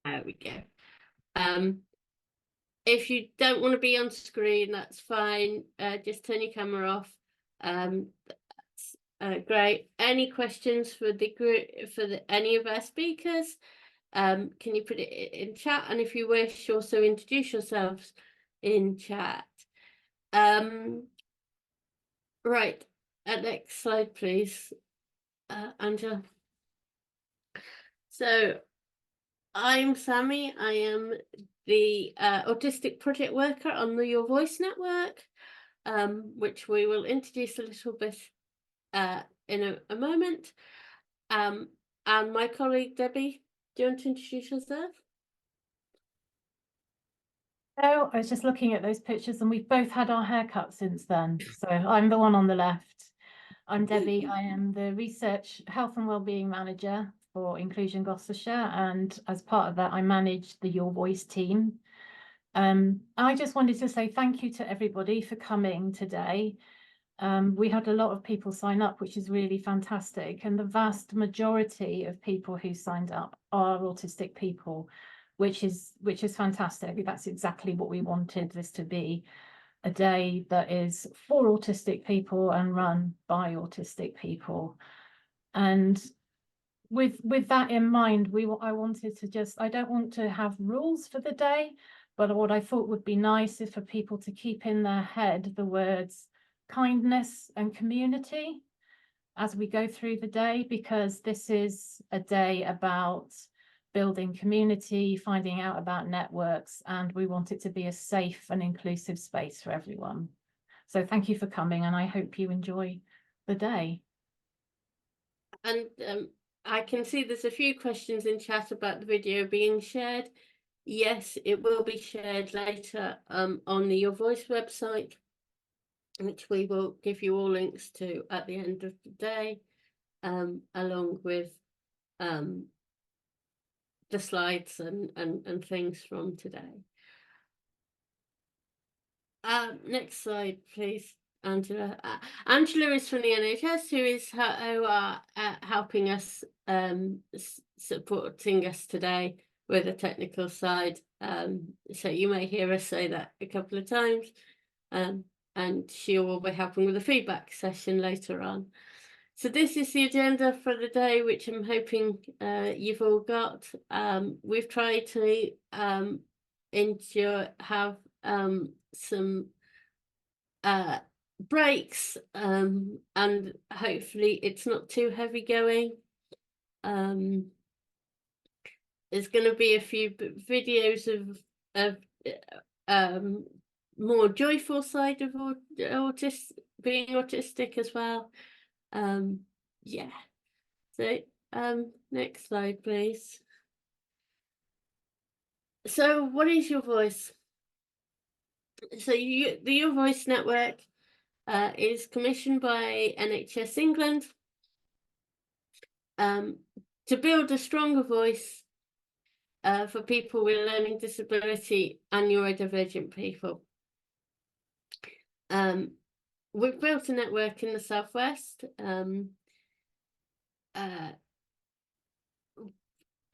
There we go. If you don't want to be on screen, that's fine. Just turn your camera off. That's great. Any questions for the group, any of our speakers? Can you put it in chat? And if you wish, also introduce yourselves in chat. Right. Next slide, please, Angela. So I'm Sammy. I am the autistic project worker on the Your Voice network, which we will introduce a little bit in a moment. And my colleague Debbie, do you want to introduce yourself? No, I was just looking at those pictures and we've both had our haircuts since then. So I'm the one on the left. I'm Debbie. I am the Research Health and Wellbeing Manager for Inclusion Gloucestershire, and as part of that I manage the Your Voice team. I just wanted to say thank you to everybody for coming today. We had a lot of people sign up, which is really fantastic, and the vast majority of people who signed up are autistic people, which is fantastic. That's exactly what we wanted this to be, a day that is for autistic people and run by autistic people. And with that in mind, I wanted to just, I don't want to have rules for the day, but what I thought would be nice is for people to keep in their head the words kindness and community as we go through the day, because this is a day about building community, finding out about networks, and we want it to be a safe and inclusive space for everyone. So thank you for coming, and I hope you enjoy the day. And I can see there's a few questions in chat about the video being shared. Yes, it will be shared later on the Your Voice website, which we will give you all links to at the end of the day, along with the slides and things from today. Next slide, please, Angela. Angela is from the NHS, who are helping us, supporting us today with the technical side. So you may hear us say that a couple of times, and she will be helping with the feedback session later on. So this is the agenda for the day, which I'm hoping you've all got. We've tried to have some breaks, and hopefully it's not too heavy going. There's going to be a few videos of more joyful side of being autistic as well. Yeah. So next slide, please. So what is Your Voice? So the Your Voice network is commissioned by NHS England to build a stronger voice for people with learning disability and neurodivergent people. We've built a network in the Southwest.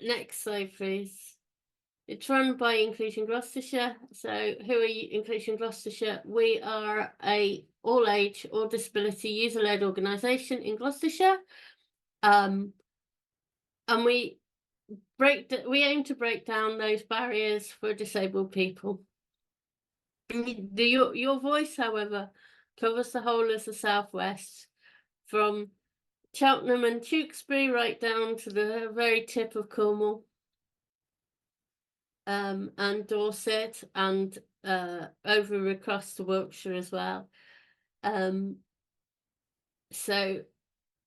Next slide, please. It's run by Inclusion Gloucestershire. So who are you, Inclusion Gloucestershire? We are a all-age, all-disability user-led organisation in Gloucestershire. And we aim to break down those barriers for disabled people. Your Voice, however, covers the whole of the Southwest, from Cheltenham and Tewkesbury right down to the very tip of Cornwall, and Dorset, and over across to Wiltshire as well. So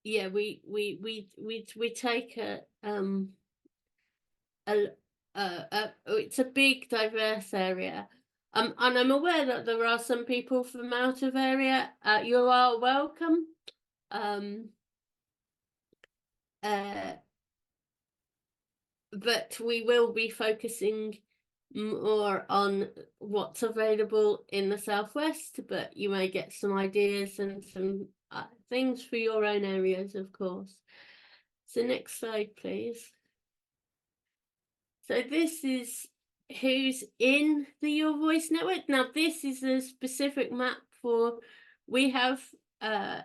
yeah, we take it's a big, diverse area. And I'm aware that there are some people from out of area. You are welcome. But we will be focusing more on what's available in the Southwest, but you may get some ideas and some things for your own areas, of course. So next slide, please. So this is who's in the Your Voice network. Now this is a specific map for, we have, as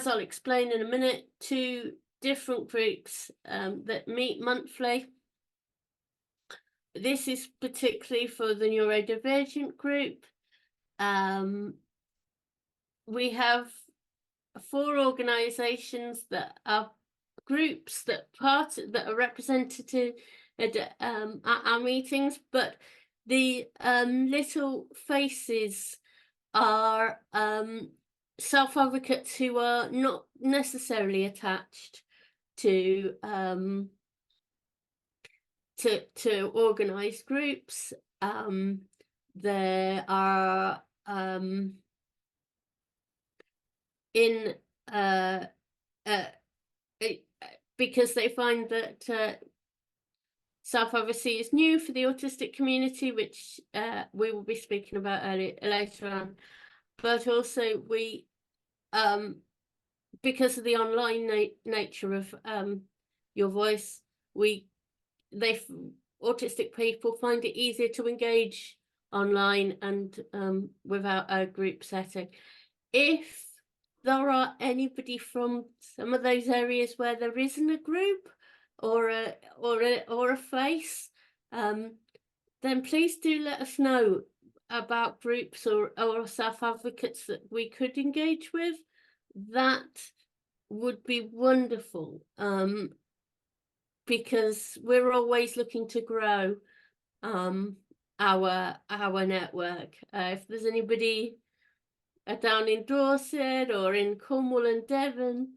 I'll explain in a minute, 2 different groups that meet monthly. This is particularly for the neurodivergent group. We have 4 organisations that are groups that are representative at our meetings, but the little faces are self-advocates who are not necessarily attached to organised groups. There are in because they find that self-advocacy is new for the autistic community, which we will be speaking about later on. But also we, because of the online nature of Your Voice, autistic people find it easier to engage online and without a group setting. If there are anybody from some of those areas where there isn't a group or a face, then please do let us know about groups or self-advocates that we could engage with. That would be wonderful, because we're always looking to grow our network. If there's anybody down in Dorset or in Cornwall and Devon,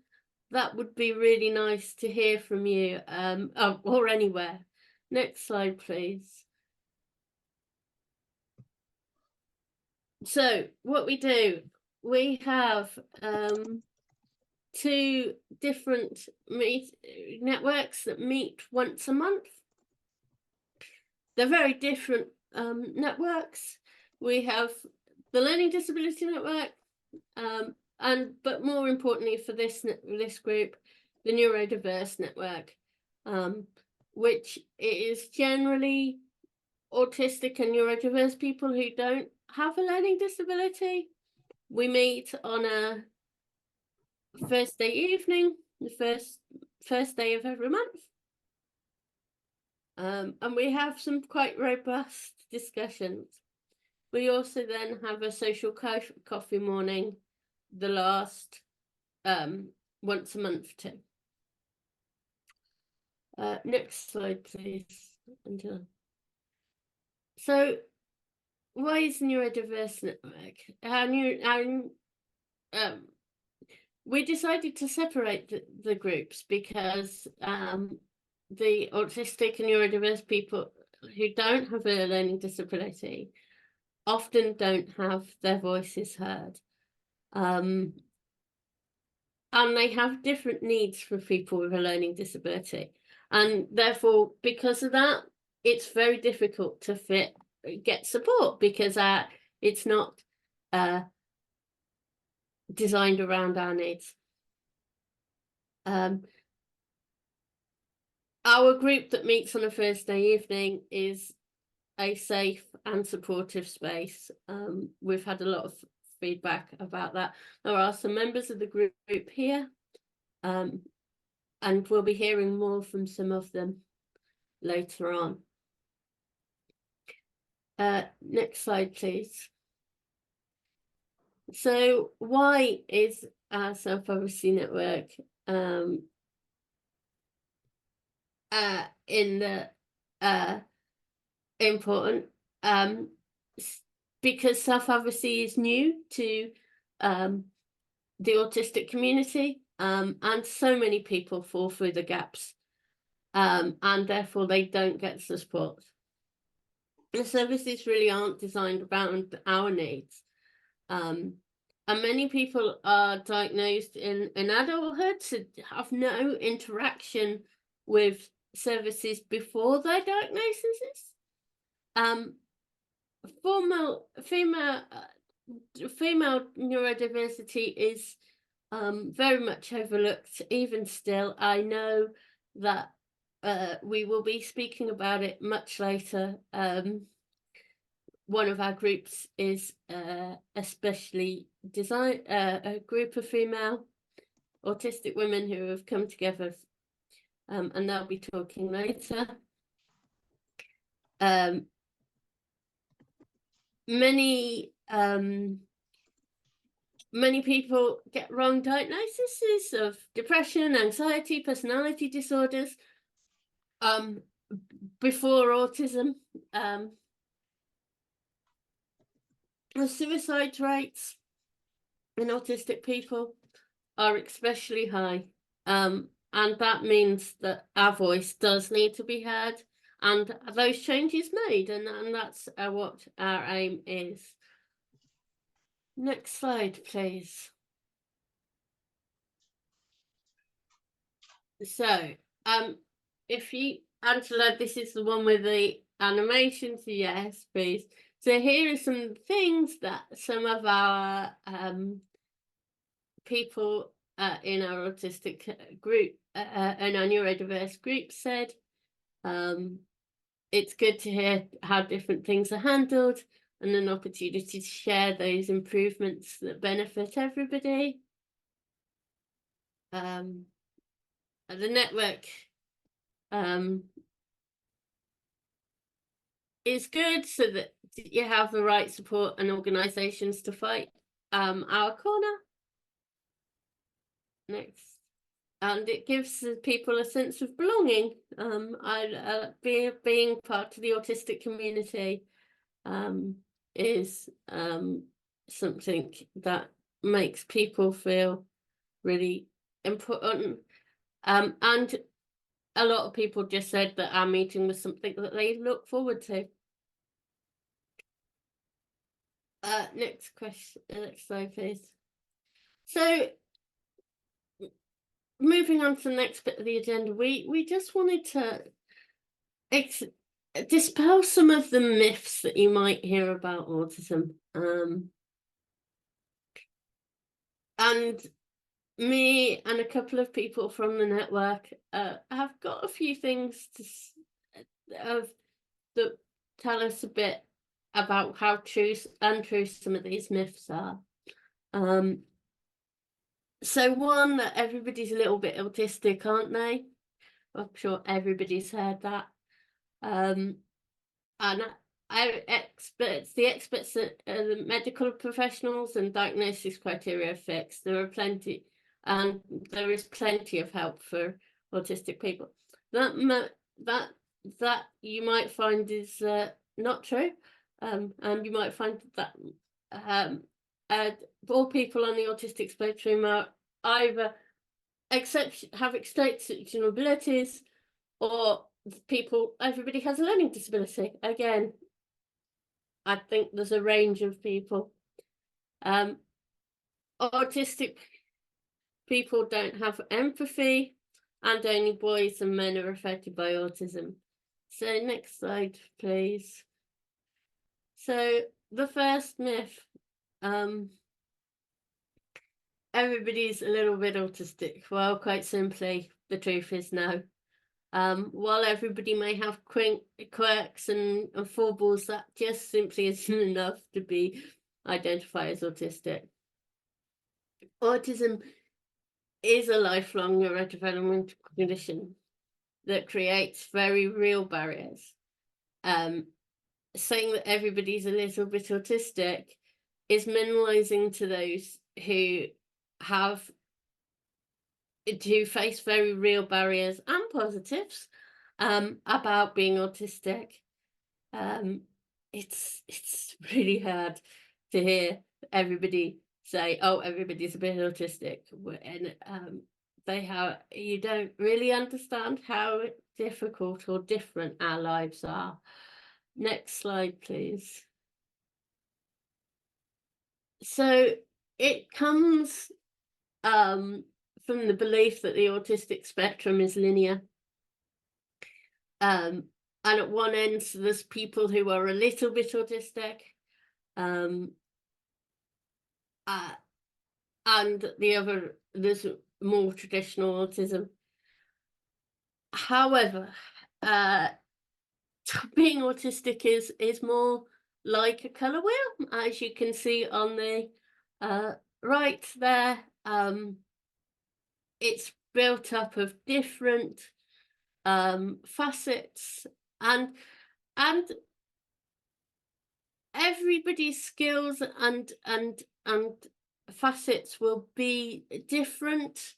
that would be really nice to hear from you, or anywhere. Next slide, please. So what we do, we have 2 different networks that meet once a month. They're very different networks. We have the Learning Disability Network, but more importantly for this group, the Neurodiverse Network, which is generally autistic and neurodiverse people who don't have a learning disability. We meet on a Thursday evening, the first day of every month. And we have some quite robust discussions. We also then have a social coffee morning, the last once a month too. Next slide, please, Angela. So, why is Neurodiverse Network? We decided to separate the groups because the autistic and neurodiverse people who don't have a learning disability often don't have their voices heard. And they have different needs for people with a learning disability. And therefore, because of that, it's very difficult to get support because it's not designed around our needs. Our group that meets on a Thursday evening is a safe and supportive space. We've had a lot of feedback about that. There are some members of the group here, and we'll be hearing more from some of them later on. Next slide, please. So why is our self-advocacy network important? Because self-advocacy is new to the autistic community, and so many people fall through the gaps, and therefore they don't get support. The services really aren't designed around our needs, and many people are diagnosed in adulthood to have no interaction with services before their diagnosis. Female neurodiversity is very much overlooked even still. I know that we will be speaking about it much later. One of our groups is especially designed, a group of female autistic women who have come together, and they'll be talking later. Many people get wrong diagnoses of depression, anxiety, personality disorders before autism. The suicide rates in autistic people are especially high, and that means that our voice does need to be heard and those changes made, and that's what our aim is. Next slide, please. So, if you, Angela, this is the one with the animations, yes, please. So here are some things that some of our people in our autistic group and our neurodiverse group said. It's good to hear how different things are handled and an opportunity to share those improvements that benefit everybody. The network is good so that you have the right support and organisations to fight our corner. Next. And it gives people a sense of belonging. Being part of the autistic community is something that makes people feel really important. And a lot of people just said that our meeting was something that they look forward to. Next question, next slide, please. So, moving on to the next bit of the agenda, we just wanted to dispel some of the myths that you might hear about autism. And me and a couple of people from the network have got a few things that tell us a bit about how true and untrue some of these myths are. So one, that everybody's a little bit autistic, aren't they? I'm sure everybody's heard that. And the experts, the medical professionals and diagnosis criteria are fixed. There are plenty, and there is plenty of help for autistic people. That you might find is not true, and you might find that all people on the autistic spectrum are either have exceptional abilities, or everybody has a learning disability. Again, I think there's a range of people. Autistic people don't have empathy, and only boys and men are affected by autism. So next slide, please. So the first myth, everybody's a little bit autistic. Well, quite simply, the truth is no. While everybody may have quirks and foibles, that just simply isn't enough to be identified as autistic. Autism is a lifelong neurodevelopmental condition that creates very real barriers. Saying that everybody's a little bit autistic is minimalizing to those who face very real barriers and positives about being autistic. It's really hard to hear everybody say, "Oh, everybody's a bit autistic," and you don't really understand how difficult or different our lives are. Next slide, please. So it comes from the belief that the autistic spectrum is linear. And at one end, so there's people who are a little bit autistic, and the other, there's more traditional autism. However, being autistic is more like a colour wheel, as you can see on the right there. It's built up of different facets, and everybody's skills and facets will be different,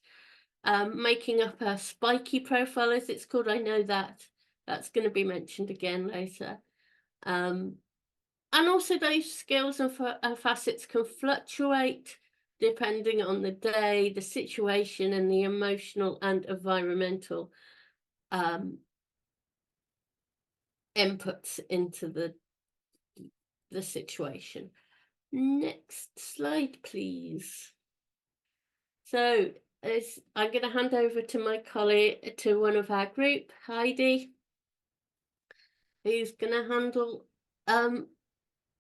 making up a spiky profile, as it's called. I know that's going to be mentioned again later. And also those skills and facets can fluctuate depending on the day, the situation, and the emotional and environmental inputs into the situation. Next slide, please. So I'm going to hand over to my colleague, to one of our group, Heidi, who's going to handle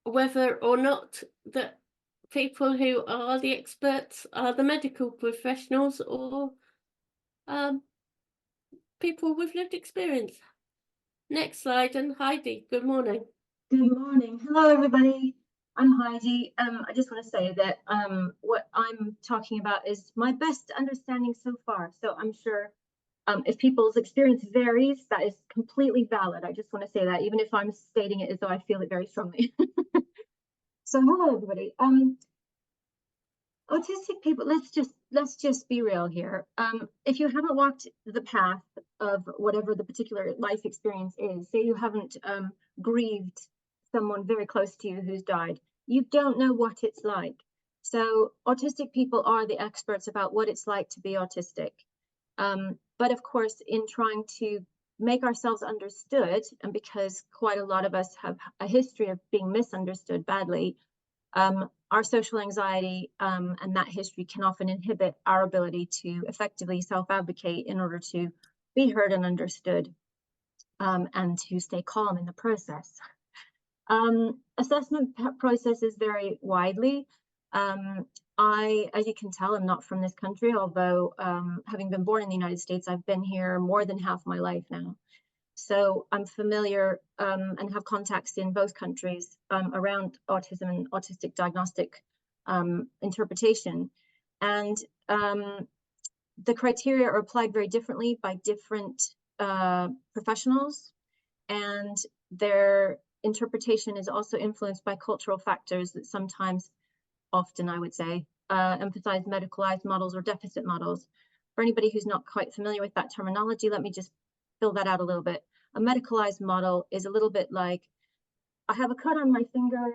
whether or not the people who are the experts are the medical professionals or people with lived experience. Next slide, and Heidi, good morning. Good morning. Hello, everybody. I'm Heidi. I just want to say that what I'm talking about is my best understanding so far. So I'm sure if people's experience varies, that is completely valid. I just want to say that, even if I'm stating it as though I feel it very strongly. So hello, everybody. Autistic people, let's just be real here. If you haven't walked the path of whatever the particular life experience is, say you haven't grieved someone very close to you who's died, you don't know what it's like. So autistic people are the experts about what it's like to be autistic. But of course, in trying to make ourselves understood, and because quite a lot of us have a history of being misunderstood badly, our social anxiety and that history can often inhibit our ability to effectively self-advocate in order to be heard and understood, and to stay calm in the process. Assessment processes vary widely. As you can tell, I'm not from this country, although having been born in the United States, I've been here more than half my life now. So I'm familiar and have contacts in both countries around autism and autistic diagnostic interpretation. And the criteria are applied very differently by different professionals, and their interpretation is also influenced by cultural factors that sometimes, often I would say, emphasize medicalized models or deficit models. For anybody who's not quite familiar with that terminology, let me just fill that out a little bit. A medicalized model is a little bit like, I have a cut on my finger,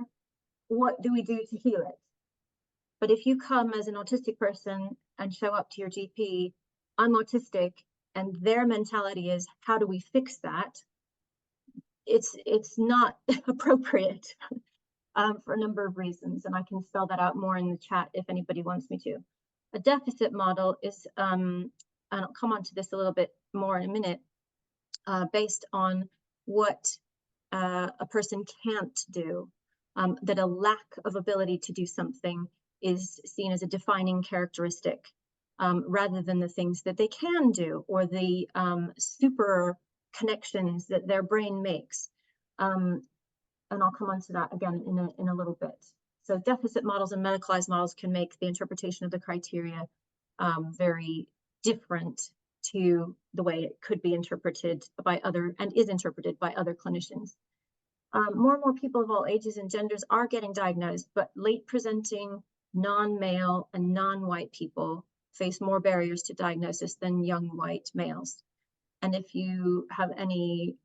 what do we do to heal it? But if you come as an autistic person and show up to your GP, I'm autistic, and their mentality is, how do we fix that? It's not appropriate for a number of reasons, and I can spell that out more in the chat if anybody wants me to. A deficit model is, and I'll come on to this a little bit more in a minute, based on what a person can't do, that a lack of ability to do something is seen as a defining characteristic, rather than the things that they can do or the super connections that their brain makes. And I'll come on to that again in a little bit. So deficit models and medicalized models can make the interpretation of the criteria very different to the way it could be interpreted by other, and is interpreted by other clinicians. More and more people of all ages and genders are getting diagnosed, but late presenting non-male and non-white people face more barriers to diagnosis than young white males. And if you have any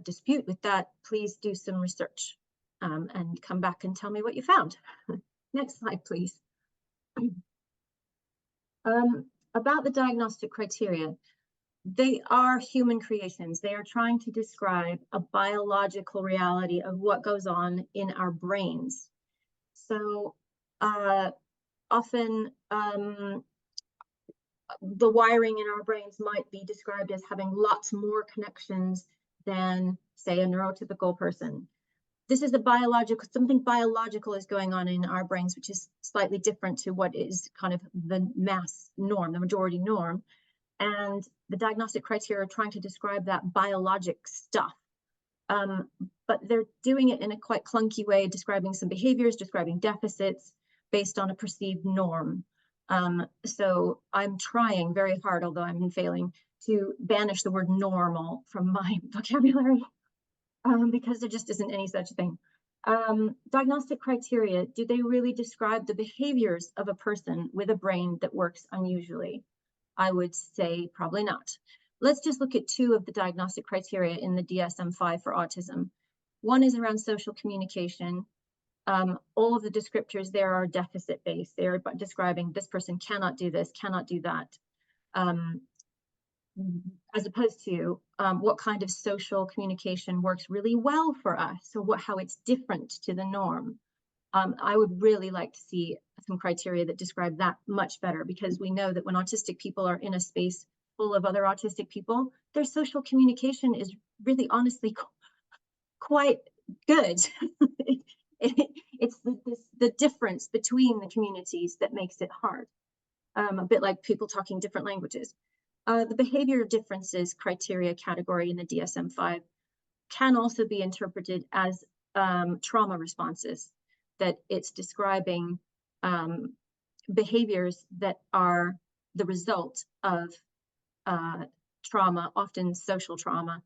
dispute with that, please do some research and come back and tell me what you found. Next slide, please. About the diagnostic criteria, they are human creations. They are trying to describe a biological reality of what goes on in our brains. So often the wiring in our brains might be described as having lots more connections than, say, a neurotypical person. This is something biological is going on in our brains, which is slightly different to what is kind of the mass norm, the majority norm. and the diagnostic criteria are trying to describe that biologic stuff. But they're doing it in a quite clunky way, describing some behaviors, describing deficits based on a perceived norm. So I'm trying very hard, although I'm failing, to banish the word normal from my vocabulary, because there just isn't any such thing. Diagnostic criteria, do they really describe the behaviors of a person with a brain that works unusually? I would say probably not. Let's just look at two of the diagnostic criteria in the DSM-5 for autism. One is around social communication. All of the descriptors there are deficit-based. They're describing this person cannot do this, cannot do that, as opposed to what kind of social communication works really well for us, or how it's different to the norm. I would really like to see some criteria that describe that much better, because we know that when autistic people are in a space full of other autistic people, their social communication is really honestly quite good. It's the difference between the communities that makes it hard, a bit like people talking different languages. The behavior differences criteria category in the DSM-5 can also be interpreted as trauma responses, that it's describing behaviors that are the result of trauma, often social trauma.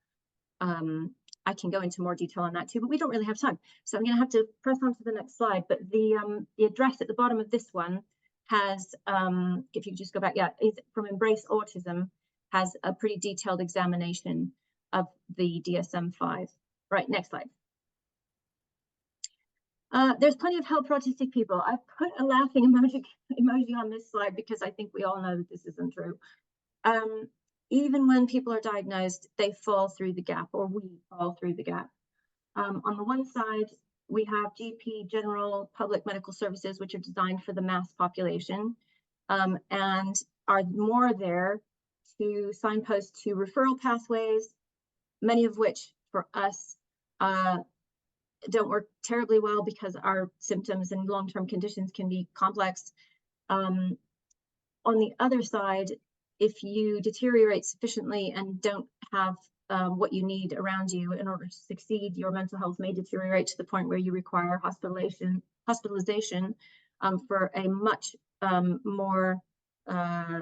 I can go into more detail on that too, but we don't really have time. So I'm going to have to press on to the next slide. But the address at the bottom of this one has, if you could just go back, yeah, is from Embrace Autism, has a pretty detailed examination of the DSM-5. Right, next slide. There's plenty of help for autistic people. I've put a laughing emoji on this slide because I think we all know that this isn't true. Even when people are diagnosed, they fall through the gap, or we fall through the gap. On the one side, we have GP, general public medical services, which are designed for the mass population, and are more there to signpost to referral pathways, many of which for us don't work terribly well because our symptoms and long-term conditions can be complex. On the other side, if you deteriorate sufficiently and don't have what you need around you in order to succeed, your mental health may deteriorate to the point where you require hospitalization for a much more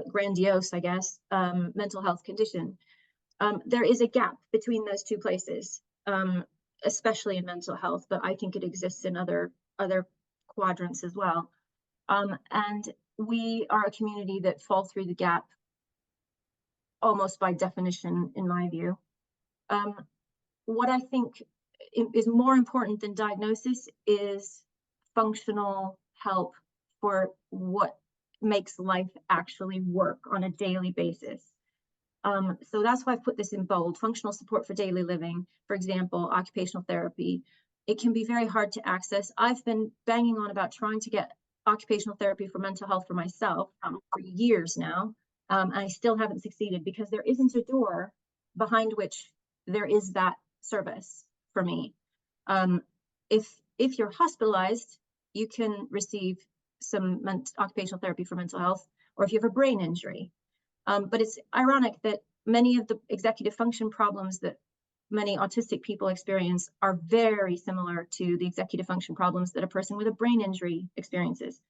grandiose, I guess, mental health condition. There is a gap between those two places, especially in mental health, but I think it exists in other quadrants as well. And we are a community that fall through the gap almost by definition, in my view. What I think is more important than diagnosis is functional help for what makes life actually work on a daily basis. So that's why I've put this in bold: functional support for daily living, for example, occupational therapy. It can be very hard to access. I've been banging on about trying to get occupational therapy for mental health for myself for years now. I still haven't succeeded because there isn't a door behind which there is that service for me. If you're hospitalized, you can receive some occupational therapy for mental health, or if you have a brain injury. But it's ironic that many of the executive function problems that many autistic people experience are very similar to the executive function problems that a person with a brain injury experiences.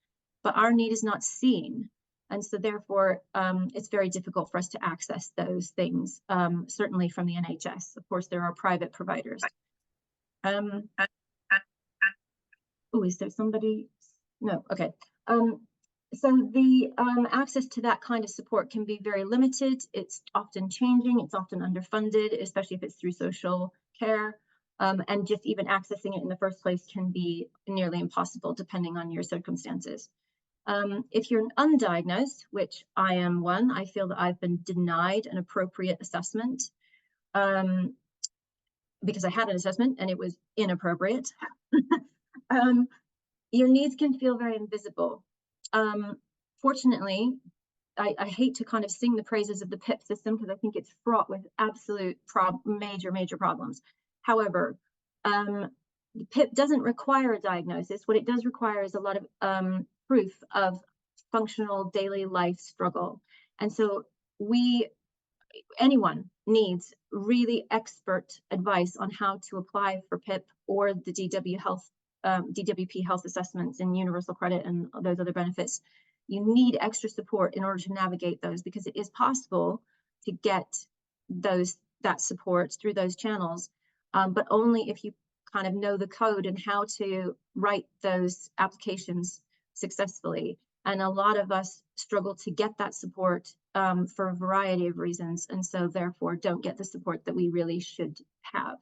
But our need is not seen. And so therefore, it's very difficult for us to access those things, certainly from the NHS. Of course, there are private providers. Oh, is there somebody? No, okay. So the access to that kind of support can be very limited. It's often changing, it's often underfunded, especially if it's through social care. And just even accessing it in the first place can be nearly impossible depending on your circumstances. If you're undiagnosed, which I am one, I feel that I've been denied an appropriate assessment because I had an assessment and it was inappropriate. Your needs can feel very invisible. Fortunately, I hate to kind of sing the praises of the PIP system because I think it's fraught with absolute major problems. However, PIP doesn't require a diagnosis. What it does require is a lot of proof of functional daily life struggle. And so anyone needs really expert advice on how to apply for PIP or the DWP health assessments and universal credit and those other benefits. You need extra support in order to navigate those, because it is possible to get that support through those channels, but only if you kind of know the code and how to write those applications successfully. And a lot of us struggle to get that support for a variety of reasons, and so therefore don't get the support that we really should have.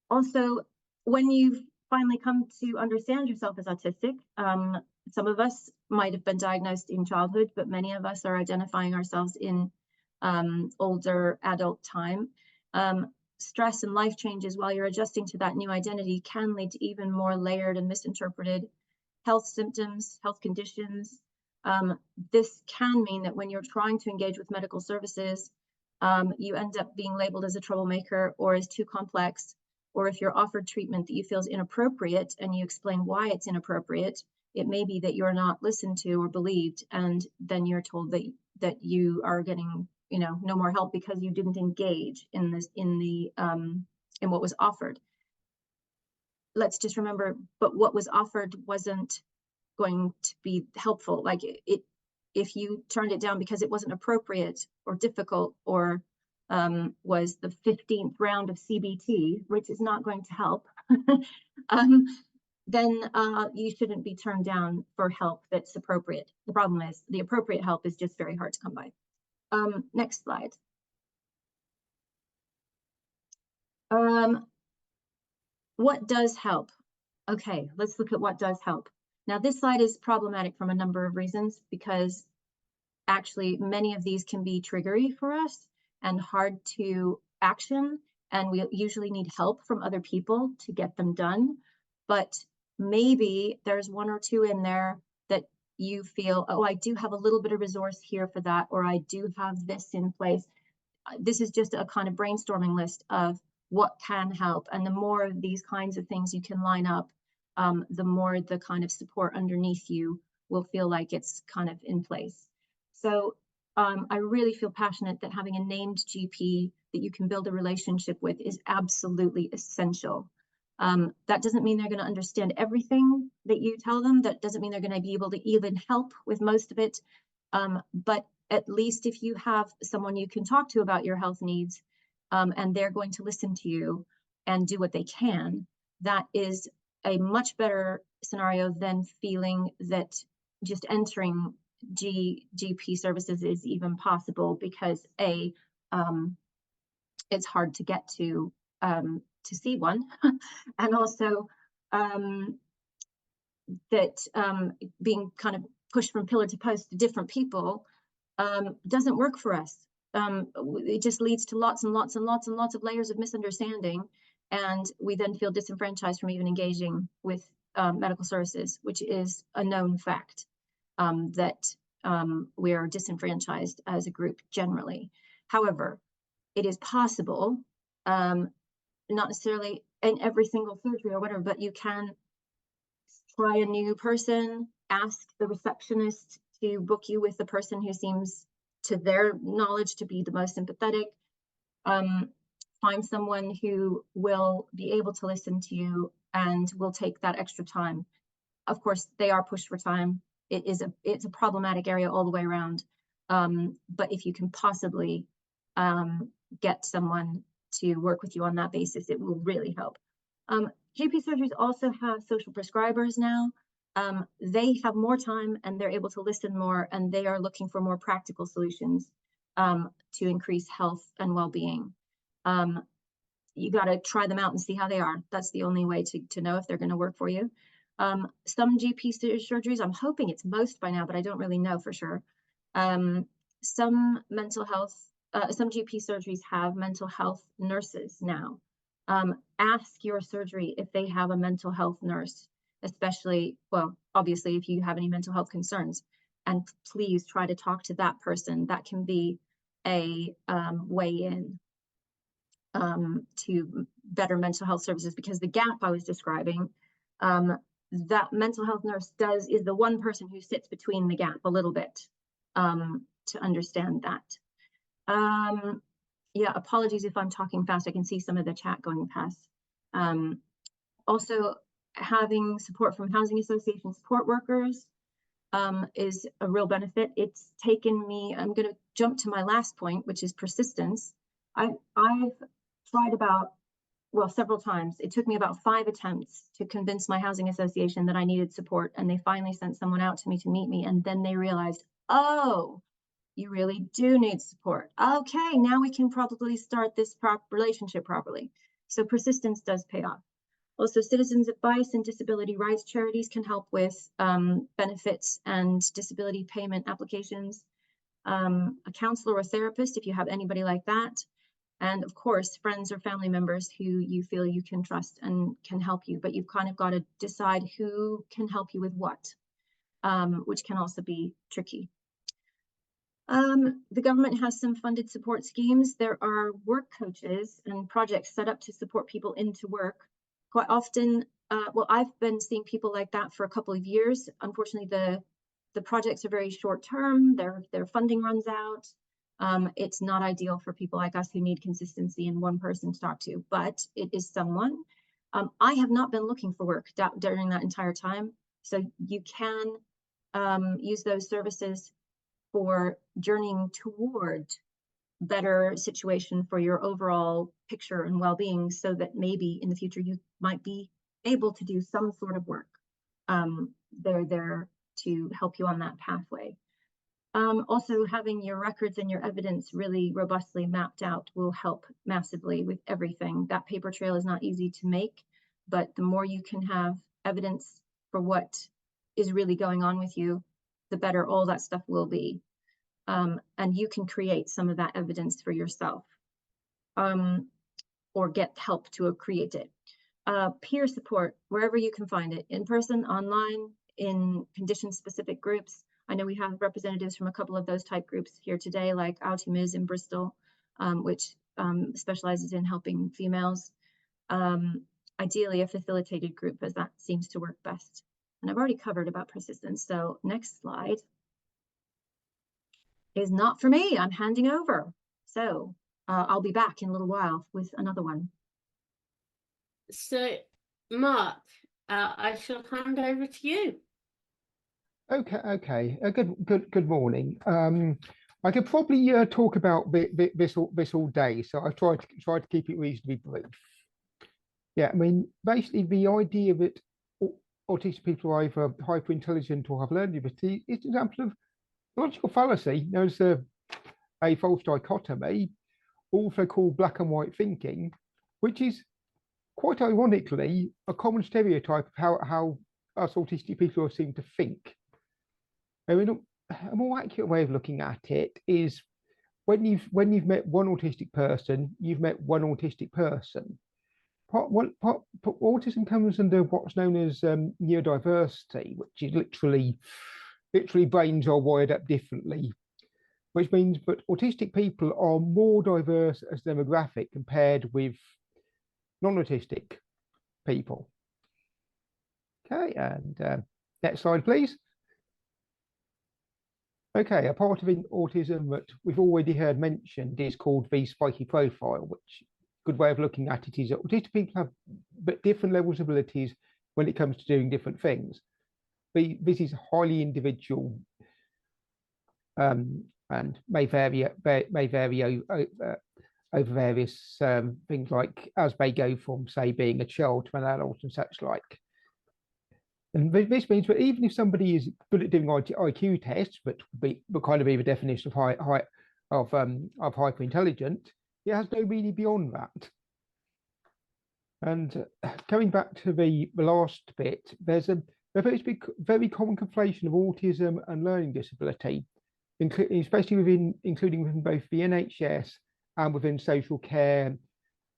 Also, when you've finally come to understand yourself as autistic, some of us might have been diagnosed in childhood, but many of us are identifying ourselves in older adult time. Stress and life changes while you're adjusting to that new identity can lead to even more layered and misinterpreted health symptoms, health conditions. This can mean that when you're trying to engage with medical services, you end up being labeled as a troublemaker or as too complex, or if you're offered treatment that you feel is inappropriate and you explain why it's inappropriate, it may be that you're not listened to or believed, and then you're told that you are getting, you know, no more help because you didn't engage in what was offered. Let's just remember, but what was offered wasn't going to be helpful. Like if you turned it down because it wasn't appropriate or difficult or was the 15th round of CBT, which is not going to help, then you shouldn't be turned down for help that's appropriate. The problem is the appropriate help is just very hard to come by. Next slide. What does help? Okay, let's look at what does help. Now, this slide is problematic from a number of reasons, because actually many of these can be triggery for us and hard to action, and we usually need help from other people to get them done. But maybe there's one or two in there that you feel, oh, I do have a little bit of resource here for that, or I do have this in place. This is just a kind of brainstorming list of what can help, and the more of these kinds of things you can line up, the more the kind of support underneath you will feel like it's kind of in place. So I really feel passionate that having a named GP that you can build a relationship with is absolutely essential. That doesn't mean they're going to understand everything that you tell them. That doesn't mean they're going to be able to even help with most of it. But at least if you have someone you can talk to about your health needs, and they're going to listen to you and do what they can, that is a much better scenario than feeling that just entering GP services is even possible, because it's hard to get to see one, and also that being kind of pushed from pillar to post to different people doesn't work for us. It just leads to lots and lots and lots and lots of layers of misunderstanding, and we then feel disenfranchised from even engaging with medical services, which is a known fact, that we are disenfranchised as a group generally. However, it is possible, not necessarily in every single surgery or whatever, but you can try a new person, ask the receptionist to book you with the person who seems to their knowledge to be the most sympathetic. Find someone who will be able to listen to you and will take that extra time. Of course, they are pushed for time. It's a problematic area all the way around. But if you can possibly get someone to work with you on that basis, it will really help. GP surgeries also have social prescribers now. They have more time and they're able to listen more, and they are looking for more practical solutions to increase health and well-being. You got to try them out and see how they are. That's the only way to know if they're going to work for you. Some GP surgeries, I'm hoping it's most by now, but I don't really know for sure. Some GP surgeries have mental health nurses now. Ask your surgery if they have a mental health nurse, especially, well, obviously, if you have any mental health concerns, and please try to talk to that person. That can be a way in to better mental health services, because the gap I was describing, that mental health nurse is the one person who sits between the gap a little bit. to understand that. Yeah, apologies if I'm talking fast. I can see some of the chat going past. Also, having support from housing association support workers is a real benefit. It's taken me, I'm going to jump to my last point, which is persistence. I've tried several times. It took me about 5 attempts to convince my housing association that I needed support, and they finally sent someone out to me to meet me, and then they realized, oh, you really do need support. Okay, now we can probably start this relationship properly. So persistence does pay off. Also, citizens advice and disability rights charities can help with benefits and disability payment applications. A counselor or therapist, if you have anybody like that. And of course, friends or family members who you feel you can trust and can help you, but you've kind of got to decide who can help you with what, which can also be tricky. The government has some funded support schemes. There are work coaches and projects set up to support people into work. Quite often, well, I've been seeing people like that for a couple of years. Unfortunately, the projects are very short term. Their funding runs out. It's not ideal for people like us who need consistency and one person to talk to, but it is someone. I have not been looking for work during that entire time. So you can use those services for journeying toward better situation for your overall picture and well-being, so that maybe in the future you might be able to do some sort of work. They're there to help you on that pathway. Also, having your records and your evidence really robustly mapped out will help massively with everything. That paper trail is not easy to make, but the more you can have evidence for what is really going on with you, the better all that stuff will be. And you can create some of that evidence for yourself, or get help to create it. Peer support, wherever you can find it, in person, online, in condition-specific groups. I know we have representatives from a couple of those type groups here today, like Autistic in Bristol, which specializes in helping females. Ideally, a facilitated group, as that seems to work best. And I've already covered about persistence, so next slide is not for me. I'm handing over. So I'll be back in a little while with another one. So, Mark, I shall hand over to you. Okay. Good morning. I could probably talk about this all day, so I try to keep it reasonably brief. Yeah, I mean, basically the idea that autistic people are either hyper intelligent or have learning ability is an example of logical fallacy, known as a false dichotomy, also called black and white thinking, which is quite ironically a common stereotype of how us autistic people seem to think. I mean, a more accurate way of looking at it is when you've met one autistic person, you've met one autistic person. Autism comes under what's known as neurodiversity, which is literally brains are wired up differently, which means that autistic people are more diverse as demographic compared with non-autistic people. Okay, and next slide, please. Okay, a part of autism that we've already heard mentioned is called the spiky profile, which a good way of looking at it is that autistic people have different levels of abilities when it comes to doing different things. This is highly individual and may vary over various things, like as they go from, say, being a child to an adult and such like. And this means that even if somebody is good at doing IQ tests, but kind of be the definition of hyper intelligent, it has no meaning beyond that. And coming back to the last bit, there's a very common conflation of autism and learning disability, especially including within both the NHS and within social care,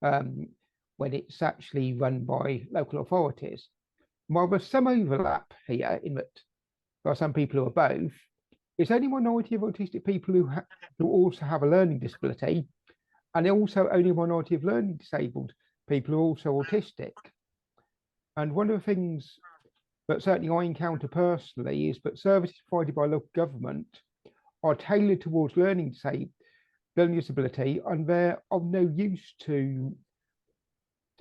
when it's actually run by local authorities. While there's some overlap here in that there are some people who are both, it's only a minority of autistic people who also have a learning disability, and also only a minority of learning disabled people who are also autistic. And one of the things that certainly I encounter personally is that services provided by local government are tailored towards learning disability, and they're of no use to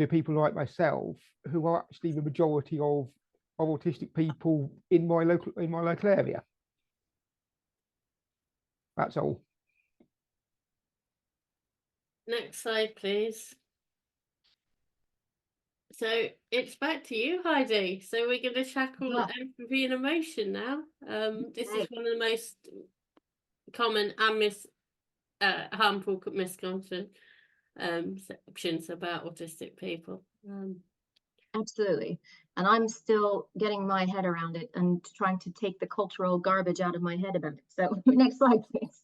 people like myself, who are actually the majority of autistic people in my local area. That's all. Next slide, please. So it's back to you, Heidi. So we're going to tackle Yeah. empathy and emotion now. This is Right. one of the most common and harmful misconceptions about autistic people. Absolutely. And I'm still getting my head around it and trying to take the cultural garbage out of my head about it. So next slide, please.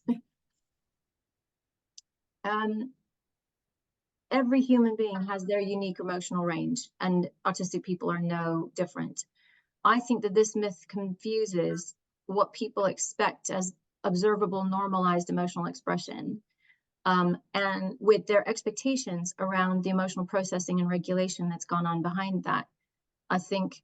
Every human being has their unique emotional range, and autistic people are no different. I think that this myth confuses what people expect as observable, normalized emotional expression, and with their expectations around the emotional processing and regulation that's gone on behind that. I think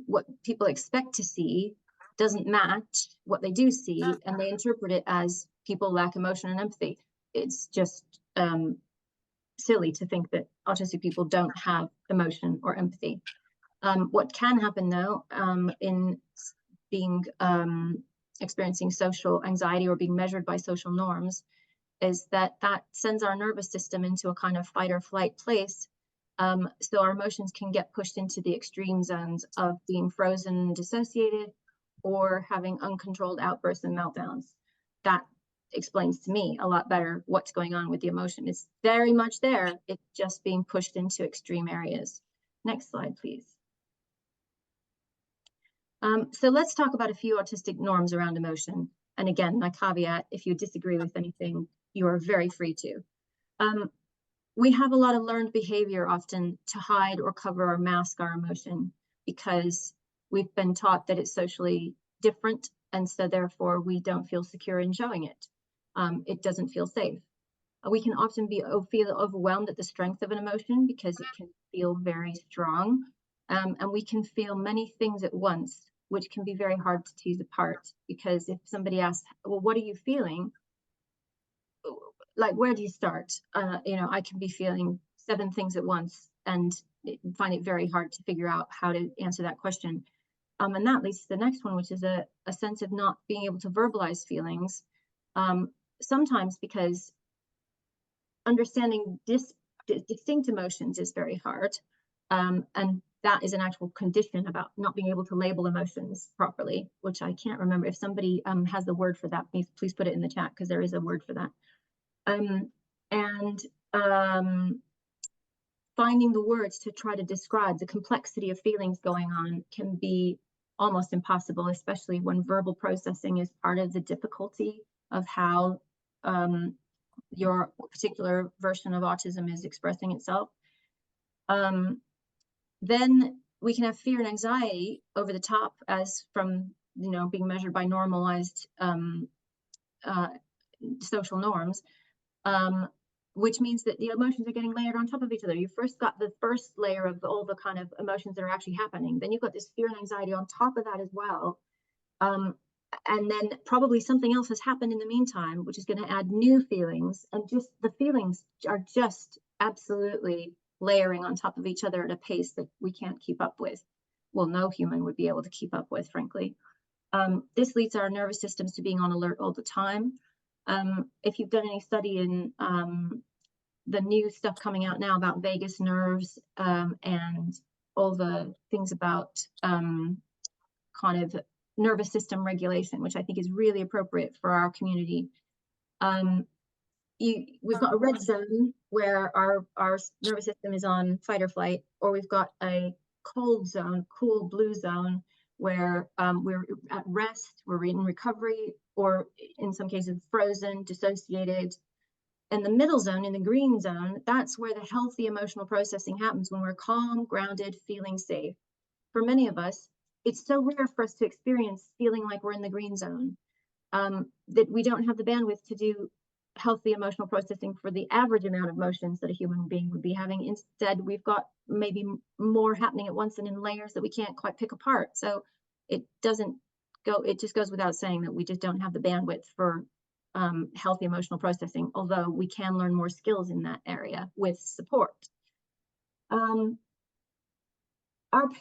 what people expect to see doesn't match what they do see, and they interpret it as people lack emotion and empathy. It's just silly to think that autistic people don't have emotion or empathy. What can happen though, in being experiencing social anxiety or being measured by social norms, is that sends our nervous system into a kind of fight or flight place. So our emotions can get pushed into the extreme zones of being frozen and dissociated, or having uncontrolled outbursts and meltdowns. That explains to me a lot better what's going on with the emotion. It's very much there. It's just being pushed into extreme areas. Next slide, please. So let's talk about a few autistic norms around emotion. And again, my caveat, if you disagree with anything, you are very free to. We have a lot of learned behavior often to hide or cover or mask our emotion, because we've been taught that it's socially different, and so therefore we don't feel secure in showing it. It doesn't feel safe. We can often feel overwhelmed at the strength of an emotion because it can feel very strong, and we can feel many things at once, which can be very hard to tease apart. Because if somebody asks, well, what are you feeling? Like, where do you start? I can be feeling 7 things at once and find it very hard to figure out how to answer that question. And that leads to the next one, which is a sense of not being able to verbalize feelings. Sometimes because understanding distinct emotions is very hard. And that is an actual condition about not being able to label emotions properly, which I can't remember. If somebody has the word for that, please put it in the chat, because there is a word for that. Finding the words to try to describe the complexity of feelings going on can be almost impossible, especially when verbal processing is part of the difficulty of how your particular version of autism is expressing itself. Then we can have fear and anxiety over the top, as from being measured by normalized social norms, which means that the emotions are getting layered on top of each other. You first got the first layer of all the kind of emotions that are actually happening. Then you've got this fear and anxiety on top of that as well. And then probably something else has happened in the meantime, which is going to add new feelings. And just the feelings are just absolutely layering on top of each other at a pace that we can't keep up with. Well, no human would be able to keep up with, frankly. This leads our nervous systems to being on alert all the time. If you've done any study in the new stuff coming out now about vagus nerves, and all the things about kind of nervous system regulation, which I think is really appropriate for our community. We've got a red zone where our nervous system is on fight or flight, or we've got a cold zone, cool blue zone, where we're at rest, we're in recovery, or in some cases frozen, dissociated. And the middle zone, in the green zone, that's where the healthy emotional processing happens, when we're calm, grounded, feeling safe. For many of us, it's so rare for us to experience feeling like we're in the green zone, that we don't have the bandwidth to do healthy emotional processing for the average amount of emotions that a human being would be having. Instead, we've got maybe more happening at once and in layers that we can't quite pick apart. So it doesn't it just goes without saying that we just don't have the bandwidth for healthy emotional processing, although we can learn more skills in that area with support. Our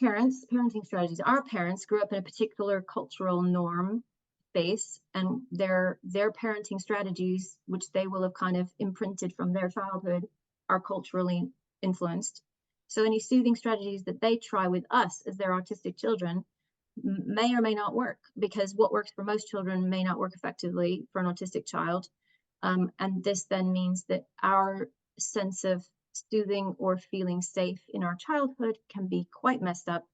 parenting strategies, our parents grew up in a particular cultural norm space, and their parenting strategies, which they will have kind of imprinted from their childhood, are culturally influenced. So any soothing strategies that they try with us as their autistic children may or may not work, because what works for most children may not work effectively for an autistic child. And this then means that our sense of soothing or feeling safe in our childhood can be quite messed up,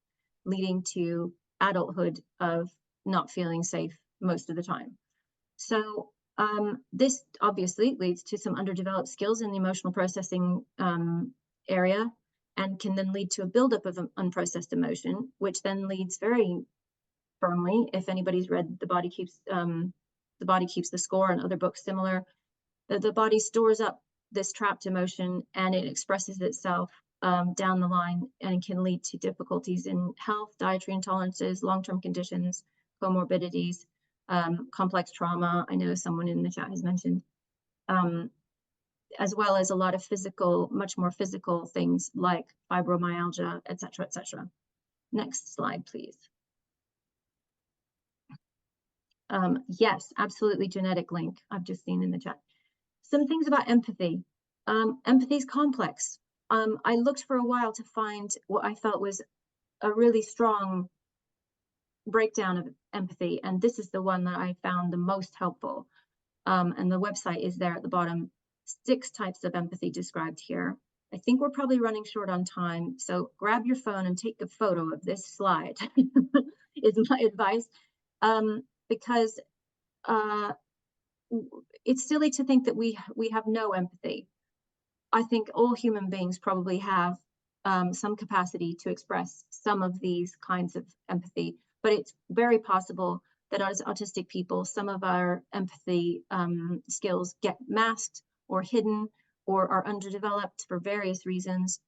leading to adulthood of not feeling safe most of the time. So this obviously leads to some underdeveloped skills in the emotional processing area, and can then lead to a buildup of unprocessed emotion, which then leads very firmly, if anybody's read The Body Keeps the Score and other books similar, that the body stores up this trapped emotion and it expresses itself down the line, and can lead to difficulties in health, dietary intolerances, long-term conditions, comorbidities, complex trauma. I know someone in the chat has mentioned, as well as a lot of physical, much more physical things like fibromyalgia, et cetera, et cetera. Next slide, please. Yes, absolutely, genetic link. I've just seen in the chat. Some things about empathy. Empathy is complex. I looked for a while to find what I felt was a really strong breakdown of empathy, and this is the one that I found the most helpful. And the website is there at the bottom. 6 types of empathy described here. I think we're probably running short on time, so grab your phone and take a photo of this slide is my advice, because it's silly to think that we have no empathy. I think all human beings probably have some capacity to express some of these kinds of empathy, but it's very possible that as autistic people, some of our empathy skills get masked or hidden or are underdeveloped for various reasons.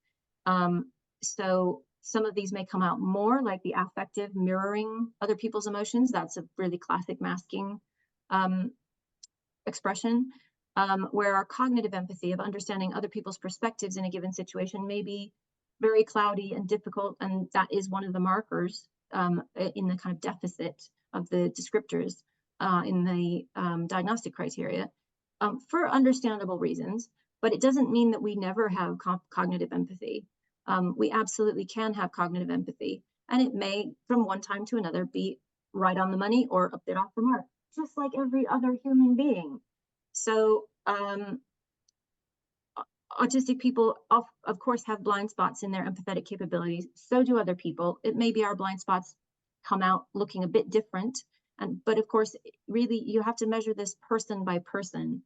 So some of these may come out more, like the affective mirroring other people's emotions. That's a really classic masking expression, where our cognitive empathy of understanding other people's perspectives in a given situation may be very cloudy and difficult, and that is one of the markers in the kind of deficit of the descriptors in the diagnostic criteria, for understandable reasons. But it doesn't mean that we never have cognitive empathy. We absolutely can have cognitive empathy, and it may from one time to another be right on the money or a bit off the mark, just like every other human being. So autistic people of course have blind spots in their empathetic capabilities. So do other people. It may be our blind spots come out looking a bit different, but of course really you have to measure this person by person.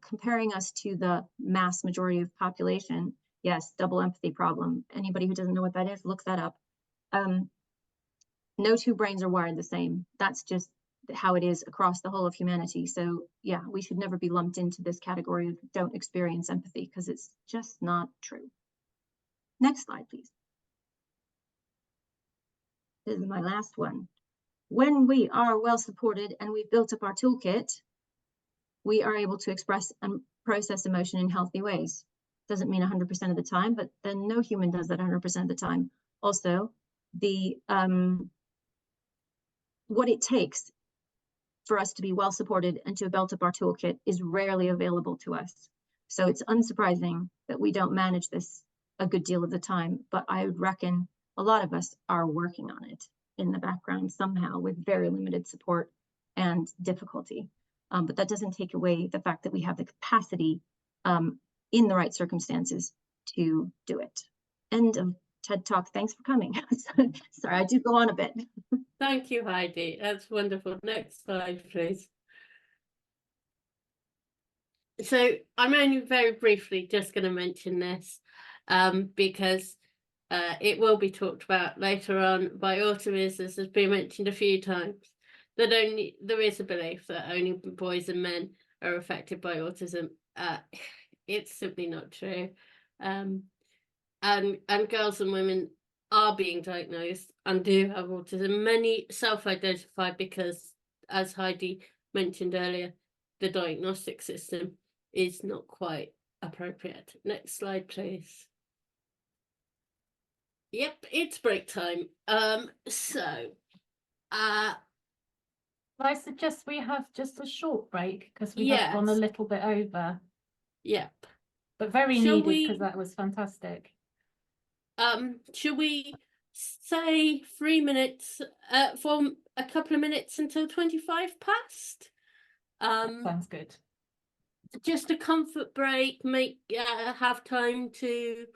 Comparing us to the mass majority of population, yes, double empathy problem. Anybody who doesn't know what that is, look that up. No two brains are wired the same. That's just how it is across the whole of humanity. So yeah, we should never be lumped into this category of don't experience empathy, because it's just not true. Next slide, please. This is my last one. When we are well supported and we've built up our toolkit, we are able to express and process emotion in healthy ways. Doesn't mean 100% of the time, but then no human does that 100% of the time. Also, the what it takes for us to be well supported and to have built up our toolkit is rarely available to us. So it's unsurprising that we don't manage this a good deal of the time, but I would reckon a lot of us are working on it in the background somehow with very limited support and difficulty. But that doesn't take away the fact that we have the capacity in the right circumstances to do it. End of TED Talk. Thanks for coming. Sorry, I do go on a bit. Thank you, Heidi. That's wonderful. Next slide, please. So I'm only very briefly just going to mention this because it will be talked about later on by autism, as has been mentioned a few times, that there is a belief that only boys and men are affected by autism. It's simply not true. And girls and women are being diagnosed and do have autism. Many self-identify because, as Heidi mentioned earlier, the diagnostic system is not quite appropriate. Next slide, please. Yep, it's break time. I suggest we have just a short break because we have gone a yes, little bit over, yep. but very Shall needed we- because that was fantastic. Should we say 3 minutes, for a couple of minutes until 25 past? Sounds good. Just a comfort break, have time to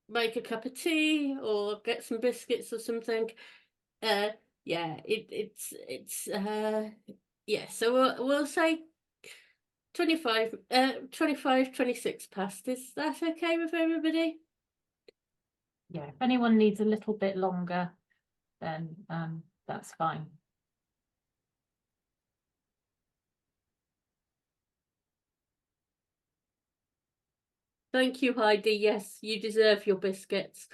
make a cup of tea or get some biscuits or something. Yeah, yeah, so we'll say 25 26 past. Is that okay with everybody? Yeah, if anyone needs a little bit longer, then that's fine. Thank you, Heidi. Yes, you deserve your biscuits.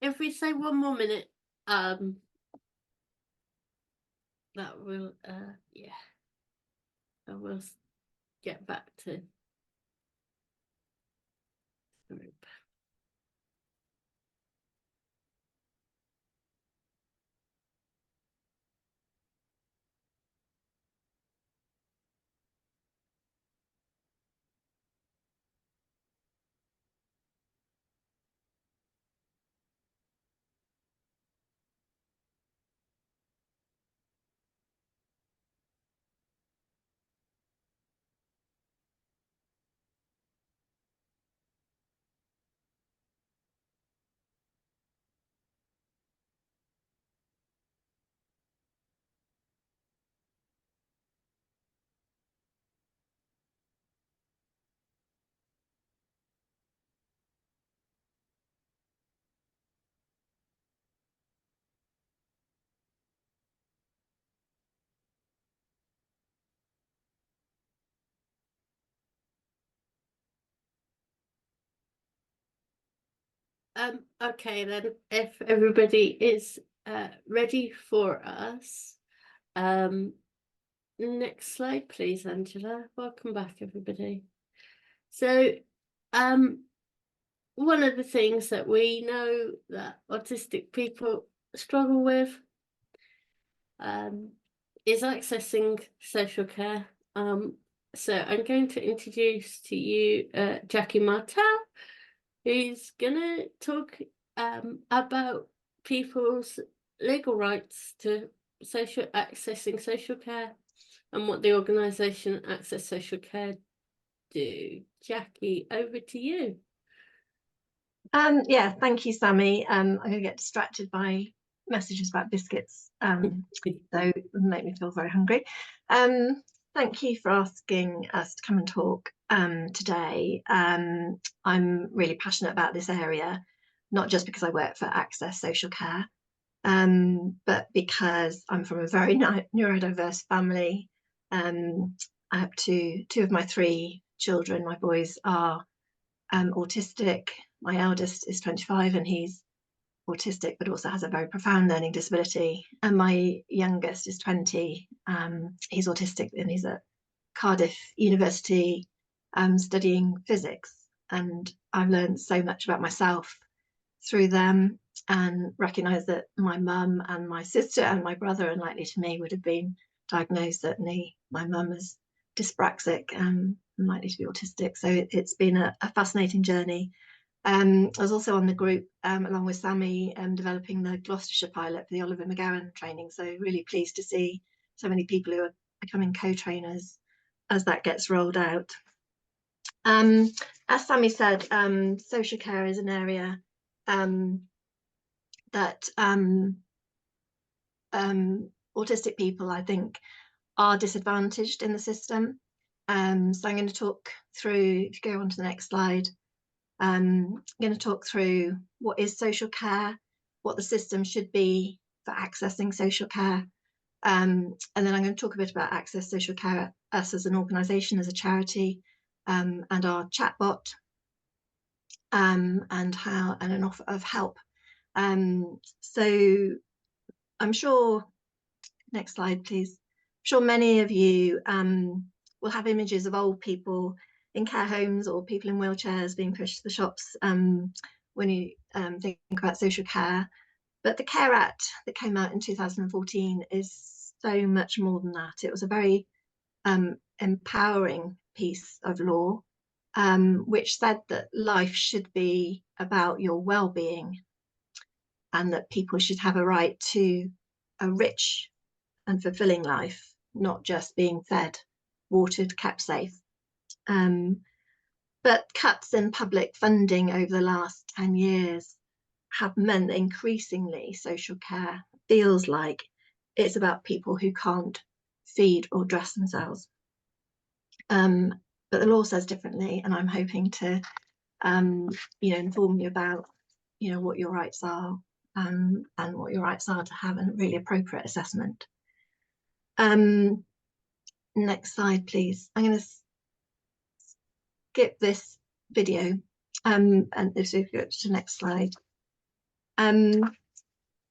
If we say 1 more minute, that will, yeah, I will get back to the group. Okay then, if everybody is ready for us, next slide please, Angela. Welcome back everybody. So one of the things that we know that autistic people struggle with is accessing social care. So I'm going to introduce to you Jackie Martel, who's gonna talk about people's legal rights to accessing social care. and what the organisation Access Social Care do. Jackie, over to you. Yeah, thank you, Sammy. I'm going to get distracted by messages about biscuits, so it make me feel very hungry. Thank you for asking us to come and talk today. I'm really passionate about this area, not just because I work for Access Social Care, but because I'm from a very neurodiverse family. I have two of my 3 children. My boys are autistic. My eldest is 25 and he's autistic, but also has a very profound learning disability. And my youngest is 20. He's autistic and he's at Cardiff University studying physics. And I've learned so much about myself through them, and recognise that my mum and my sister and my brother, unlikely to me, would have been diagnosed. Certainly my mum is dyspraxic and likely to be autistic. So it's been a fascinating journey. I was also on the group along with Sammy developing the Gloucestershire pilot for the Oliver McGowan training. So really pleased to see so many people who are becoming co-trainers as that gets rolled out. As Sammy said, social care is an area that autistic people, I think, are disadvantaged in the system. So I'm going to talk through, if you go on to the next slide, I'm going to talk through what is social care, what the system should be for accessing social care, and then I'm going to talk a bit about Access Social Care, us as an organisation, as a charity, and our chatbot, and an offer of help. So I'm sure, next slide please, I'm sure many of you will have images of old people in care homes or people in wheelchairs being pushed to the shops when you think about social care. But the Care Act that came out in 2014 is so much more than that. It was a very empowering piece of law, which said that life should be about your well-being, and that people should have a right to a rich and fulfilling life, not just being fed, watered, kept safe. But cuts in public funding over the last 10 years have meant that increasingly social care feels like it's about people who can't feed or dress themselves. But the law says differently, and I'm hoping to inform you about what your rights are, and what your rights are to have a really appropriate assessment. Next slide please. I'm going to skip this video, and if you go to the next slide.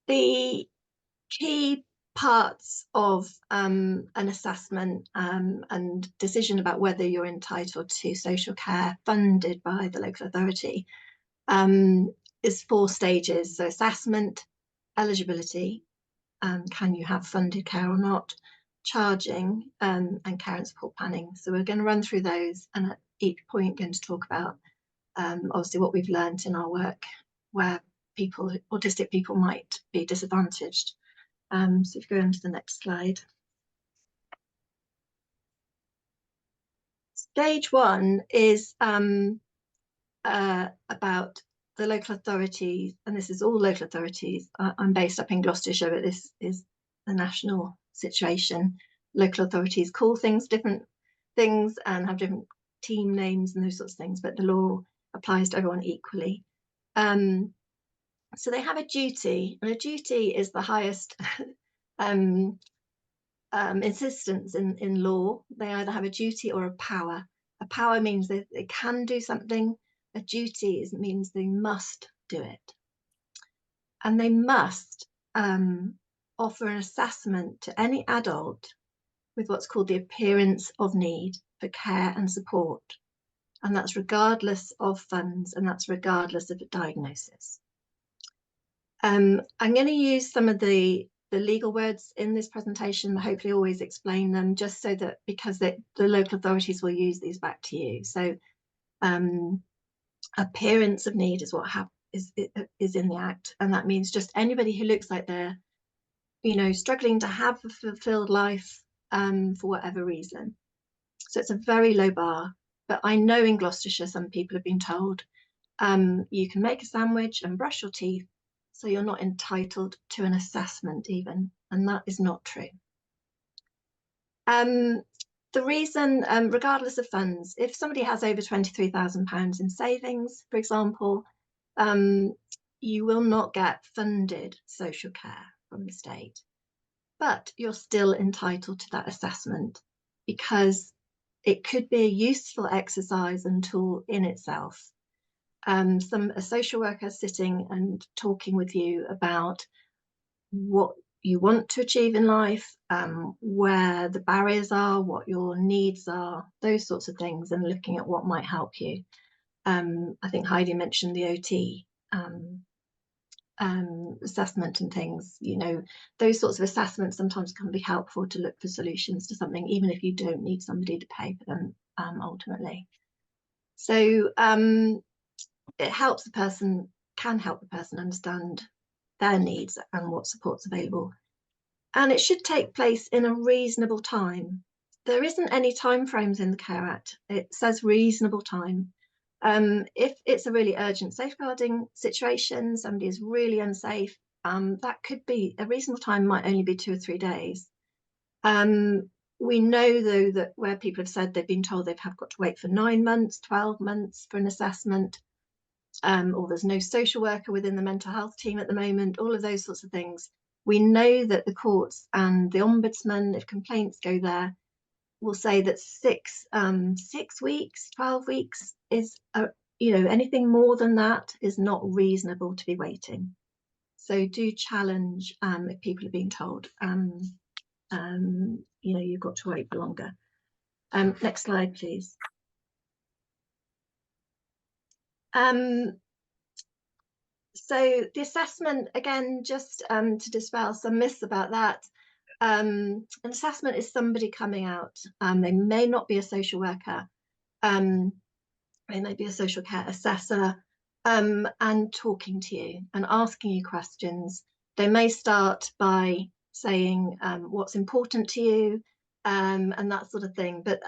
The key parts of an assessment and decision about whether you're entitled to social care funded by the local authority is 4 stages. So assessment, eligibility, can you have funded care or not, charging, and care and support planning. So we're going to run through those, and at each point going to talk about obviously what we've learned in our work where autistic people might be disadvantaged. So if you go on to the next slide. Stage 1 is about the local authorities, and this is all local authorities. I'm based up in Gloucestershire, but this is the national situation. Local authorities call things different things and have different team names and those sorts of things, but the law applies to everyone equally. So they have a duty, and a duty is the highest insistence in law. They either have a duty or a power. A power means that they can do something. A duty means they must do it. And they must offer an assessment to any adult with what's called the appearance of need for care and support. And that's regardless of funds, and that's regardless of a diagnosis. I'm going to use some of the legal words in this presentation, hopefully always explain them, just so that, because the local authorities will use these back to you. So appearance of need is what is in the Act, and that means just anybody who looks like they're struggling to have a fulfilled life, for whatever reason. So it's a very low bar. But I know in Gloucestershire, some people have been told you can make a sandwich and brush your teeth, so you're not entitled to an assessment even, and that is not true. The reason, regardless of funds, if somebody has over £23,000 in savings, for example, you will not get funded social care from the state, but you're still entitled to that assessment because it could be a useful exercise and tool in itself. A social worker sitting and talking with you about what you want to achieve in life, where the barriers are, what your needs are, those sorts of things, and looking at what might help you. I think Heidi mentioned the OT assessment and things. You know, those sorts of assessments sometimes can be helpful to look for solutions to something, even if you don't need somebody to pay for them ultimately. So it helps the person, can help the person understand their needs and what support's available. And it should take place in a reasonable time. There isn't any time frames in the Care Act. It says reasonable time. If it's a really urgent safeguarding situation, somebody is really unsafe, that could be a reasonable time, might only be 2 or 3 days. We know though that where people have said they've been told they've got to wait for 9 months, 12 months for an assessment, or there's no social worker within the mental health team at the moment, all of those sorts of things. We know that the courts and the ombudsman, if complaints go there, will say that 6 weeks, 12 weeks is, anything more than that is not reasonable to be waiting. So do challenge if people are being told, you've got to wait for longer. Next slide, please. So the assessment, again, just to dispel some myths about that, an assessment is somebody coming out. They may not be a social worker, they may be a social care assessor, and talking to you and asking you questions. They may start by saying what's important to you and that sort of thing, but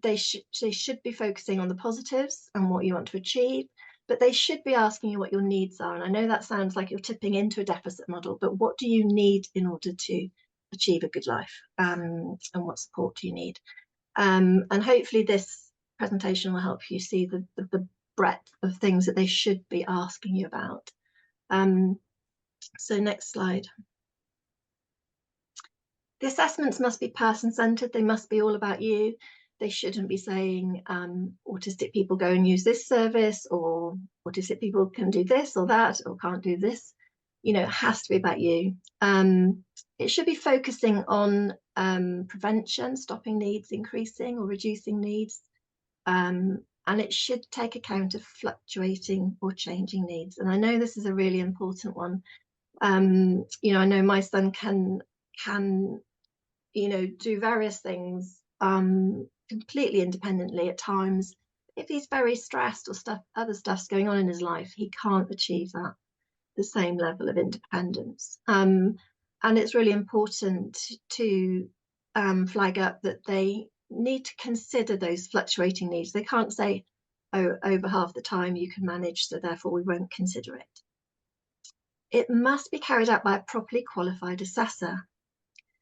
they should be focusing on the positives and what you want to achieve, but they should be asking you what your needs are. And I know that sounds like you're tipping into a deficit model, but what do you need in order to achieve a good life, and what support do you need? And hopefully this presentation will help you see the breadth of things that they should be asking you about. So next slide. The assessments must be person-centered. They must be all about you. They shouldn't be saying autistic people go and use this service, or autistic people can do this or that, or can't do this. You know, it has to be about you. It should be focusing on prevention, stopping needs increasing or reducing needs. And it should take account of fluctuating or changing needs. And I know this is a really important one. I know my son can do various things completely independently at times. If he's very stressed or other stuff's going on in his life, he can't achieve the same level of independence. And it's really important to flag up that they need to consider those fluctuating needs. They can't say, oh, over half the time you can manage, so therefore we won't consider it. It must be carried out by a properly qualified assessor.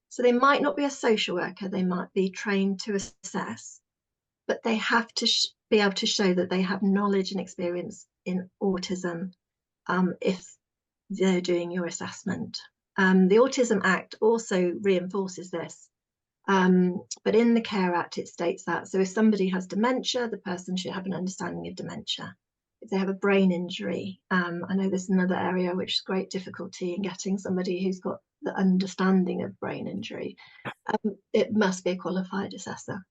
So they might not be a social worker, they might be trained to assess, but they have to be able to show that they have knowledge and experience in autism if they're doing your assessment. The Autism Act also reinforces this, but in the Care Act it states that. So if somebody has dementia, the person should have an understanding of dementia. If they have a brain injury, I know there's another area which is great difficulty in getting somebody who's got the understanding of brain injury. It must be a qualified assessor.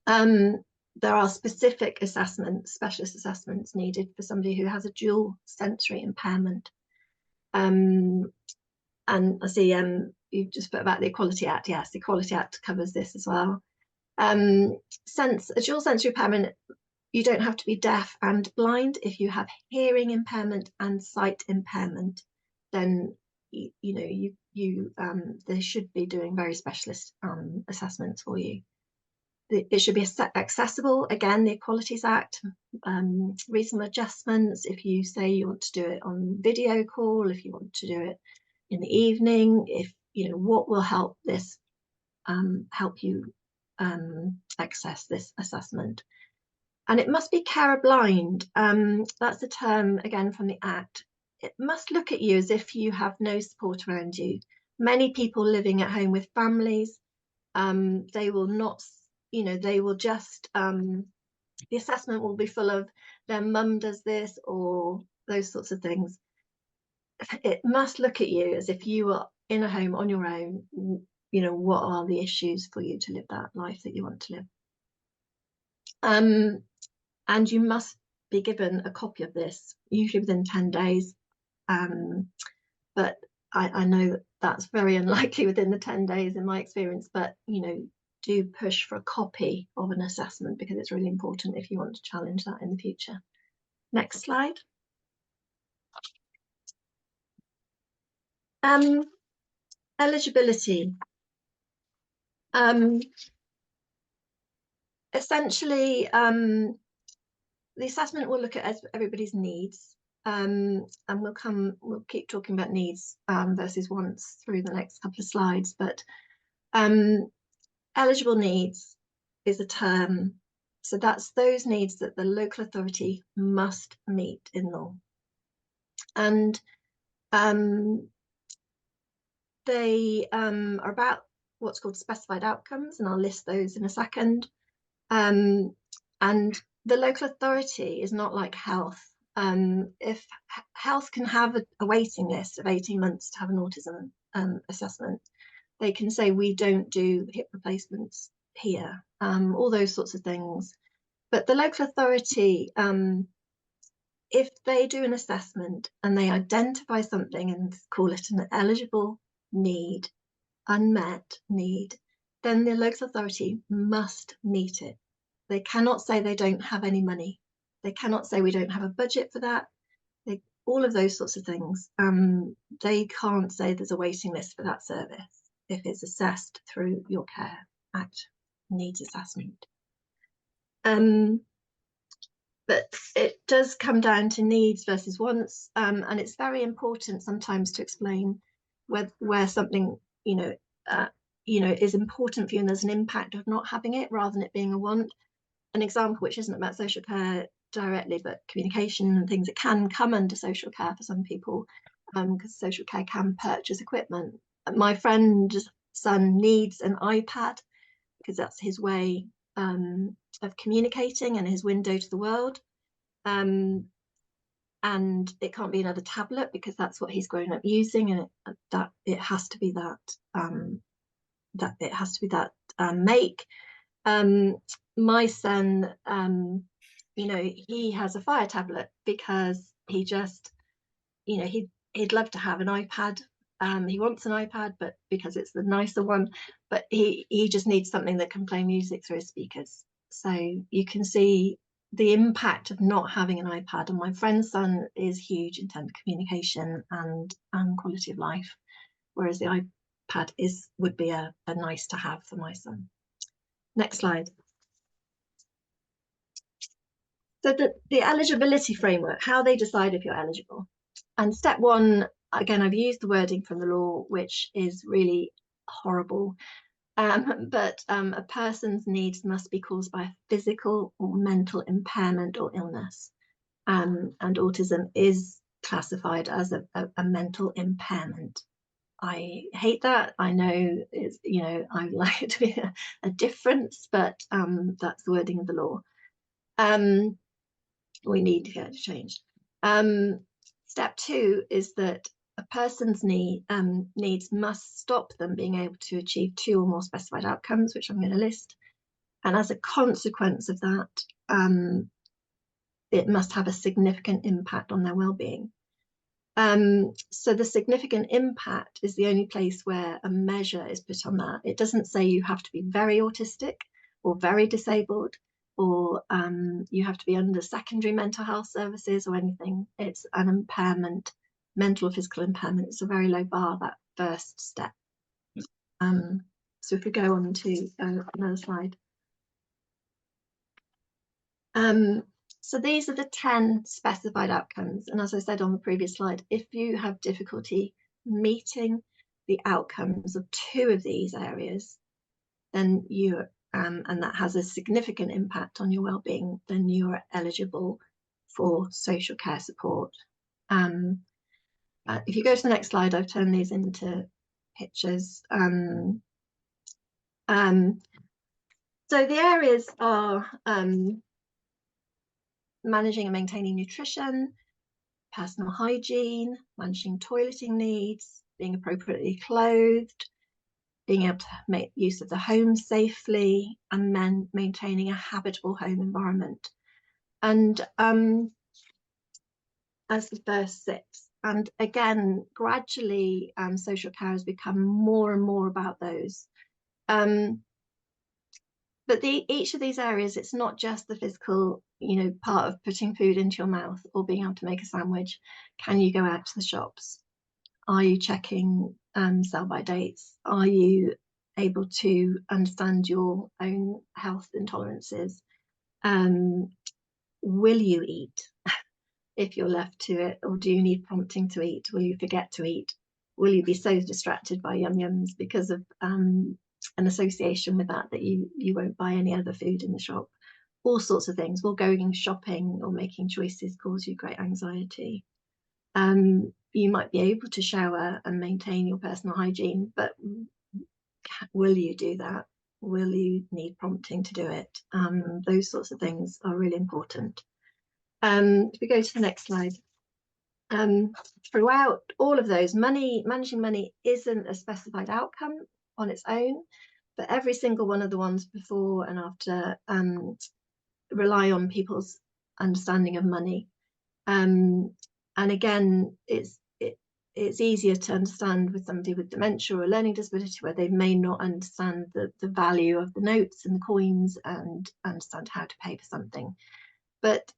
There are specific assessments, specialist assessments needed for somebody who has a dual sensory impairment. And I see you just put about the Equality Act. Yes, the Equality Act covers this as well. A dual sensory impairment, you don't have to be deaf and blind. If you have hearing impairment and sight impairment, then they should be doing very specialist assessments for you. It should be accessible. Again, the Equalities Act, reasonable adjustments. If you say you want to do it on video call, if you want to do it in the evening, if what will help this help you access this assessment. And it must be carer blind. That's a term again from the Act. It must look at you as if you have no support around you. Many people living at home with families, they will not, they will just, the assessment will be full of their mum does this or those sorts of things. It must look at you as if you are in a home on your own. What are the issues for you to live that life that you want to live? And you must be given a copy of this, usually within 10 days. But I know that's very unlikely within the 10 days in my experience, but do push for a copy of an assessment because it's really important if you want to challenge that in the future. Next slide. Eligibility. Essentially, the assessment will look at everybody's needs, and we'll keep talking about needs versus wants through the next couple of slides, but eligible needs is a term. So that's those needs that the local authority must meet in law. And they are about what's called specified outcomes, and I'll list those in a second. And the local authority is not like health. If health can have a waiting list of 18 months to have an autism assessment, they can say we don't do hip replacements here, all those sorts of things. But the local authority, if they do an assessment and they identify something and call it an eligible need, unmet need, then the local authority must meet it. They cannot say they don't have any money. They cannot say we don't have a budget for that. All of those sorts of things. They can't say there's a waiting list for that service if it's assessed through your Care Act needs assessment. But it does come down to needs versus wants, and it's very important sometimes to explain where something is important for you and there's an impact of not having it rather than it being a want. An example which isn't about social care directly, but communication and things that can come under social care for some people, because social care can purchase equipment. My friend's son needs an iPad because that's his way of communicating and his window to the world. And it can't be another tablet because that's what he's grown up using, and it has to be that make. My son, he has a Fire tablet because he just, he'd love to have an iPad. He wants an iPad, but because it's the nicer one, but he just needs something that can play music through his speakers. So you can see the impact of not having an iPad. And my friend's son is huge in terms of communication and quality of life, whereas the iPad would be a nice to have for my son. Next slide. So the eligibility framework, how they decide if you're eligible. And step one, again, I've used the wording from the law, which is really horrible. But a person's needs must be caused by a physical or mental impairment or illness. And autism is classified as a mental impairment. I hate that. I know it's, I like it to be a difference, but that's the wording of the law. We need to get it changed. Step two is that a person's needs must stop them being able to achieve 2 or more specified outcomes, which I'm going to list. And as a consequence of that, it must have a significant impact on their well-being. So the significant impact is the only place where a measure is put on that. It doesn't say you have to be very autistic or very disabled, or you have to be under secondary mental health services or anything. It's an impairment mental or physical impairment. It's a very low bar, that first step. So if we go on to another slide. So these are the 10 specified outcomes. And as I said on the previous slide, if you have difficulty meeting the outcomes of 2 of these areas, then you and that has a significant impact on your well-being, then you are eligible for social care support. If you go to the next slide, I've turned these into pictures. So the areas are managing and maintaining nutrition, personal hygiene, managing toileting needs, being appropriately clothed, being able to make use of the home safely, and maintaining a habitable home environment. And as the first 6. And again, gradually, social care has become more and more about those. But each of these areas, it's not just the physical, part of putting food into your mouth or being able to make a sandwich. Can you go out to the shops? Are you checking sell-by dates? Are you able to understand your own health intolerances? Will you eat if you're left to it, or do you need prompting to eat? Will you forget to eat? Will you be so distracted by yum-yums because of an association with that you won't buy any other food in the shop? All sorts of things. Will going shopping or making choices cause you great anxiety? You might be able to shower and maintain your personal hygiene, but will you do that? Will you need prompting to do it? Those sorts of things are really important. If we go to the next slide. Throughout all of those, managing money isn't a specified outcome on its own, but every single one of the ones before and after rely on people's understanding of money. And again, it's easier to understand with somebody with dementia or a learning disability, where they may not understand the value of the notes and the coins and understand how to pay for something. But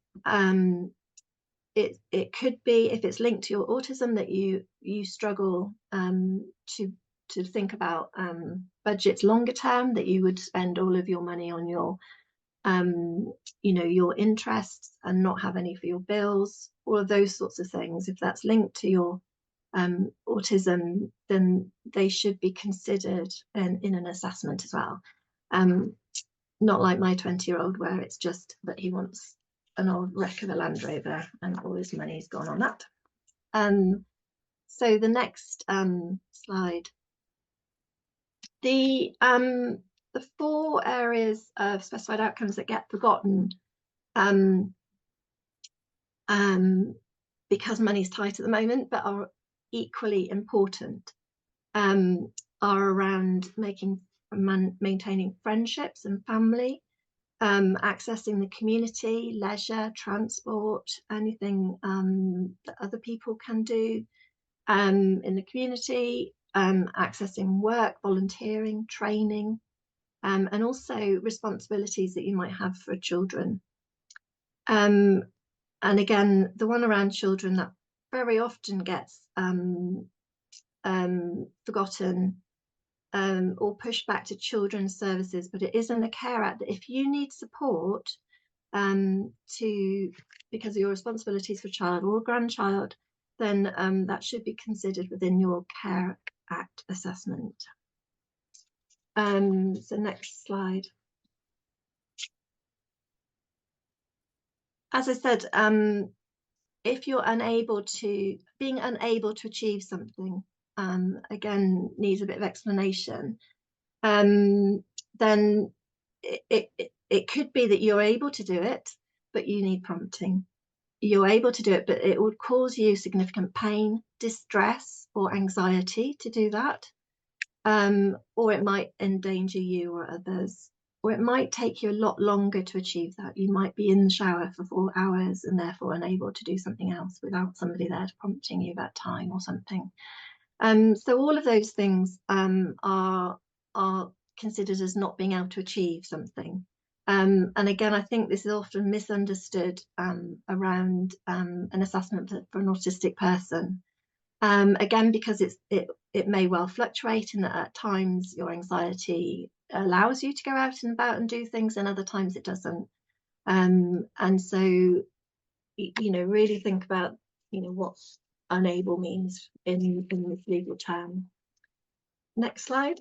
it could be, if it's linked to your autism, that you struggle to think about budgets longer term, that you would spend all of your money on your your interests and not have any for your bills, all of those sorts of things. If that's linked to your autism, then they should be considered in an assessment as well. Not like my 20-year-old, where it's just that he wants an old wreck of a Land Rover and all his money's gone on that. So the next slide. The 4 areas of specified outcomes that get forgotten because money's tight at the moment, but are equally important, are around maintaining friendships and family, accessing the community, leisure, transport, anything that other people can do in the community, accessing work, volunteering, training, and also responsibilities that you might have for children. And again, the one around children that very often gets forgotten or pushed back to children's services, but it is in the Care Act that if you need support because of your responsibilities for a child or a grandchild, then that should be considered within your Care Act assessment. So next slide. As I said, if you're being unable to achieve something, again, needs a bit of explanation, then it could be that you're able to do it, but you need prompting. You're able to do it, but it would cause you significant pain, distress, or anxiety to do that. Or it might endanger you or others, or it might take you a lot longer to achieve that. You might be in the shower for 4 hours and therefore unable to do something else without somebody there prompting you that time or something. So all of those things are considered as not being able to achieve something. And again, I think this is often misunderstood around an assessment for an autistic person. Again, because it may well fluctuate, and that at times your anxiety allows you to go out and about and do things, and other times it doesn't. And so, you know, really think about, you know, what unable means in this legal term. Next slide.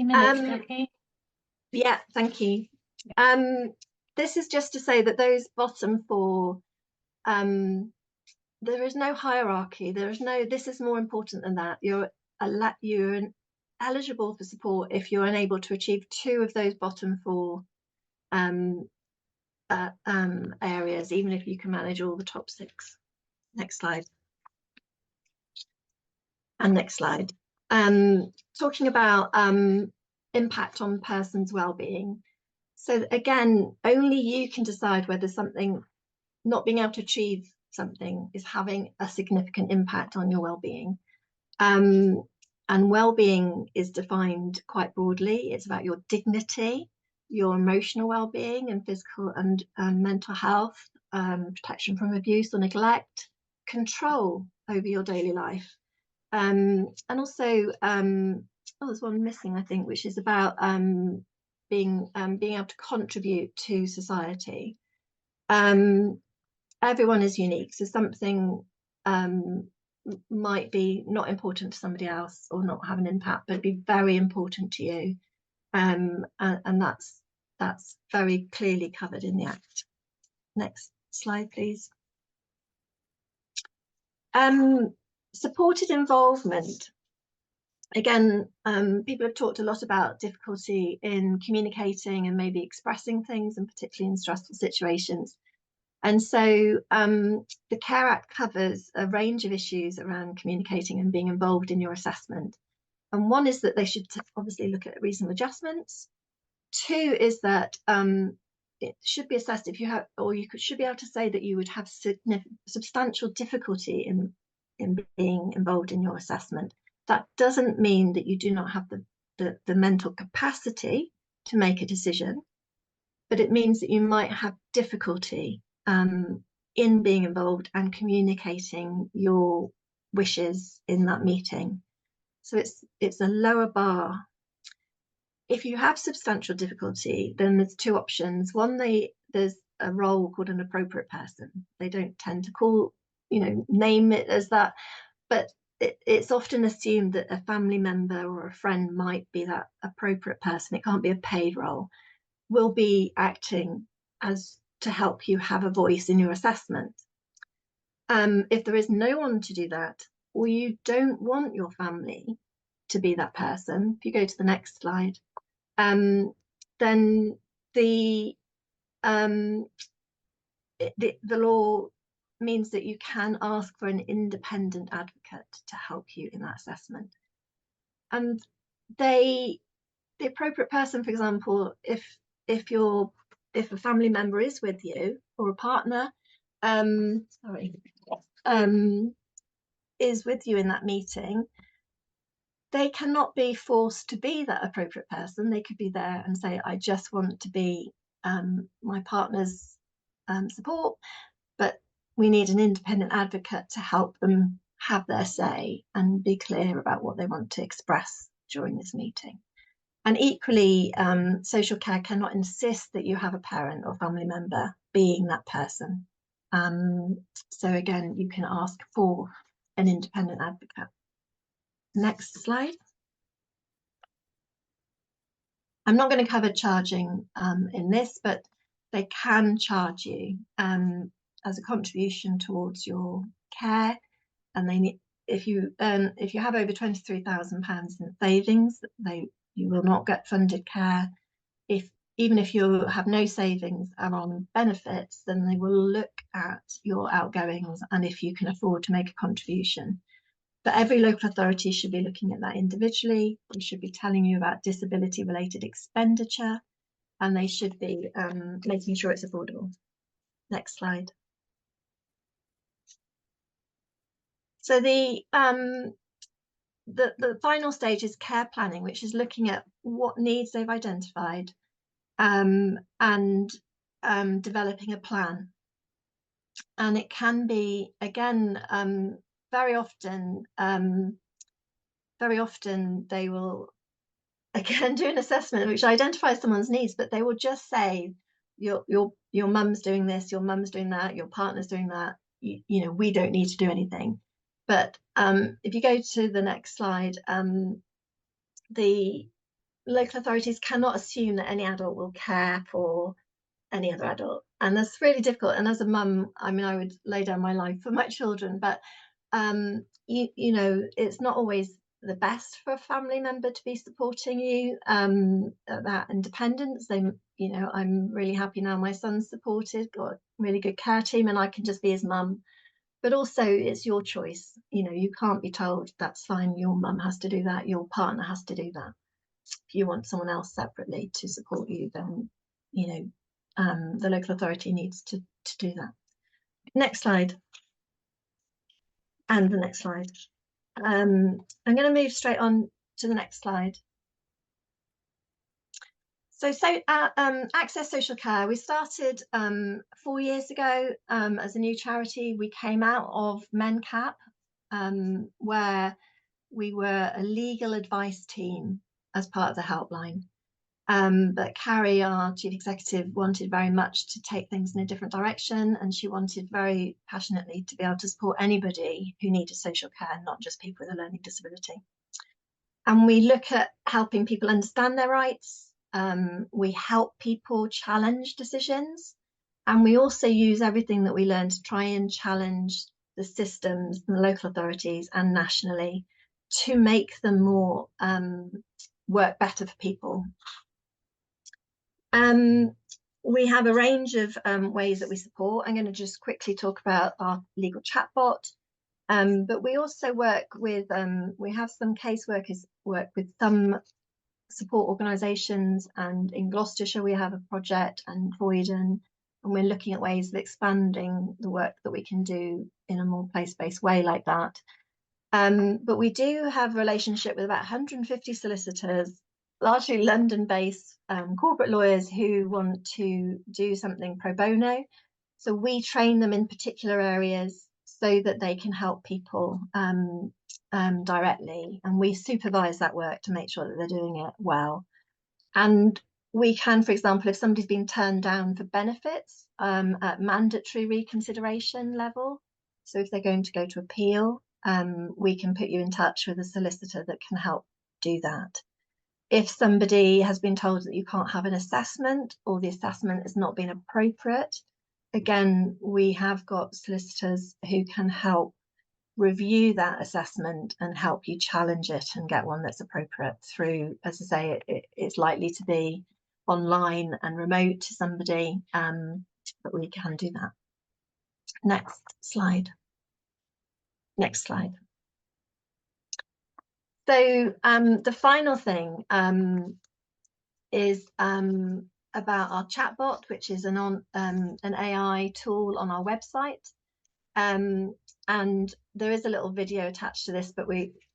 Jackie. Yeah, thank you. This is just to say that those bottom four, there is no hierarchy. There is no, this is more important than that. You're eligible for support if you're unable to achieve two of those bottom four areas, even if you can manage all the top six. Next slide. And next slide. Talking about impact on person's well-being. So again, only you can decide whether something, not being able to achieve something, is having a significant impact on your well-being. And well-being is defined quite broadly. It's about your dignity, your emotional well-being and physical and mental health, protection from abuse or neglect, control over your daily life. And also, oh, there's one missing, I think, which is about being able to contribute to society. Everyone is unique, so something might be not important to somebody else or not have an impact, but be very important to you, and that's very clearly covered in the Act. Next slide, please. Supported involvement. Again, people have talked a lot about difficulty in communicating and maybe expressing things, and particularly in stressful situations. And so the Care Act covers a range of issues around communicating and being involved in your assessment. And one is that they should obviously look at reasonable adjustments. Two is that it should be assessed if you have, or you should be able to say that you would have substantial difficulty in being involved in your assessment. That doesn't mean that you do not have the mental capacity to make a decision, but it means that you might have difficulty in being involved and communicating your wishes in that meeting. So it's a lower bar. If you have substantial difficulty, then there's two options. One, there's a role called an appropriate person. They don't tend to call, you know, name it as that, but it's often assumed that a family member or a friend might be that appropriate person. It can't be a paid role. Will be acting as to help you have a voice in your assessment. If there is no one to do that, or you don't want your family to be that person, if you go to the next slide, then the law means that you can ask for an independent advocate to help you in that assessment. And the appropriate person, for example, if a family member is with you, or a partner is with you in that meeting, they cannot be forced to be that appropriate person. They could be there and say, I just want to be my partner's support, but we need an independent advocate to help them have their say and be clear about what they want to express during this meeting. And equally, social care cannot insist that you have a parent or family member being that person. So again, you can ask for an independent advocate. Next slide. I'm not going to cover charging in this, but they can charge you as a contribution towards your care, and they need, if you have over £23,000 in savings, you will not get funded care. Even if you have no savings and on benefits, then they will look at your outgoings and if you can afford to make a contribution. But every local authority should be looking at that individually. They should be telling you about disability related expenditure, and they should be making sure it's affordable. Next slide. So the final stage is care planning, which is looking at what needs they've identified and developing a plan. And it can be, again, very often they will, again, do an assessment which identifies someone's needs, but they will just say, your mum's doing this, your mum's doing that, your partner's doing that, you know, we don't need to do anything. But if you go to the next slide, the local authorities cannot assume that any adult will care for any other adult, and that's really difficult. And as a mum, I mean, I would lay down my life for my children, but you know, it's not always the best for a family member to be supporting you that independence. They, you know, I'm really happy now my son's supported, got a really good care team, and I can just be his mum. But also it's your choice. You know, you can't be told that's fine, your mum has to do that, your partner has to do that. If you want someone else separately to support you, then, you know, the local authority needs to do that. Next slide. And the next slide. I'm going to move straight on to the next slide. So Access Social Care, we started 4 years ago as a new charity. We came out of MenCap, where we were a legal advice team as part of the helpline. But Carrie, our chief executive, wanted very much to take things in a different direction, and she wanted very passionately to be able to support anybody who needed social care, not just people with a learning disability. And we look at helping people understand their rights. We help people challenge decisions, and we also use everything that we learn to try and challenge the systems and the local authorities and nationally to make them more work better for people. We have a range of ways that we support. I'm going to just quickly talk about our legal chatbot, but we also work with, we have some caseworkers work with some support organisations, and in Gloucestershire we have a project, and Croydon, and we're looking at ways of expanding the work that we can do in a more place-based way like that. But we do have a relationship with about 150 solicitors, largely London-based corporate lawyers who want to do something pro bono. So we train them in particular areas so that they can help people directly, and we supervise that work to make sure that they're doing it well. And we can, for example, if somebody's been turned down for benefits at mandatory reconsideration level, so if they're going to go to appeal, we can put you in touch with a solicitor that can help do that. If somebody has been told that you can't have an assessment, or the assessment has not been appropriate, again, we have got solicitors who can help review that assessment and help you challenge it and get one that's appropriate through, as I say, it's likely to be online and remote to somebody, but we can do that. Next slide. Next slide. So the final thing is about our chatbot, which is an AI tool on our website. And there is a little video attached to this, but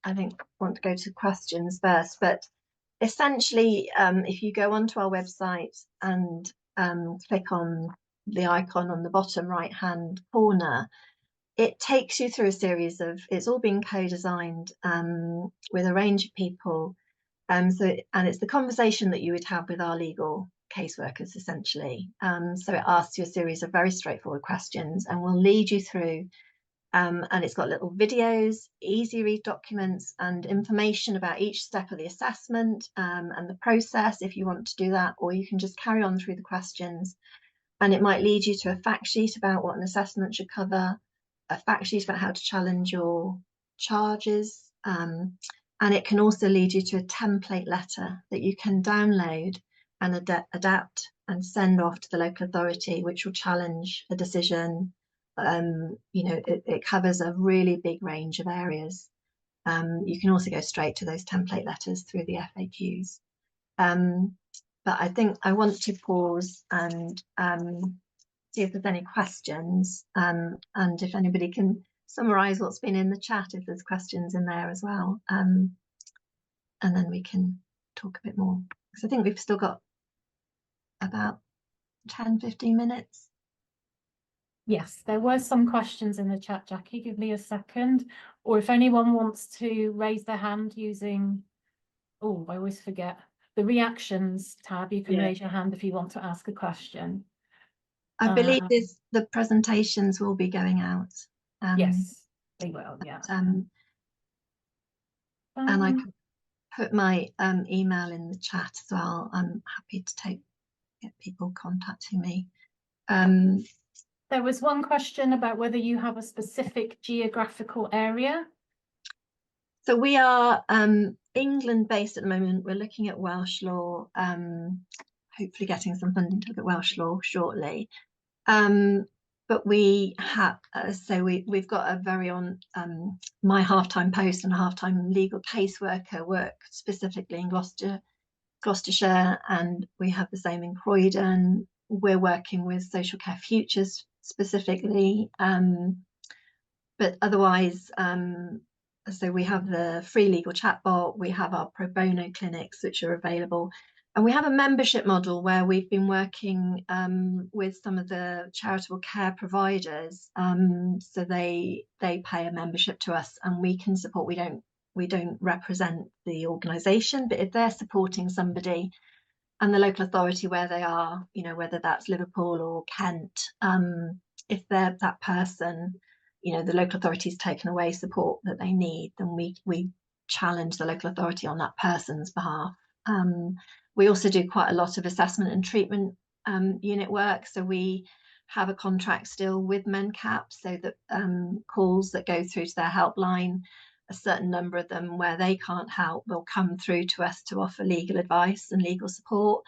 I think want to go to questions first. But essentially, if you go onto our website and click on the icon on the bottom right-hand corner, it takes you through a series of, it's all been co-designed with a range of people. And it's the conversation that you would have with our legal caseworkers, essentially. So it asks you a series of very straightforward questions and will lead you through. And it's got little videos, easy read documents, and information about each step of the assessment and the process if you want to do that, or you can just carry on through the questions. And it might lead you to a fact sheet about what an assessment should cover, a fact sheet about how to challenge your charges, and it can also lead you to a template letter that you can download and adapt and send off to the local authority, which will challenge a decision. You know, it covers a really big range of areas. You can also go straight to those template letters through the FAQs. But I think I want to pause and see if there's any questions, and if anybody can summarise what's been in the chat, if there's questions in there as well, and then we can talk a bit more, because I think we've still got about 10-15 minutes. Yes, there were some questions in the chat, Jackie. Give me a second. Or if anyone wants to raise their hand using, oh, I always forget, the reactions tab, you can Yeah. raise your hand if you want to ask a question. I believe Um, the presentations will be going out. Yes, they will, yeah. And I Um, can put my email in the chat as well. I'm happy to get people contacting me. There was one question about whether you have a specific geographical area. So we are England based at the moment. We're looking at Welsh law, hopefully getting some funding to look at Welsh law shortly. But we have, we've got a very on my half-time post and a half-time legal caseworker work specifically in Gloucestershire, and we have the same in Croydon. We're working with Social Care Futures specifically, but otherwise, so we have the free legal chatbot, we have our pro bono clinics which are available, and we have a membership model where we've been working with some of the charitable care providers. So they pay a membership to us, and we can support. We don't represent the organisation, but if they're supporting somebody and the local authority where they are, you know, whether that's Liverpool or Kent, if they're that person, you know, the local authority's taken away support that they need, then we challenge the local authority on that person's behalf. We also do quite a lot of assessment and treatment unit work. So we have a contract still with MenCap, so that calls that go through to their helpline, a certain number of them where they can't help will come through to us to offer legal advice and legal support.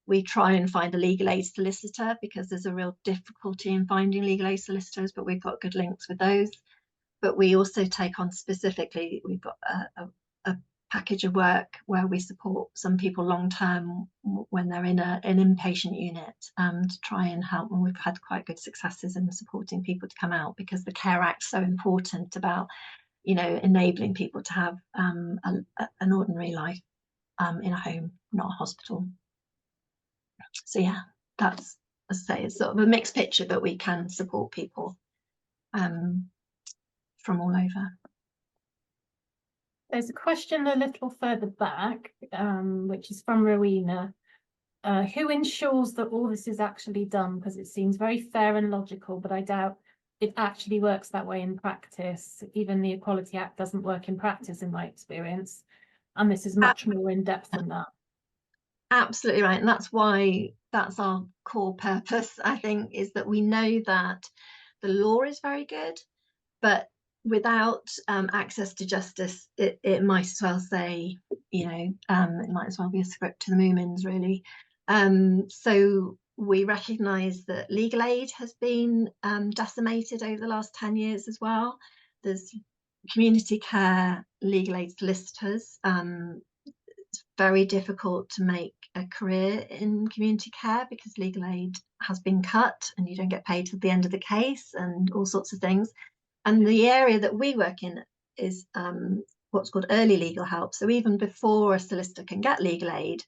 We try and find a legal aid solicitor because there's a real difficulty in finding legal aid solicitors, but we've got good links with those. But we also take on specifically, we've got a package of work where we support some people long term when they're in an inpatient unit, to try and help. And we've had quite good successes in supporting people to come out, because the Care Act's so important about, you know, enabling people to have an ordinary life in a home, not a hospital. So yeah, that's, as I say, it's sort of a mixed picture, but we can support people from all over. There's a question a little further back, which is from Rowena. Who ensures that all this is actually done? Because it seems very fair and logical, but I doubt it actually works that way in practice. Even the Equality Act doesn't work in practice, in my experience. And this is much more in depth than that. Absolutely right. And that's why that's our core purpose, I think, is that we know that the law is very good, but without access to justice, it might as well say, you know, it might as well be a script to the Moomins, really. So we recognise that legal aid has been decimated over the last 10 years as well. There's community care legal aid solicitors. It's very difficult to make a career in community care because legal aid has been cut and you don't get paid till the end of the case and all sorts of things. And the area that we work in is what's called early legal help. So even before a solicitor can get legal aid,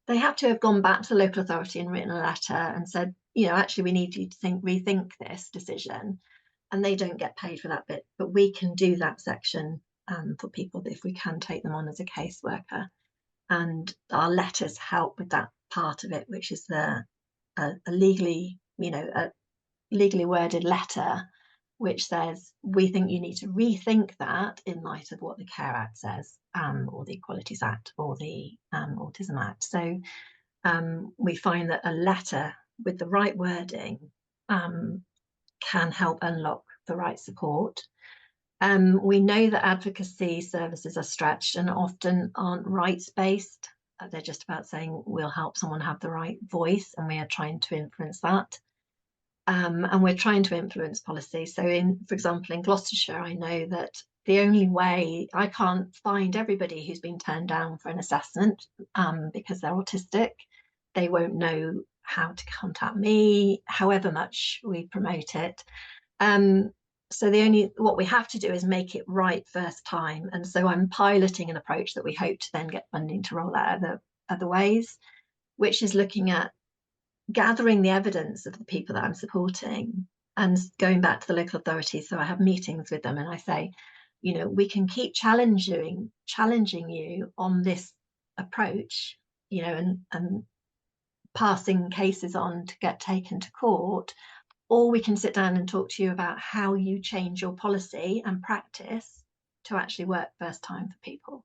they have to have gone back to the local authority and written a letter and said, you know, actually, we need you to rethink this decision. And they don't get paid for that bit. But we can do that section for people if we can take them on as a caseworker. And our letters help with that part of it, which is a legally, you know, a legally worded letter which says, we think you need to rethink that in light of what the Care Act says, or the Equalities Act, or the Autism Act. So we find that a letter with the right wording can help unlock the right support. We know that advocacy services are stretched and often aren't rights-based. They're just about saying, we'll help someone have the right voice, and we are trying to influence that. And we're trying to influence policy. So for example, in Gloucestershire, I know that the only way, I can't find everybody who's been turned down for an assessment because they're autistic. They won't know how to contact me, however much we promote it. So what we have to do is make it right first time. And so I'm piloting an approach that we hope to then get funding to roll out other ways, which is looking at gathering the evidence of the people that I'm supporting and going back to the local authorities, so I have meetings with them and I say, you know, we can keep challenging you on this approach, you know, and passing cases on to get taken to court, or we can sit down and talk to you about how you change your policy and practice to actually work first time for people.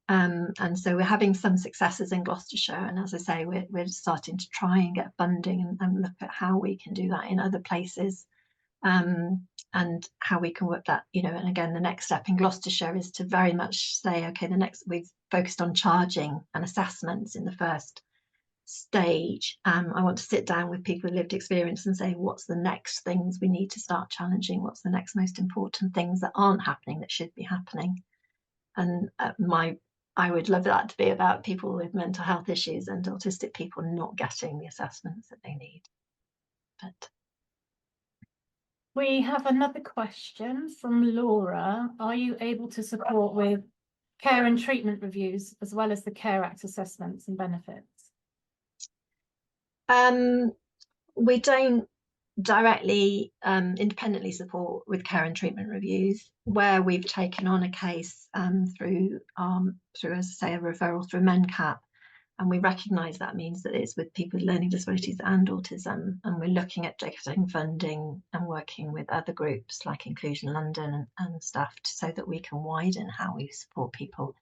And so we're having some successes in Gloucestershire, and as I say, we're starting to try and get funding and look at how we can do that in other places, and how we can work that, you know. And again, the next step in Gloucestershire is to very much say, okay, we've focused on charging and assessments in the first stage. I want to sit down with people with lived experience and say, what's the next things we need to start challenging? What's the next most important things that aren't happening that should be happening? And I would love that to be about people with mental health issues and autistic people not getting the assessments that they need. But we have another question from Laura. Are you able to support with care and treatment reviews as well as the Care Act assessments and benefits? we don't directly independently support with care and treatment reviews. Where we've taken on a case through as I say, a referral through MenCap, and we recognise that means that it's with people with learning disabilities and autism, and we're looking at getting funding and working with other groups like Inclusion London and stuff so that we can widen how we support people.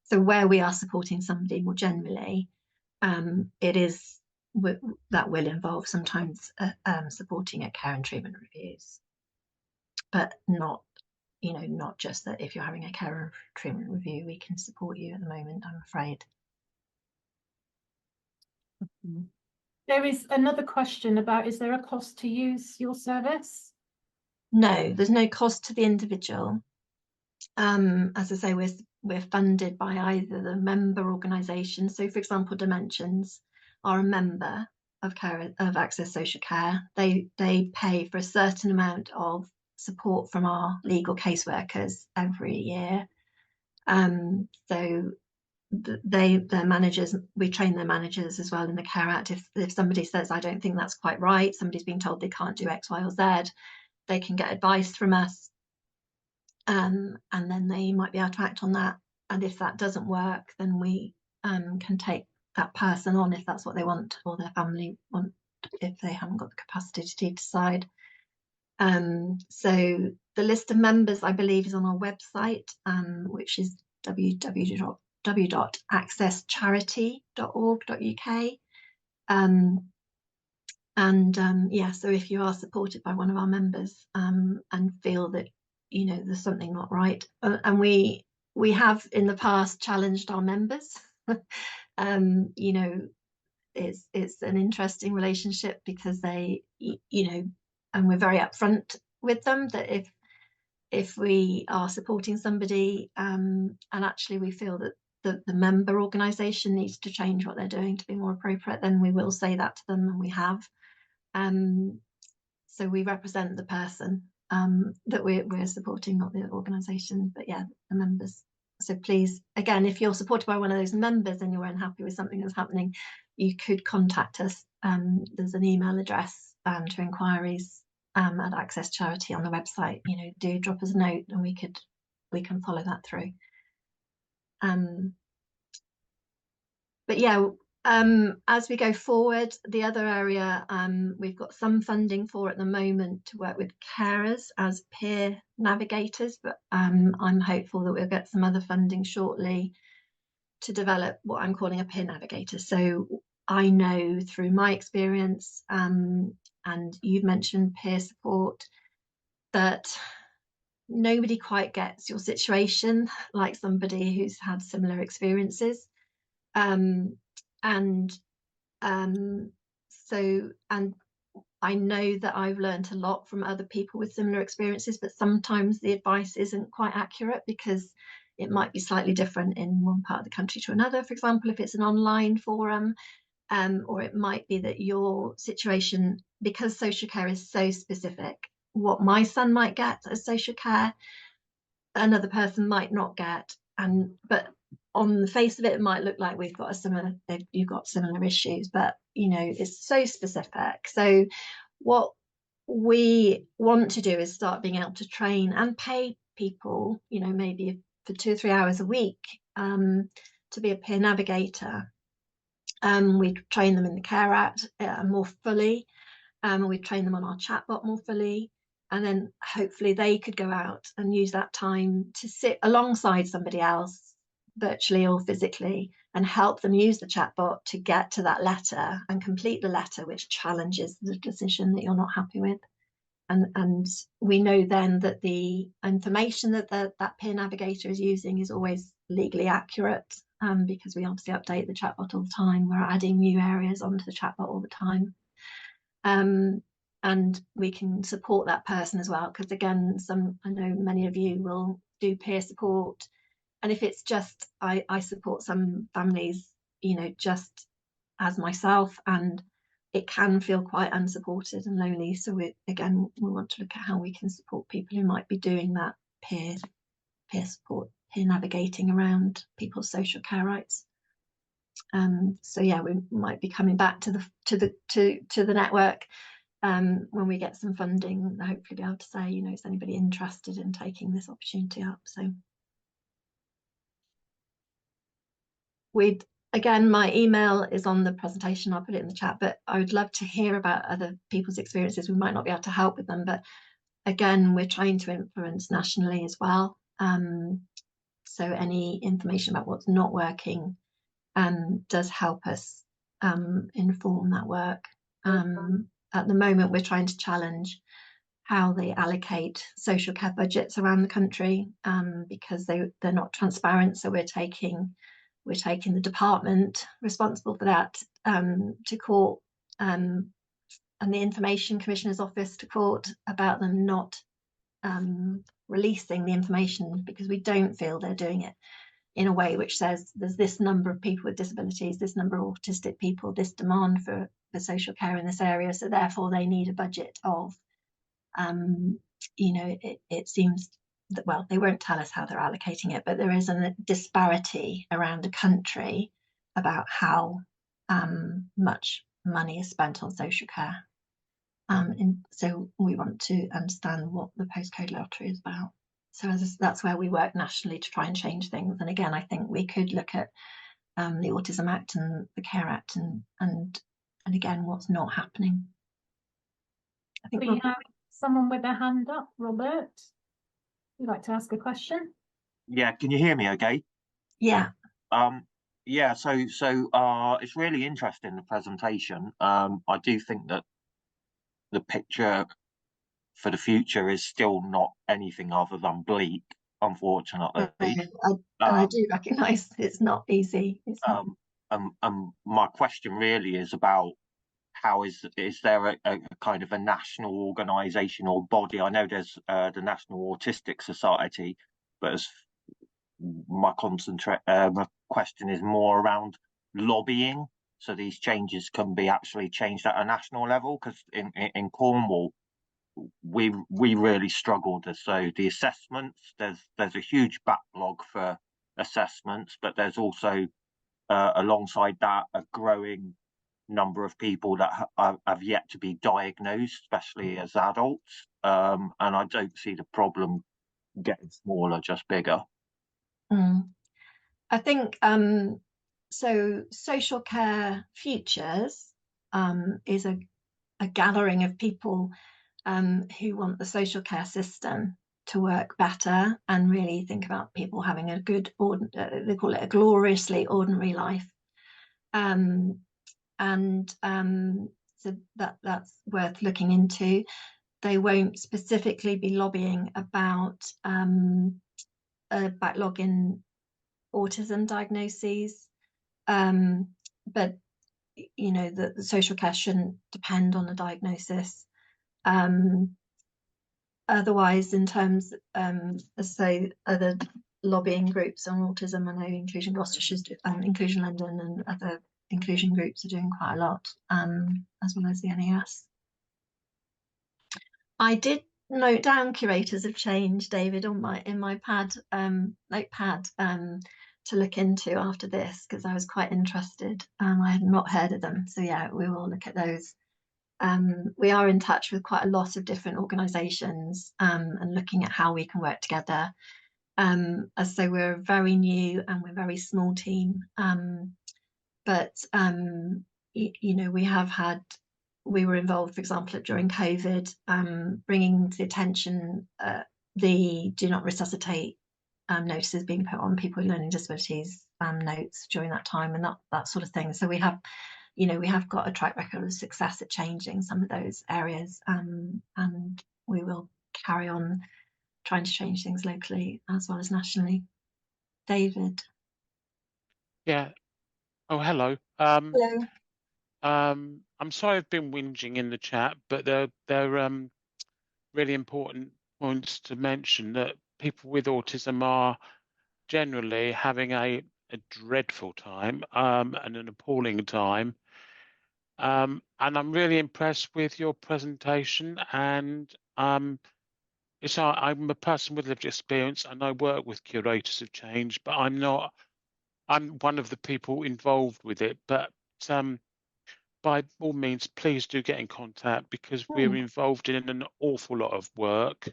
So where we are supporting somebody more generally, it is that will involve sometimes supporting at care and treatment reviews, but not, you know, not just that if you're having a care and treatment review, we can support you at the moment, I'm afraid. There is another question about, is there a cost to use your service? No, there's no cost to the individual. As I say, we're funded by either the member organisation. So, for example, Dimensions are a member of Access Social Care. They pay for a certain amount of support from our legal caseworkers every year. So their managers, we train their managers as well in the Care Act. If somebody says, I don't think that's quite right, somebody's been told they can't do X, Y, or Z, they can get advice from us. And then they might be able to act on that. And if that doesn't work, then we can take that person on if that's what they want, or their family want, if they haven't got the capacity to decide. So the list of members, I believe, is on our website, which is www.accesscharity.org.uk. Yeah, so if you are supported by one of our members and feel that, you know, there's something not right, and we have in the past challenged our members. You know, it's an interesting relationship because they, you know, and we're very upfront with them that if we are supporting somebody and actually we feel that the member organisation needs to change what they're doing to be more appropriate, then we will say that to them, and we have. So we represent the person that we're supporting, not the organisation, but yeah, the members. So please, again, if you're supported by one of those members and you're unhappy with something that's happening, you could contact us. There's an email address to inquiries at Access Charity on the website. You know, do drop us a note and we can follow that through. But yeah, as we go forward, the other area we've got some funding for at the moment to work with carers as peer navigators, but I'm hopeful that we'll get some other funding shortly to develop what I'm calling a peer navigator. So I know through my experience, and you've mentioned peer support, that nobody quite gets your situation like somebody who's had similar experiences. So I know that I've learned a lot from other people with similar experiences, but sometimes the advice isn't quite accurate because it might be slightly different in one part of the country to another. For example, if it's an online forum, or it might be that your situation, because social care is so specific, what my son might get as social care, another person might not get. But on the face of it, it might look like you've got similar issues, but you know, it's so specific. So what we want to do is start being able to train and pay people, you know, maybe for 2 or 3 hours a week, to be a peer navigator. We train them in the Care Act more fully, and we train them on our chatbot more fully, and then hopefully they could go out and use that time to sit alongside somebody else, virtually or physically, and help them use the chatbot to get to that letter and complete the letter which challenges the decision that you're not happy with. And we know then that the information that that peer navigator is using is always legally accurate, because we obviously update the chatbot all the time. We're adding new areas onto the chatbot all the time. And we can support that person as well, because again, I know many of you will do peer support, and if it's just I support some families, you know, just as myself, and it can feel quite unsupported and lonely. So we want to look at how we can support people who might be doing that peer support, peer navigating around people's social care rights. So yeah, we might be coming back to the network when we get some funding, hopefully be able to say, you know, is anybody interested in taking this opportunity up? So again, my email is on the presentation. I'll put it in the chat, but I would love to hear about other people's experiences. We might not be able to help with them, but again, we're trying to influence nationally as well. So any information about what's not working does help us inform that work. At the moment, we're trying to challenge how they allocate social care budgets around the country, because they're not transparent. So we're taking the department responsible for that to court, and the Information Commissioner's Office to court about them not releasing the information, because we don't feel they're doing it in a way which says there's this number of people with disabilities, this number of autistic people, this demand for social care in this area, so therefore they need a budget of, you know, it seems that, well, they won't tell us how they're allocating it, but there is a disparity around the country about how much money is spent on social care. So we want to understand what the postcode lottery is about. So that's where we work nationally to try and change things. And again, I think we could look at the Autism Act and the Care Act, and again, what's not happening. I think We have someone with their hand up. Robert, you'd like to ask a question? Yeah, can you hear me okay? Yeah. Yeah, so it's really interesting, the presentation. I do think that the picture for the future is still not anything other than bleak, unfortunately. I do recognise it's not easy. It's not. My question really is about how is there a kind of a national organisation or body? I know there's the National Autistic Society, but as my question is more around lobbying, so these changes can be actually changed at a national level, because in Cornwall we really struggled. So the assessments, there's a huge backlog for assessments, but there's also alongside that a growing number of people that have yet to be diagnosed, especially as adults, and I don't see the problem getting smaller, just bigger. I think so social care futures is a gathering of people who want the social care system to work better and really think about people having a good, they call it a gloriously ordinary life. So that's worth looking into. They won't specifically be lobbying about a backlog in autism diagnoses, but you know, the social care shouldn't depend on a diagnosis. Otherwise, in terms, as say, other lobbying groups on autism, I know Inclusion Gloucestershire's and Inclusion London and other inclusion groups are doing quite a lot, as well as the NAS. I did note down curators of change, David, on in my notepad to look into after this, because I was quite interested. I had not heard of them, so yeah, we will look at those. we are in touch with quite a lot of different organisations and looking at how we can work together. As so we're very new and we're a very small team, but you know, we were involved, for example, during COVID, bringing to the attention the do not resuscitate notices being put on people with learning disabilities notes during that time, and that sort of thing. So we have, you know, we have got a track record of success at changing some of those areas, and we will carry on trying to change things locally as well as nationally. David. Yeah. Oh, hello. Hello. I'm sorry I've been whinging in the chat, but they're really important points to mention, that people with autism are generally having a dreadful time and an appalling time. And I'm really impressed with your presentation, and I'm a person with lived experience and I work with curators of change, but I'm one of the people involved with it. But by all means, please do get in contact, because we're involved in an awful lot of work,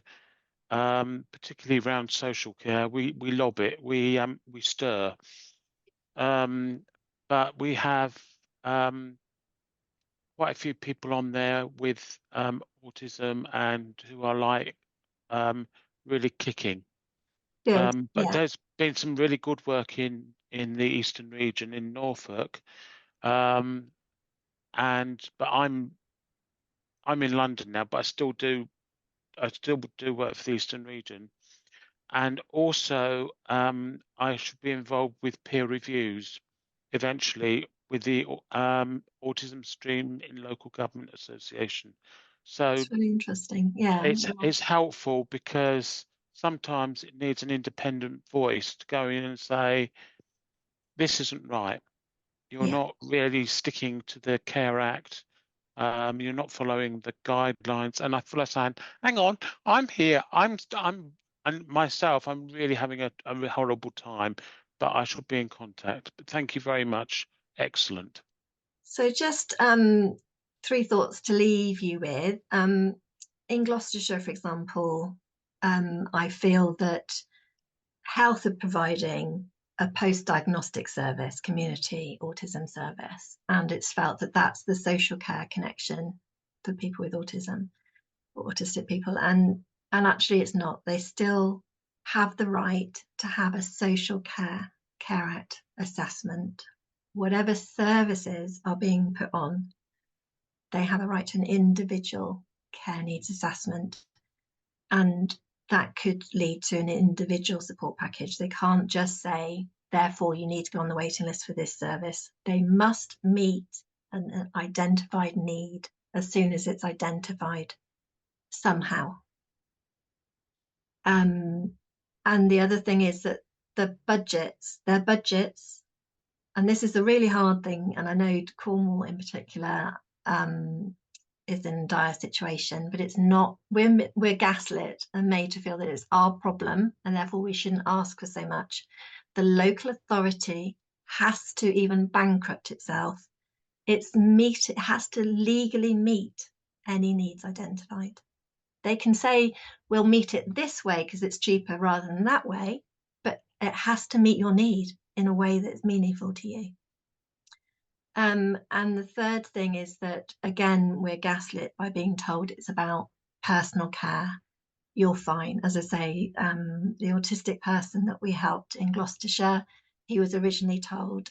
particularly around social care. We lob it, we stir, but we have quite a few people on there with autism and who are like really kicking. Good. But Yeah. there's been some really good work in the Eastern region in Norfolk, but I'm in London now, but I still do work for the Eastern region, and also I should be involved with peer reviews eventually with the Autism Stream in Local Government Association. So It's really interesting. Yeah. it's helpful, because sometimes it needs an independent voice to go in and say, this isn't right. You're Yeah. not really sticking to the Care Act. You're not following the guidelines. And I feel like saying, hang on, I'm here. And myself, I'm really having a horrible time, but I shall be in contact. But thank you very much. Excellent. So just 3 thoughts to leave you with. In Gloucestershire, for example, I feel that health are providing a post-diagnostic service, community autism service, and it's felt that that's the social care connection for people with autism or autistic people, and actually it's not. They still have the right to have a social care Act assessment. Whatever services are being put on, they have a right to an individual care needs assessment, and that could lead to an individual support package. They can't just say, therefore you need to go on the waiting list for this service. They must meet an identified need as soon as it's identified somehow. And the other thing is that their budgets, and this is a really hard thing, and I know Cornwall in particular is in a dire situation, but it's not. We're gaslit and made to feel that it's our problem, and therefore we shouldn't ask for so much. The local authority has to even bankrupt itself. It has to legally meet any needs identified. They can say, we'll meet it this way because it's cheaper rather than that way, but it has to meet your need in a way that's meaningful to you. And the third thing is that, again, we're gaslit by being told it's about personal care. You're fine. As I say, the autistic person that we helped in Gloucestershire, he was originally told,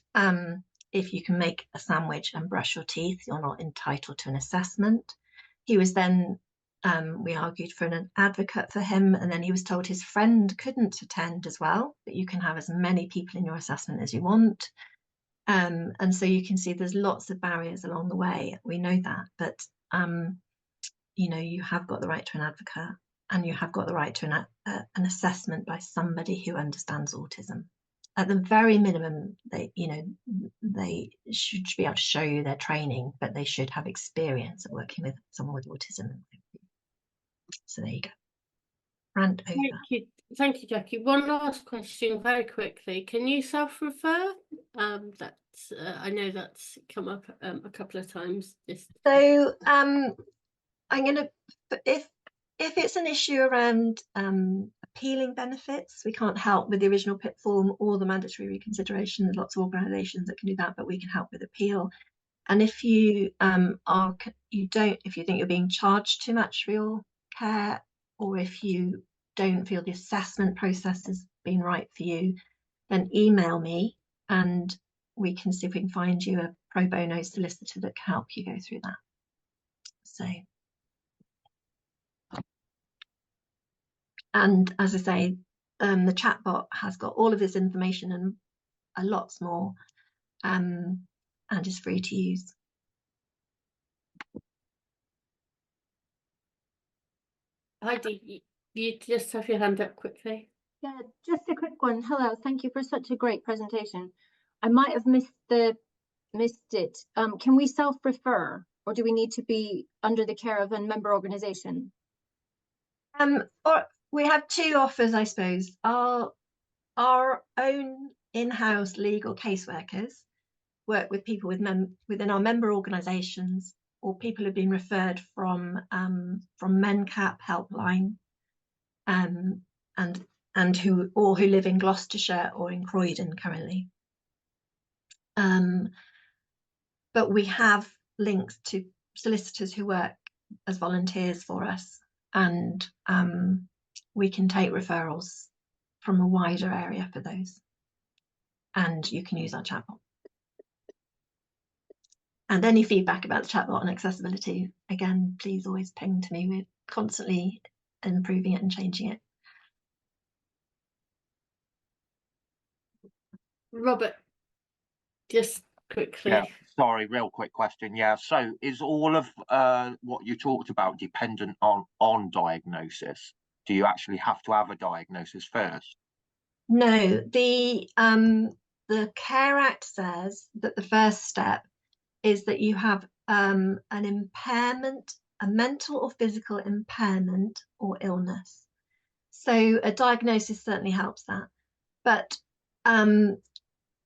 if you can make a sandwich and brush your teeth, you're not entitled to an assessment. He was then, we argued for an advocate for him, and then he was told his friend couldn't attend as well, but you can have as many people in your assessment as you want. And so you can see there's lots of barriers along the way. We know that, but you know, you have got the right to an advocate, and you have got the right to an assessment by somebody who understands autism. At the very minimum, they should be able to show you their training, but they should have experience of working with someone with autism. So there you go. Rant over. Thank you, Jackie. One last question very quickly. Can you self-refer? That's I know that's come up a couple of times. So I'm gonna, if it's an issue around appealing benefits, we can't help with the original PIP form or the mandatory reconsideration. There's lots of organisations that can do that, but we can help with appeal. And if you if you think you're being charged too much for your care, or if you don't feel the assessment process has been right for you, then email me and we can see if we can find you a pro bono solicitor that can help you go through that. So, and as I say, the chatbot has got all of this information and a lots more, and is free to use. Heidi, you just have your hand up quickly. Yeah, just a quick one. Hello, thank you for such a great presentation. I might have missed it. Can we self-refer, or do we need to be under the care of a member organization? Or we have two offers, I suppose. Our own in-house legal caseworkers work with people within our member organisations, or people who've been referred from MenCap helpline, and who live in Gloucestershire or in Croydon currently. But we have links to solicitors who work as volunteers for us, and we can take referrals from a wider area for those. And you can use our chatbot. And any feedback about the chatbot and accessibility, again, please always ping to me. We're constantly improving it and changing it. Robert, just quickly. Yeah, sorry, real quick question. Yeah, so is all of what you talked about dependent on diagnosis? Do you actually have to have a diagnosis first? No, the Care Act says that the first step is that you have an impairment, a mental or physical impairment or illness. So a diagnosis certainly helps that. But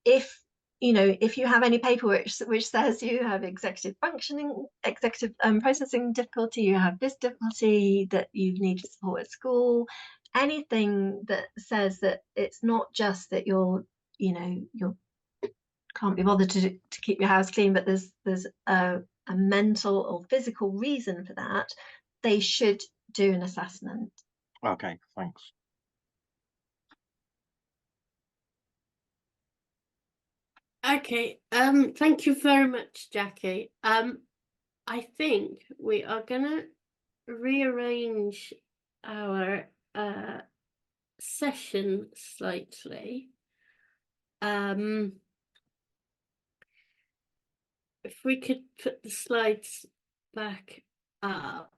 if you have any paperwork which says you have executive functioning, executive processing difficulty, you have this difficulty, that you need support at school, anything that says that it's not just that you're can't be bothered to keep your house clean, but there's a mental or physical reason for that, they should do an assessment. Okay, thanks. Okay, thank you very much, Jackie. I think we are gonna rearrange our session slightly. If we could put the slides back up.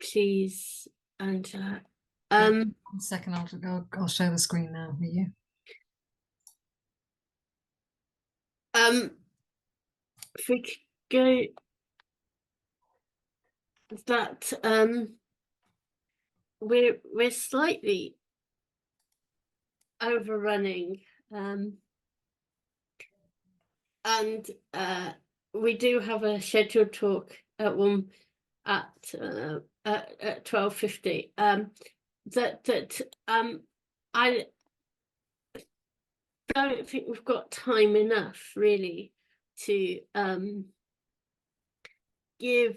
Please, Angela. 1 second, I'll share the screen now with you. If we could go that we're slightly overrunning, and we do have a scheduled talk at 12:50. I don't think we've got time enough really to give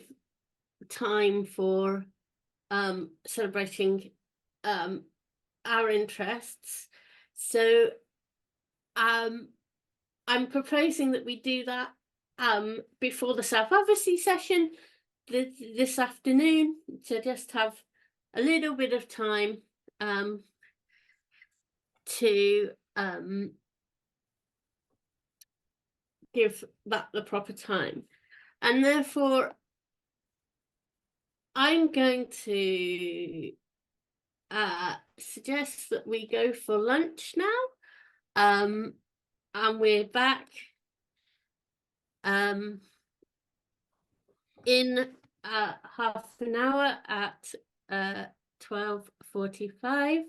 time for celebrating our interests. So I'm proposing that we do that before the self-advocacy session this afternoon, to just have a little bit of time to give that the proper time. And therefore I'm going to suggest that we go for lunch now, and we're back in half an hour at 12:45.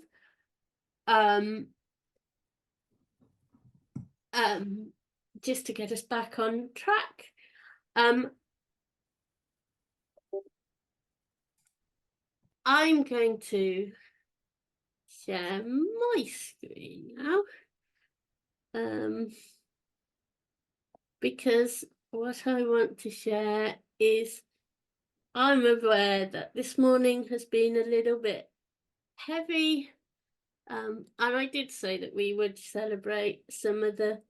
Just to get us back on track. I'm going to share my screen now. Because what I want to share is I'm aware that this morning has been a little bit heavy. And I did say that we would celebrate some of the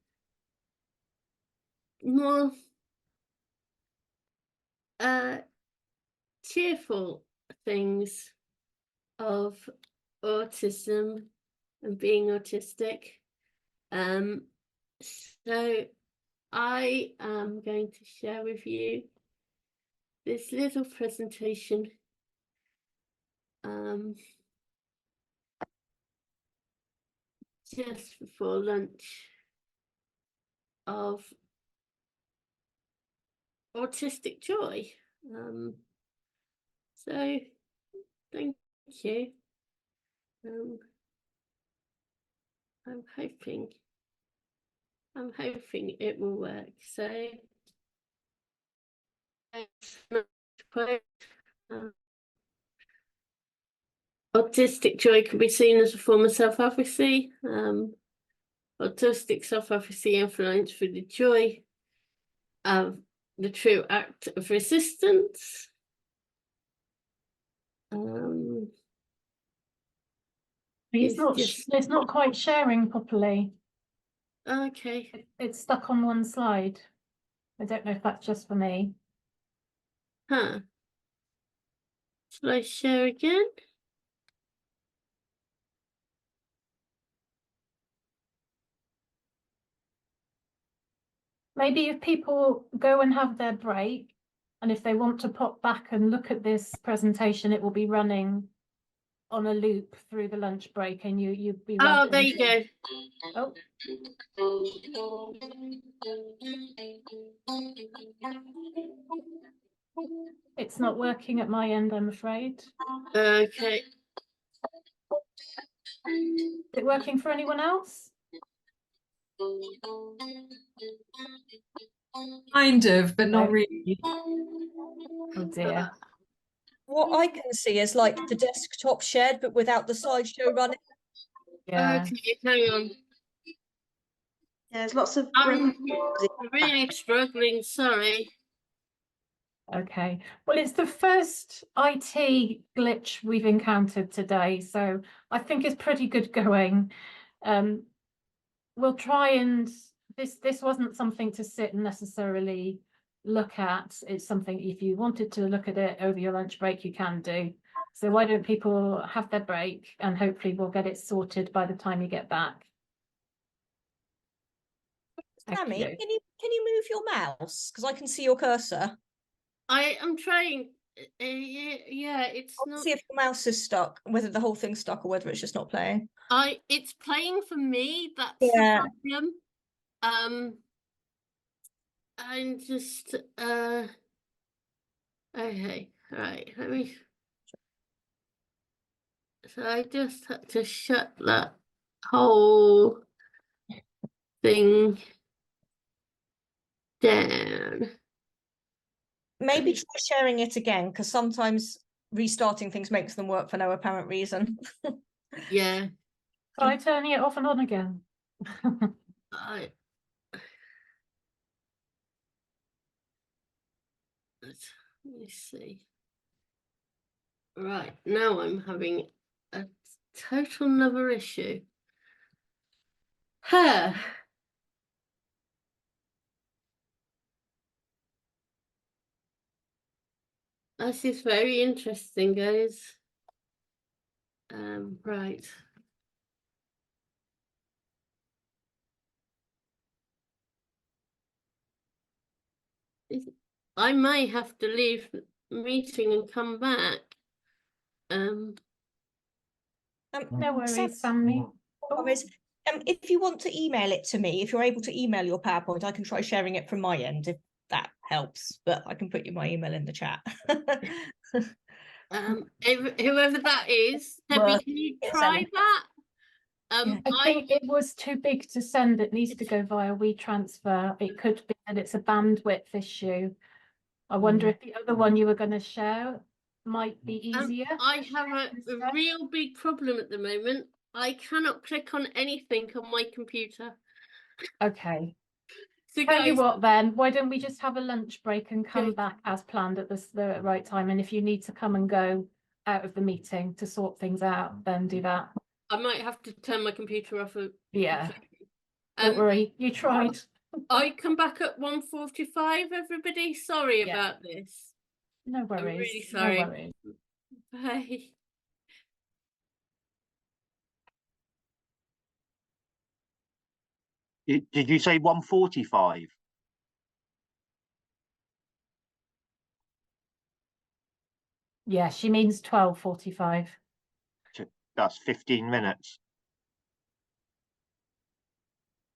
more cheerful things of autism and being autistic. So I am going to share with you this little presentation just before lunch of Autistic Joy. So thank you. I'm hoping it will work. So Autistic Joy can be seen as a form of self-advocacy. Autistic self-advocacy influenced through the joy of the true act of resistance. It's not quite sharing properly. Okay. It's stuck on one slide. I don't know if that's just for me. Huh. Shall I share again? Maybe if people go and have their break, and if they want to pop back and look at this presentation, it will be running on a loop through the lunch break, and you'd be welcome. Oh, there you go. Oh. It's not working at my end, I'm afraid. Okay. Is it working for anyone else? Kind of, but not really. Oh dear. What I can see is like the desktop shared, but without the slideshow running. Yeah. Okay, hang on. There's lots of I'm really struggling, sorry. Okay. Well, it's the first IT glitch we've encountered today, so I think it's pretty good going. We'll try and this wasn't something to sit and necessarily look at. It's something if you wanted to look at it over your lunch break, you can do. So why don't people have their break, and hopefully we'll get it sorted by the time you get back. Sammy, can you move your mouse? Because I can see your cursor. I am trying. Yeah, it's I'll not. see if the mouse is stuck, whether the whole thing's stuck or whether it's just not playing. It's playing for me. That's Yeah. the problem. I'm just okay. Right. Let me. So I just had to shut that whole thing down. Maybe try sharing it again, because sometimes restarting things makes them work for no apparent reason. Yeah. Try turning it off and on again. Let me see. Right, now I'm having a total another issue. Huh. This is very interesting, guys. Right. I may have to leave the meeting and come back. No worries, Sammy. If you want to email it to me, if you're able to email your PowerPoint, I can try sharing it from my end if that helps, but I can put you my email in the chat. Whoever that is, Debbie, Well, can you it's try Ellie. that? Yeah. I think it was too big to send. It needs to go via WeTransfer. It could be that it's a bandwidth issue. I wonder if the other one you were going to share might be easier. I have a instead. real big problem at the moment. I cannot click on anything on my computer. Okay. So Tell you guys, what then, why don't we just have a lunch break and come Okay. back as planned at the right time? And if you need to come and go out of the meeting to sort things out, then do that. I might have to turn my computer off. Yeah. Don't worry, you tried. I come back at 1:45, everybody. Sorry Yeah. about this. No worries. I'm really sorry. No worries. Bye. Did you say 1:45? Yeah, she means 12:45. That's 15 minutes.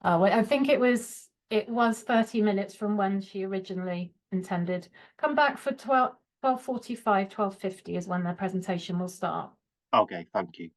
Oh, well, I think it was 30 minutes from when she originally intended. Come back for 12:45, 12:50 is when their presentation will start. Okay, thank you.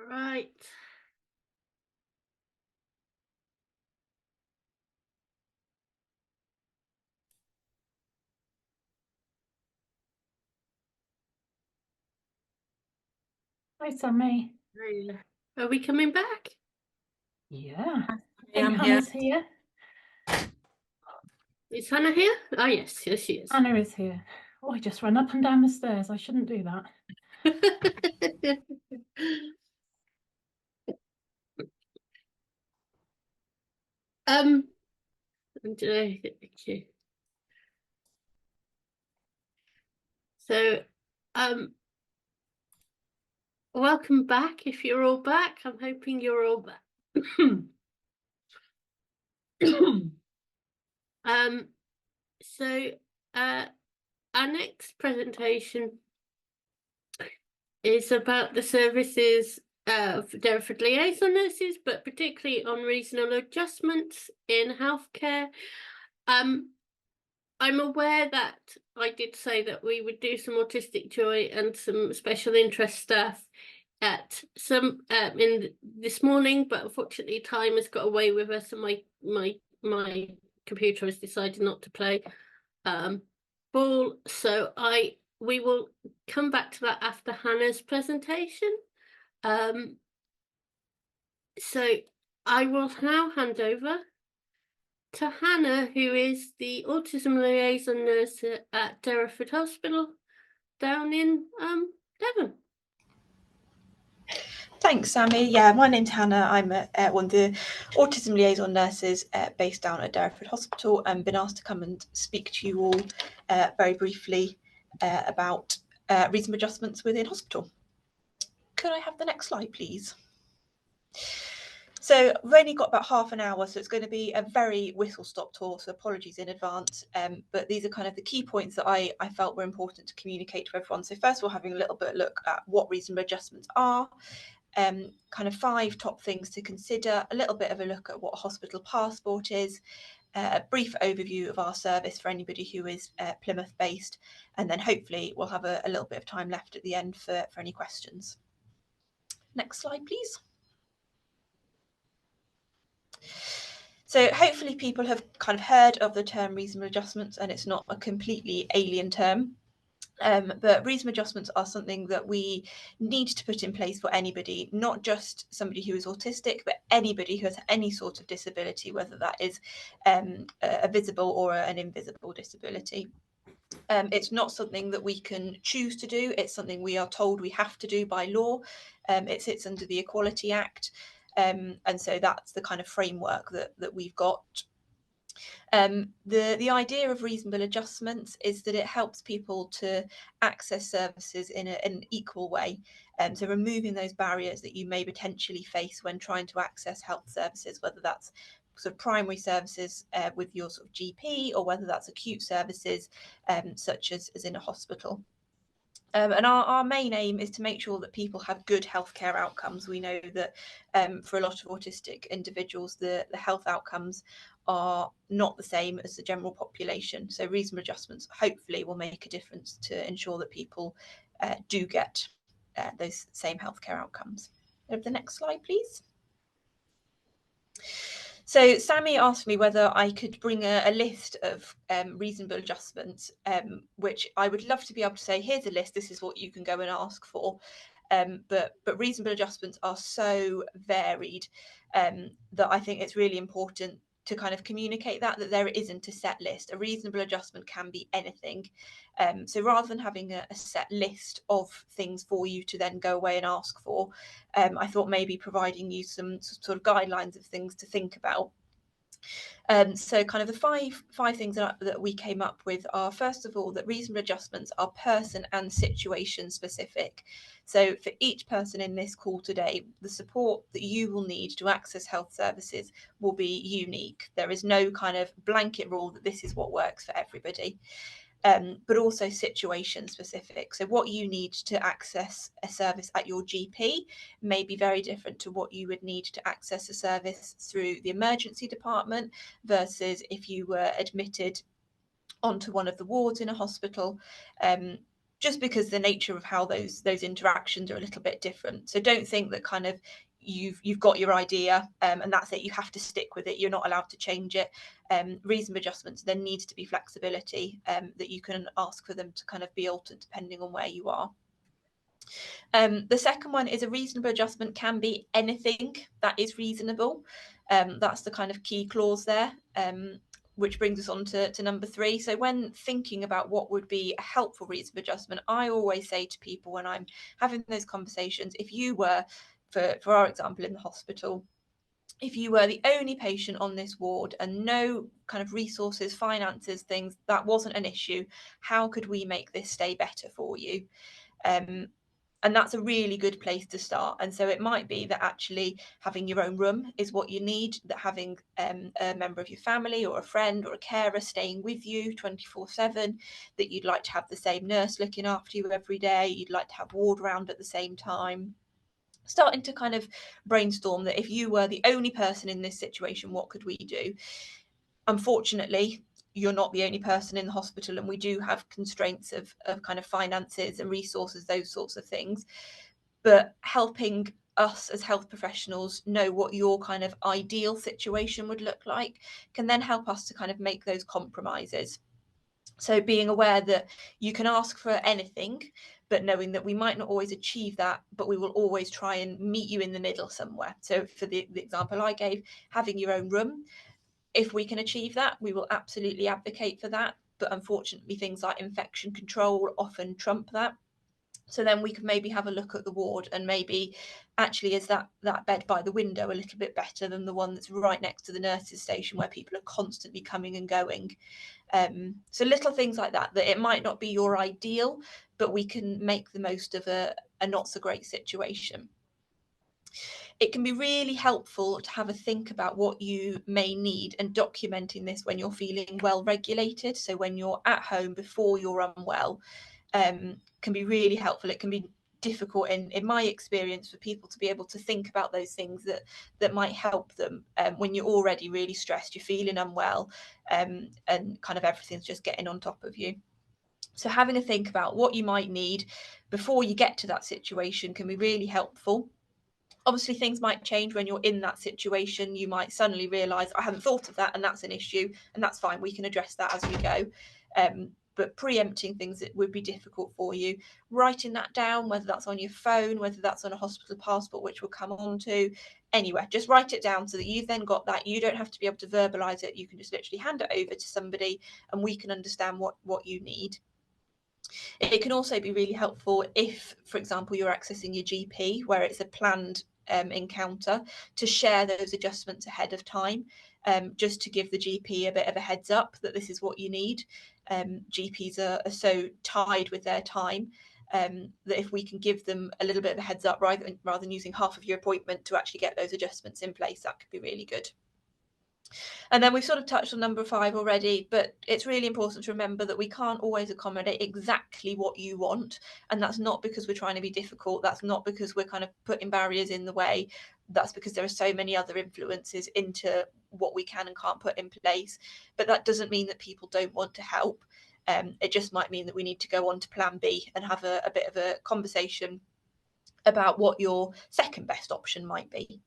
Right. Hi, Sammy. Are we coming back? Yeah. I Yeah, think I'm here. Hannah's here. Is Hannah here? Oh, yes, yes, she is. Hannah is here. Oh, I just ran up and down the stairs. I shouldn't do that. Okay. So, welcome back. If you're all back, I'm hoping you're all back. So, our next presentation is about the services for Derriford liaison nurses, but particularly on reasonable adjustments in healthcare. I'm aware that I did say that we would do some Autistic Joy and some special interest stuff at some in this morning, but unfortunately time has got away with us, and my computer has decided not to play ball. So we will come back to that after Hannah's presentation. So I will now hand over to Hannah, who is the autism liaison nurse at Derriford Hospital down in Devon. Thanks, Sammy. Yeah, my name's Hannah. I'm one of the autism liaison nurses based down at Derriford Hospital, and been asked to come and speak to you all very briefly about reasonable adjustments within hospital. Could I have the next slide, please? So we've only got about half an hour, so it's going to be a very whistle-stop tour, so apologies in advance. But these are kind of the key points that I felt were important to communicate to everyone. So first of all, having a little bit of look at what reasonable adjustments are, kind of 5 top things to consider, a little bit of a look at what a hospital passport is, a brief overview of our service for anybody who is Plymouth based, and then hopefully we'll have a little bit of time left at the end for any questions. Next slide, please. So hopefully people have kind of heard of the term reasonable adjustments, and it's not a completely alien term. But reasonable adjustments are something that we need to put in place for anybody, not just somebody who is autistic, but anybody who has any sort of disability, whether that is a visible or an invisible disability. It's not something that we can choose to do. It's something we are told we have to do by law. It sits under the Equality Act. And so that's the kind of framework that we've got. The idea of reasonable adjustments is that it helps people to access services in an equal way. So removing those barriers that you may potentially face when trying to access health services, whether that's sort of primary services with your sort of GP, or whether that's acute services such as in a hospital. And our main aim is to make sure that people have good healthcare outcomes. We know that for a lot of autistic individuals, the health outcomes are not the same as the general population. So reasonable adjustments hopefully will make a difference to ensure that people do get those same healthcare outcomes. Over the next slide, please. So Sammy asked me whether I could bring a list of reasonable adjustments, which I would love to be able to say, here's a list, this is what you can go and ask for. But reasonable adjustments are so varied that I think it's really important to kind of communicate that there isn't a set list. A reasonable adjustment can be anything. So rather than having a set list of things for you to then go away and ask for, I thought maybe providing you some sort of guidelines of things to think about. So kind of the five things that we came up with are, first of all, that reasonable adjustments are person and situation specific. So for each person in this call today, the support that you will need to access health services will be unique. There is no kind of blanket rule that this is what works for everybody. But also situation specific. So what you need to access a service at your GP may be very different to what you would need to access a service through the emergency department versus if you were admitted onto one of the wards in a hospital. just because the nature of how those interactions are a little bit different. So don't think that kind of you've got your idea and that's it, you have to stick with it, you're not allowed to change it. Reasonable adjustments, there needs to be flexibility that you can ask for them to kind of be altered depending on where you are. The second one is a reasonable adjustment can be anything that is reasonable. That's the kind of key clause there, which brings us on to number 3. So when thinking about what would be a helpful reasonable adjustment, I always say to people when I'm having those conversations, if you were, for our example in the hospital, if you were the only patient on this ward and no kind of resources, finances, things, that wasn't an issue, how could we make this stay better for you? And that's a really good place to start. And so it might be that actually having your own room is what you need, that having a member of your family or a friend or a carer staying with you 24/7, that you'd like to have the same nurse looking after you every day, you'd like to have ward round at the same time. Starting to kind of brainstorm that if you were the only person in this situation, what could we do? Unfortunately, you're not the only person in the hospital, and we do have constraints of kind of finances and resources, those sorts of things. But helping us as health professionals know what your kind of ideal situation would look like can then help us to kind of make those compromises. So being aware that you can ask for anything, but knowing that we might not always achieve that, but we will always try and meet you in the middle somewhere. So for the example I gave, having your own room, if we can achieve that, we will absolutely advocate for that. But unfortunately, things like infection control often trump that. So then we could maybe have a look at the ward and maybe actually is that bed by the window a little bit better than the one that's right next to the nurses' station where people are constantly coming and going. So little things like that it might not be your ideal, but we can make the most of a not so great situation. It can be really helpful to have a think about what you may need and documenting this when you're feeling well regulated. So when you're at home before you're unwell, can be really helpful. It can be difficult in my experience for people to be able to think about those things that might help them when you're already really stressed, you're feeling unwell, and kind of everything's just getting on top of you. So having a think about what you might need before you get to that situation can be really helpful. Obviously, things might change when you're in that situation. You might suddenly realise, I hadn't thought of that, and that's an issue, and that's fine. We can address that as we go. But preempting things that would be difficult for you, writing that down, whether that's on your phone, whether that's on a hospital passport, which we'll come on to, anywhere, just write it down so that you've then got that. You don't have to be able to verbalise it. You can just literally hand it over to somebody and we can understand what you need. It can also be really helpful if, for example, you're accessing your GP where it's a planned encounter, to share those adjustments ahead of time, just to give the GP a bit of a heads up that this is what you need. GPs are so tied with their time that if we can give them a little bit of a heads up rather than using half of your appointment to actually get those adjustments in place, that could be really good. And then we've sort of touched on number 5 already, but it's really important to remember that we can't always accommodate exactly what you want. And that's not because we're trying to be difficult. That's not because we're kind of putting barriers in the way. That's because there are so many other influences into what we can and can't put in place. But that doesn't mean that people don't want to help. It just might mean that we need to go on to plan B and have a bit of a conversation about what your second best option might be.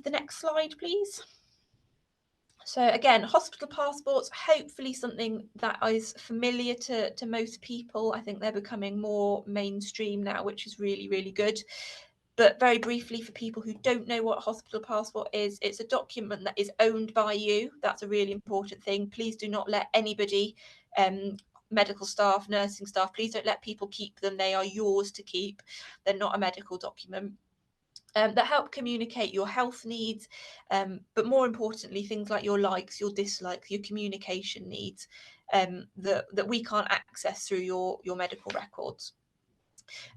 The next slide, please. So again, hospital passports, hopefully something that is familiar to most people. I think they're becoming more mainstream now, which is really, really good. But very briefly, for people who don't know what a hospital passport is, it's a document that is owned by you. That's a really important thing. Please do not let anybody, medical staff, nursing staff, please don't let people keep them. They are yours to keep. They're not a medical document. That help communicate your health needs, but more importantly, things like your likes, your dislikes, your communication needs that we can't access through your medical records.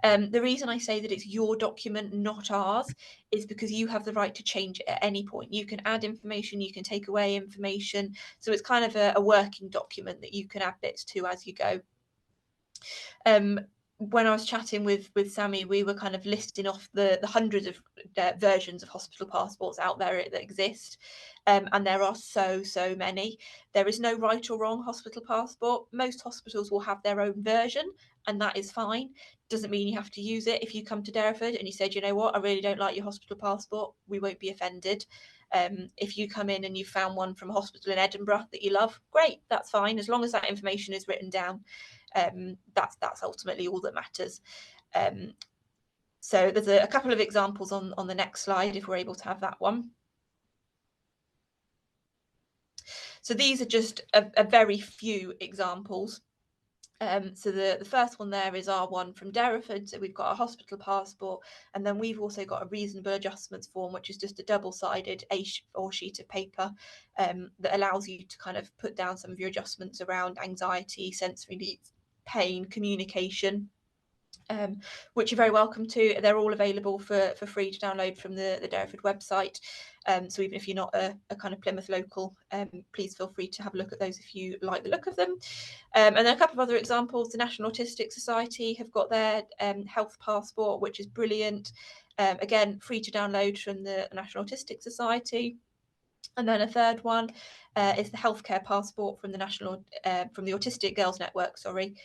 The reason I say that it's your document, not ours, is because you have the right to change it at any point. You can add information, you can take away information. So it's kind of a working document that you can add bits to as you go. when I was chatting with Sammy, we were kind of listing off the hundreds of versions of hospital passports out there that exist, and there are so many. There is no right or wrong hospital passport. Most hospitals will have their own version, and that is fine. Doesn't mean you have to use it. If you come to Derriford and you said, you know what, I really don't like your hospital passport, we won't be offended. If you come in and you found one from a hospital in Edinburgh that you love, great, that's fine, as long as that information is written down. That's ultimately all that matters. So there's a couple of examples on the next slide, if we're able to have that one. So these are just a very few examples. So the first one there is our one from Derriford. So we've got a hospital passport, and then we've also got a reasonable adjustments form, which is just a double-sided A4 sheet of paper that allows you to kind of put down some of your adjustments around anxiety, sensory needs, pain, communication, which you're very welcome to. They're all available for free to download from the Derriford website. So even if you're not a kind of Plymouth local, please feel free to have a look at those if you like the look of them. And then a couple of other examples. The National Autistic Society have got their health passport, which is brilliant. Again, free to download from the National Autistic Society. And then a third one is the healthcare passport from the from the Autistic Girls Network, sorry,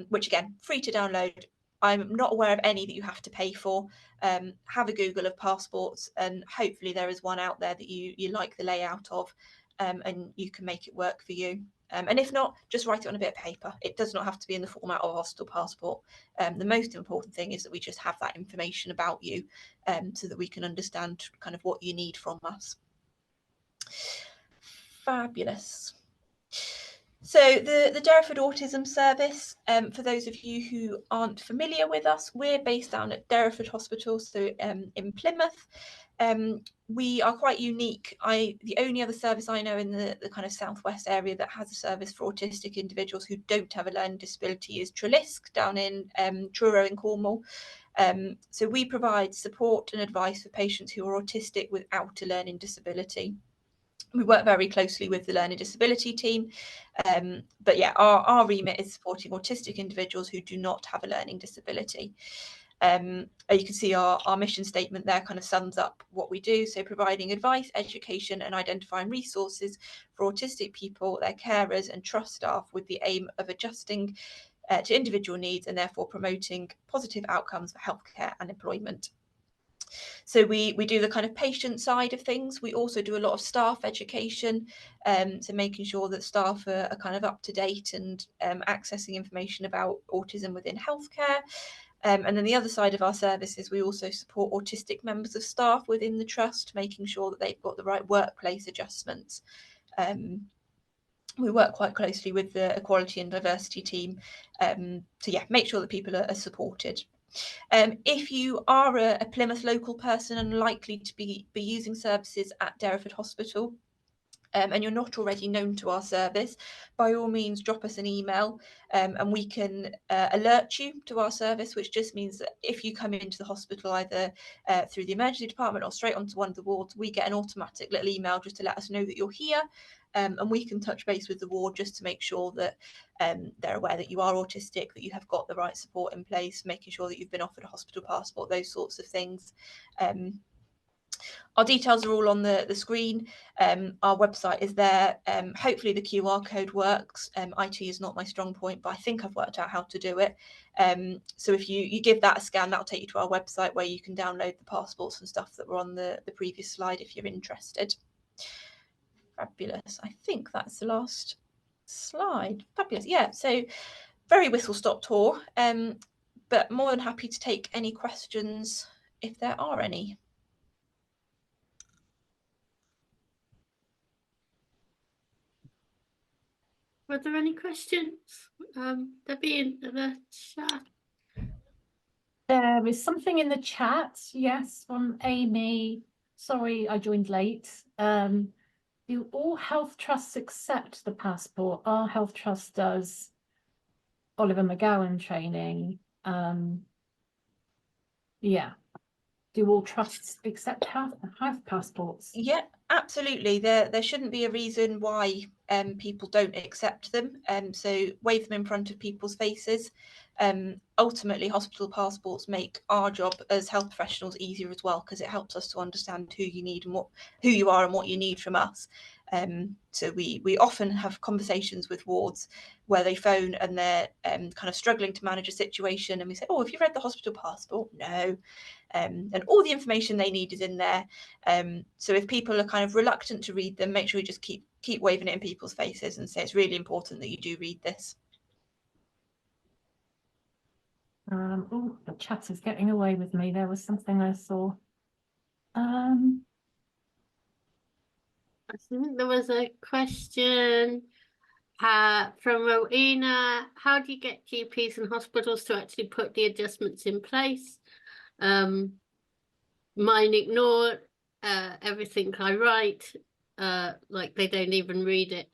which again, free to download. I'm not aware of any that you have to pay for. Have a Google of passports, and hopefully there is one out there that you like the layout of, and you can make it work for you. And if not, just write it on a bit of paper. It does not have to be in the format of a hospital passport. The most important thing is that we just have that information about you, so that we can understand kind of what you need from us. Fabulous. So the Derriford Autism Service, for those of you who aren't familiar with us, we're based down at Derriford Hospital, so in Plymouth. We are quite unique. The only other service I know in the kind of southwest area that has a service for autistic individuals who don't have a learning disability is Trelisk down in Truro in Cornwall. So we provide support and advice for patients who are autistic without a learning disability. We work very closely with the learning disability team, but yeah, our remit is supporting autistic individuals who do not have a learning disability. You can see our mission statement there kind of sums up what we do. So providing advice, education and identifying resources for autistic people, their carers and trust staff with the aim of adjusting to individual needs and therefore promoting positive outcomes for healthcare and employment. So we do the kind of patient side of things. We also do a lot of staff education, so making sure that staff are kind of up to date and accessing information about autism within healthcare. And then the other side of our service is we also support autistic members of staff within the trust, making sure that they've got the right workplace adjustments. We work quite closely with the equality and diversity team to make sure that people are supported. If you are a Plymouth local person and likely to be using services at Derriford Hospital, and you're not already known to our service, by all means drop us an email and we can alert you to our service, which just means that if you come into the hospital either through the emergency department or straight onto one of the wards, we get an automatic little email just to let us know that you're here, and we can touch base with the ward just to make sure that they're aware that you are autistic, that you have got the right support in place, making sure that you've been offered a hospital passport, those sorts of things. Our details are all on the screen. Our website is there. Hopefully the QR code works. IT is not my strong point, but I think I've worked out how to do it. So if you give that a scan, that'll take you to our website where you can download the passports and stuff that were on the previous slide if you're interested. Fabulous. I think that's the last slide. Fabulous. Yeah, so very whistle-stop tour, but more than happy to take any questions if there are any. Were there any questions? Debbie in the chat. There is something in the chat, yes, from Amy. Sorry, I joined late. Do all health trusts accept the passport? Our health trust does Oliver McGowan training. Yeah. do all trusts accept health passports? Yeah, absolutely. There shouldn't be a reason why people don't accept them. So wave them in front of people's faces. Ultimately, hospital passports make our job as health professionals easier as well, because it helps us to understand who you need and who you are and what you need from us. So we often have conversations with wards where they phone and they're kind of struggling to manage a situation, and we say, "Oh, have you read the hospital passport?" No. And all the information they need is in there. So if people are kind of reluctant to read them, make sure you just keep waving it in people's faces and say it's really important that you do read this. Oh, the chat is getting away with me. There was something I saw. I think there was a question from Rowena. How do you get GPs and hospitals to actually put the adjustments in place? Mine ignore everything I write, like they don't even read it.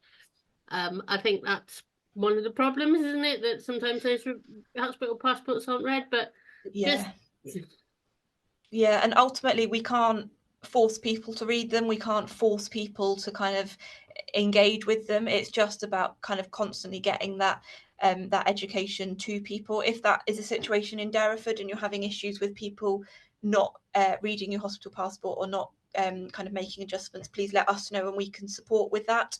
I think that's one of the problems, isn't it? That sometimes those hospital passports aren't read, but yeah. Yeah, and ultimately we can't force people to read them. We can't force people to kind of engage with them. It's just about kind of constantly getting that that education to people. If that is a situation in Derriford and you're having issues with people not reading your hospital passport or not kind of making adjustments, please let us know and we can support with that.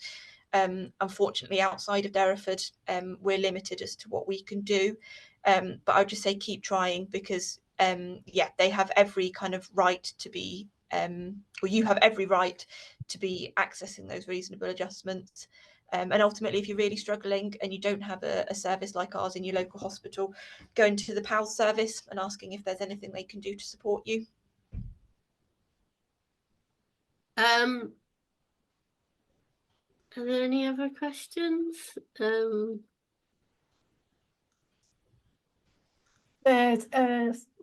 Unfortunately, outside of Derriford, we're limited as to what we can do. But I would just say keep trying, because yeah, they have every kind of right to be, or you have every right to be accessing those reasonable adjustments. And ultimately, if you're really struggling and you don't have a service like ours in your local hospital, going to the PALS service and asking if there's anything they can do to support you. Are there any other questions? There's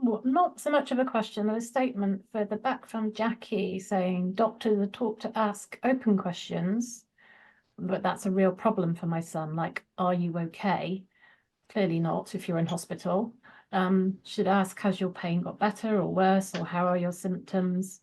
well, not so much of a question, there's a statement further back from Jackie saying doctors are taught to ask open questions, but that's a real problem for my son. Like, are you okay? Clearly not if you're in hospital. Should ask, has your pain got better or worse, or how are your symptoms?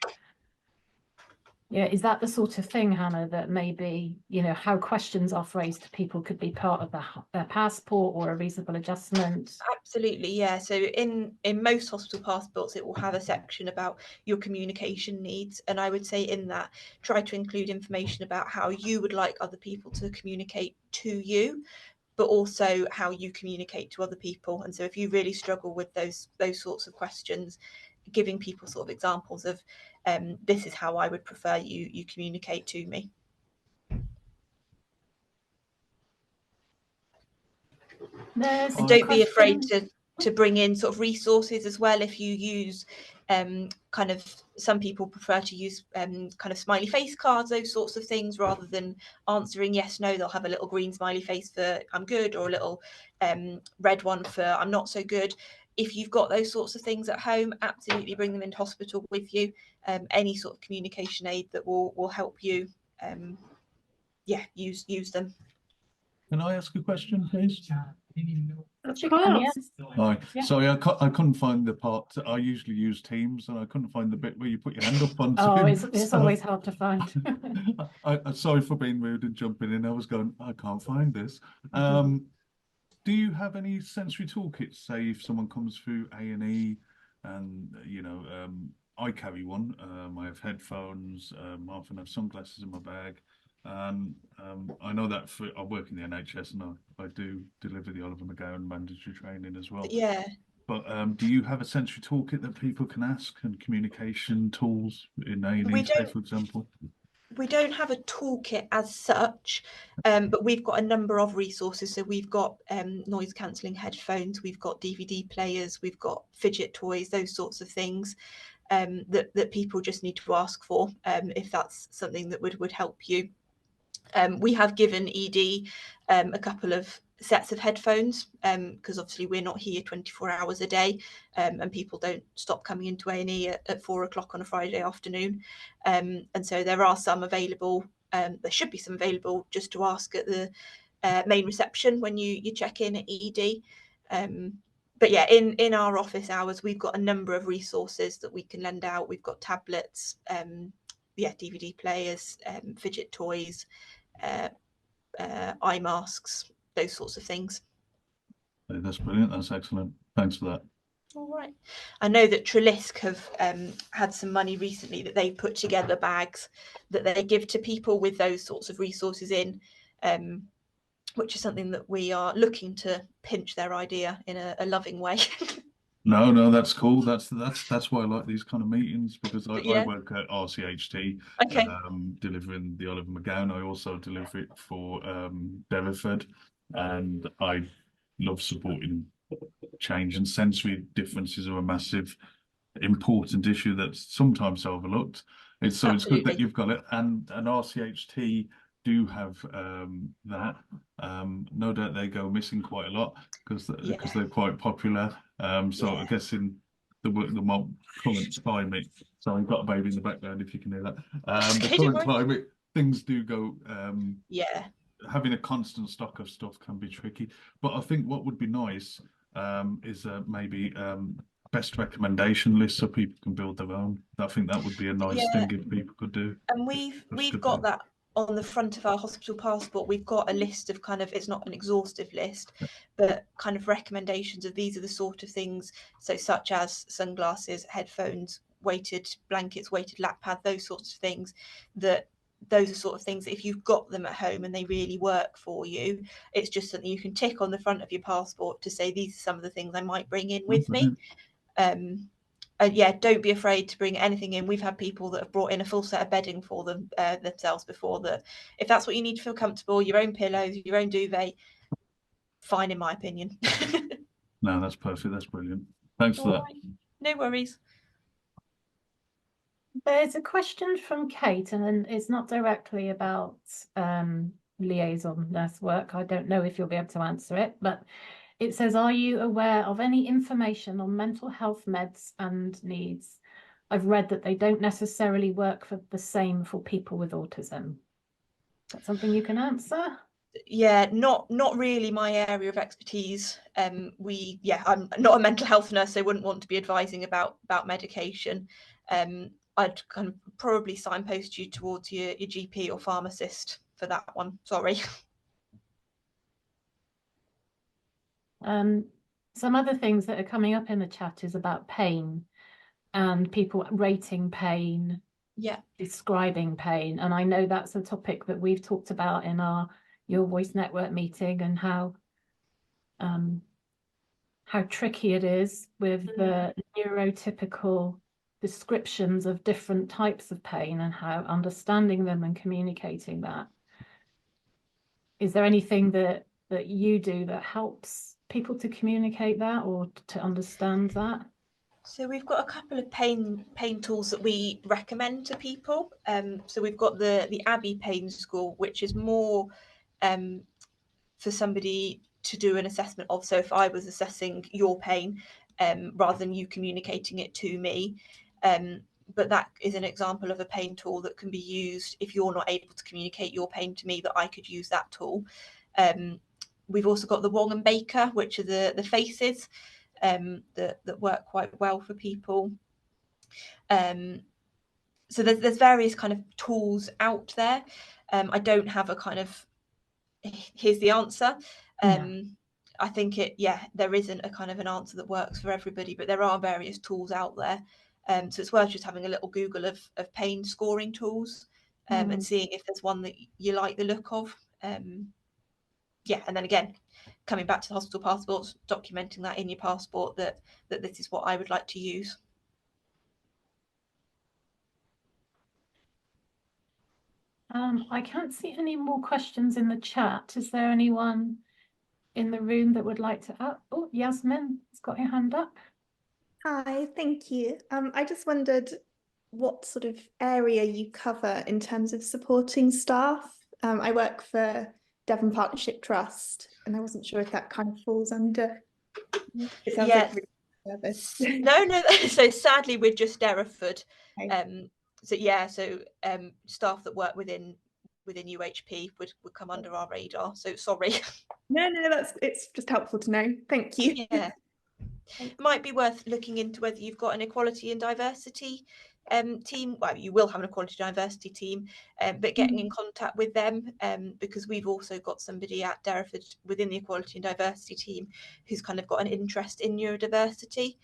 Yeah, is that the sort of thing, Hannah, that maybe, you know, how questions are phrased to people could be part of their passport or a reasonable adjustment? Absolutely, yeah. So in most hospital passports, it will have a section about your communication needs, and I would say in that, try to include information about how you would like other people to communicate to you, but also how you communicate to other people. And so if you really struggle with those sorts of questions, giving people sort of examples of this is how I would prefer you communicate to me. And don't be afraid to bring in sort of resources as well. If you use kind of, some people prefer to use kind of smiley face cards, those sorts of things, rather than answering yes, no, they'll have a little green smiley face for I'm good, or a little red one for I'm not so good. If you've got those sorts of things at home, absolutely bring them into hospital with you. Any sort of communication aid that will help you, yeah, use them. Can I ask a question, please? Hi. Sorry, I couldn't find the part. I usually use Teams, and I couldn't find the bit where you put your hand up on Zoom. It's always hard to find. I'm sorry for being rude and jumping in. I was going, I can't find this. Do you have any sensory toolkits? Say if someone comes through A&E, and you know, I carry one. I have headphones. I often have sunglasses in my bag. I know that I work in the NHS, and I do deliver the Oliver McGowan mandatory training as well. Yeah. But do you have a sensory toolkit that people can ask, and communication tools in A&E, say, for example? We don't have a toolkit as such, but we've got a number of resources. So we've got noise cancelling headphones, we've got DVD players, we've got fidget toys, those sorts of things that people just need to ask for if that's something that would help you. We have given ED a couple of sets of headphones because obviously we're not here 24 hours a day, and people don't stop coming into A&E at 4 o'clock on a Friday afternoon, and so there are some available. There should be some available just to ask at the main reception when you check in at ED. but yeah, in our office hours, we've got a number of resources that we can lend out. We've got tablets, yeah, DVD players, fidget toys, eye masks, those sorts of things. That's brilliant. That's excellent. Thanks for that. All right. I know that Trelisk have had some money recently that they put together bags that they give to people with those sorts of resources in, which is something that we are looking to pinch their idea in a loving way. No, that's cool. That's why I like these kind of meetings, because I Yeah. work at RCHT, Okay. delivering the Oliver McGowan. I also deliver it for Derriford, and I love supporting change, and sensory differences are a massive, important issue that's sometimes overlooked. It's good that Absolutely. you've got it, and RCHT do have that. No doubt they go missing quite a lot because they're quite popular. So I guess in the current climate, so I've got a baby in the background if you can hear that. The current climate, things do go. Yeah. Having a constant stock of stuff can be tricky, but I think what would be nice is maybe best recommendation list so people can build their own. I think that would be a nice thing if people could do. And we've got that on the front of our hospital passport. We've got a list of kind of, it's not an exhaustive list, but kind of recommendations of these are the sort of things, so such as sunglasses, headphones, weighted blankets, weighted lap pad, those sorts of things, those are sort of things that if you've got them at home and they really work for you, it's just something you can tick on the front of your passport to say these are some of the things I might bring in with me. Yeah, don't be afraid to bring anything in. We've had people that have brought in a full set of bedding for them themselves before. That if that's what you need to feel comfortable, your own pillows, your own duvet, fine in my opinion. No, that's perfect. That's brilliant. Thanks for that. No worries. There's a question from Kate, and it's not directly about liaison nurse work. I don't know if you'll be able to answer it, but it says, are you aware of any information on mental health meds and needs? I've read that they don't necessarily work for the same for people with autism. Is that something you can answer? Yeah, not really my area of expertise. I'm not a mental health nurse, so I wouldn't want to be advising about medication. I'd kind of probably signpost you towards your GP or pharmacist for that one. Sorry. Some other things that are coming up in the chat is about pain and people rating pain, describing pain. And I know that's a topic that we've talked about in our Your Voice Network meeting, and how tricky it is with the neurotypical descriptions of different types of pain and how understanding them and communicating that. Is there anything that you do that helps people to communicate that or to understand that? So we've got a couple of pain tools that we recommend to people. So we've got the Abbey Pain Score, which is more for somebody to do an assessment of. So if I was assessing your pain, rather than you communicating it to me, but that is an example of a pain tool that can be used if you're not able to communicate your pain to me, that I could use that tool. We've also got the Wong and Baker, which are the faces that work quite well for people. So there's various kind of tools out there. I don't have a kind of, here's the answer. I think there isn't a kind of an answer that works for everybody, but there are various tools out there. So it's worth just having a little Google of pain scoring tools and seeing if there's one that you like the look of. And then again, coming back to the hospital passports, documenting that in your passport that this is what I would like to use. I can't see any more questions in the chat. Is there anyone in the room that would like to? Oh, Yasmin has got your hand up. Hi, thank you. I just wondered what sort of area you cover in terms of supporting staff. I work for Devon Partnership Trust, and I wasn't sure if that kind of falls under. It sounds like service. No. So sadly, we're just Derriford. Okay. So staff that work within UHP would come under our radar. So sorry. No, it's just helpful to know. Thank you. Yeah. It might be worth looking into whether you've got an equality and diversity team. Well, you will have an equality and diversity team, but getting in contact with them, because we've also got somebody at Derriford within the equality and diversity team who's kind of got an interest in neurodiversity,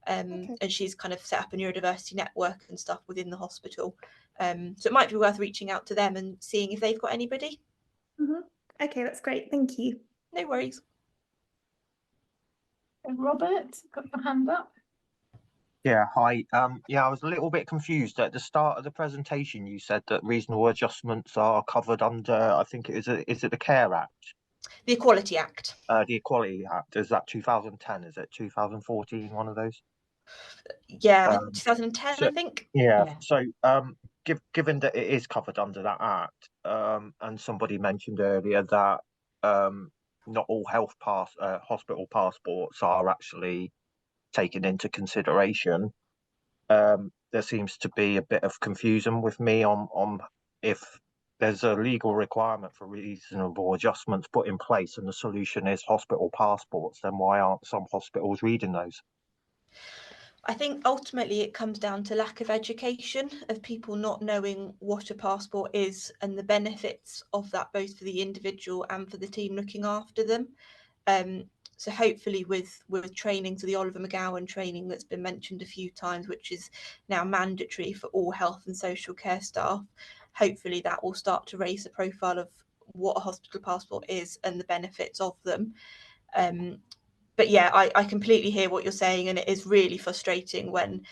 and she's kind of set up a neurodiversity network and stuff within the hospital. So it might be worth reaching out to them and seeing if they've got anybody. Okay, that's great. Thank you. No worries. Robert, got your hand up. Yeah, hi. Yeah, I was a little bit confused at the start of the presentation. You said that reasonable adjustments are covered under, I think is it the Care Act? The Equality Act. The Equality Act, is that 2010? Is it 2014? One of those? Yeah, 2010, so, I think. Yeah. So, given that it is covered under that act, and somebody mentioned earlier that not all hospital passports are actually taken into consideration, there seems to be a bit of confusion with me on if there's a legal requirement for reasonable adjustments put in place and the solution is hospital passports, then why aren't some hospitals reading those? I think ultimately it comes down to lack of education, of people not knowing what a passport is and the benefits of that, both for the individual and for the team looking after them. So hopefully with training, so the Oliver McGowan training that's been mentioned a few times, which is now mandatory for all health and social care staff, hopefully that will start to raise the profile of what a hospital passport is and the benefits of them. But yeah, I completely hear what you're saying, and it is really frustrating when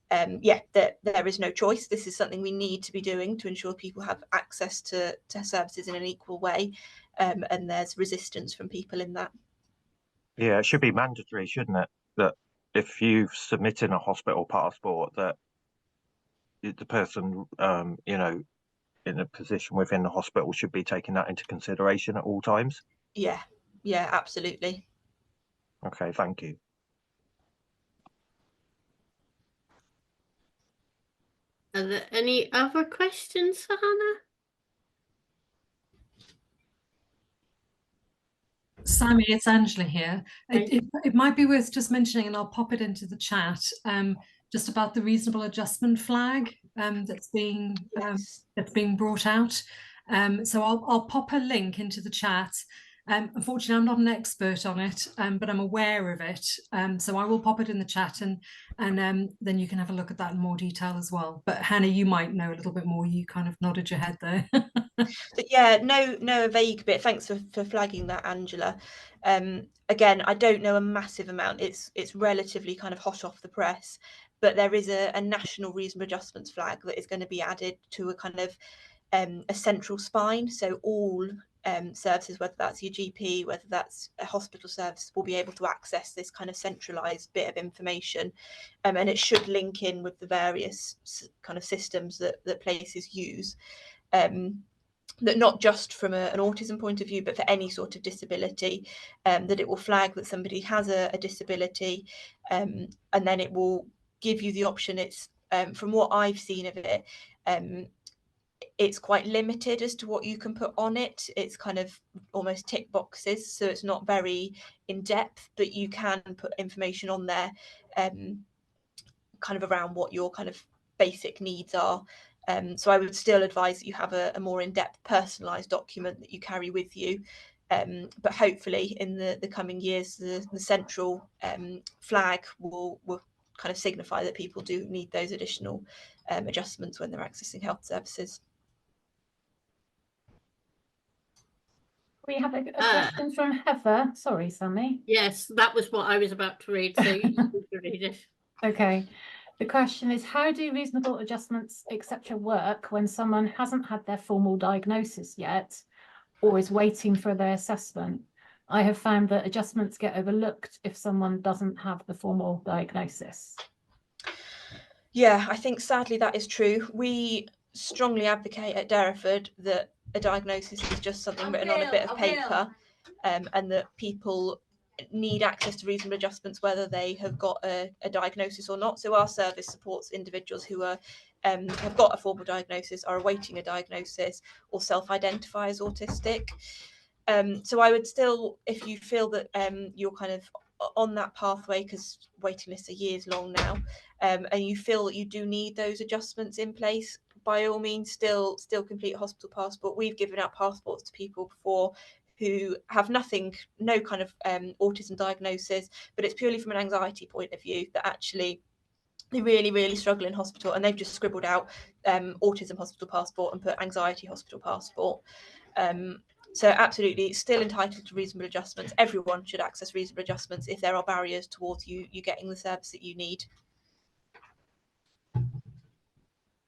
there is no choice. This is something we need to be doing to ensure people have access to services in an equal way, and there's resistance from people in that. Yeah, it should be mandatory, shouldn't it? That if you submit in a hospital passport, that the person, in a position within the hospital should be taking that into consideration at all times. Yeah, absolutely. Okay, thank you. Are there any other questions for Hannah? Sammy, it's Angela here. It might be worth just mentioning, and I'll pop it into the chat, just about the reasonable adjustment flag that's being brought out. So I'll pop a link into the chat. Unfortunately, I'm not an expert on it, but I'm aware of it. So I will pop it in the chat, and then you can have a look at that in more detail as well. But Hannah, you might know a little bit more. You kind of nodded your head there. But yeah, no, a vague bit. Thanks for flagging that, Angela. Again, I don't know a massive amount. It's relatively kind of hot off the press, but there is a national reasonable adjustments flag that is going to be added to a kind of a central spine. So all services, whether that's your GP, whether that's a hospital service, will be able to access this kind of centralised bit of information, and it should link in with the various kind of systems that places use. That not just from an autism point of view, but for any sort of disability, that it will flag that somebody has a disability, and then it will give you the option. It's from what I've seen of it, it's quite limited as to what you can put on it. It's kind of almost tick boxes, so it's not very in depth, but you can put information on there kind of around what your kind of basic needs are. So I would still advise that you have a more in-depth personalised document that you carry with you. But hopefully in the coming years, the central flag will kind of signify that people do need those additional adjustments when they're accessing health services. We have a question from Heather. Sorry, Sammy. Yes, that was what I was about to read, so you can read it. Okay. The question is, how do reasonable adjustments, etc., work when someone hasn't had their formal diagnosis yet or is waiting for their assessment? I have found that adjustments get overlooked if someone doesn't have the formal diagnosis. Yeah, I think sadly that is true. We strongly advocate at Derriford that a diagnosis is just something written on a bit of paper, and that people need access to reasonable adjustments whether they have got a diagnosis or not. So our service supports individuals who are have got a formal diagnosis, are awaiting a diagnosis, or self-identify as autistic. So I would still, if you feel that you're kind of on that pathway, because waiting lists are years long now, and you feel that you do need those adjustments in place, by all means, still complete a hospital passport. We've given out passports to people before who have nothing, no kind of autism diagnosis, but it's purely from an anxiety point of view, that actually they really struggle in hospital, and they've just scribbled out autism hospital passport and put anxiety hospital passport. So absolutely still entitled to reasonable adjustments. Everyone should access reasonable adjustments if there are barriers towards you getting the service that you need.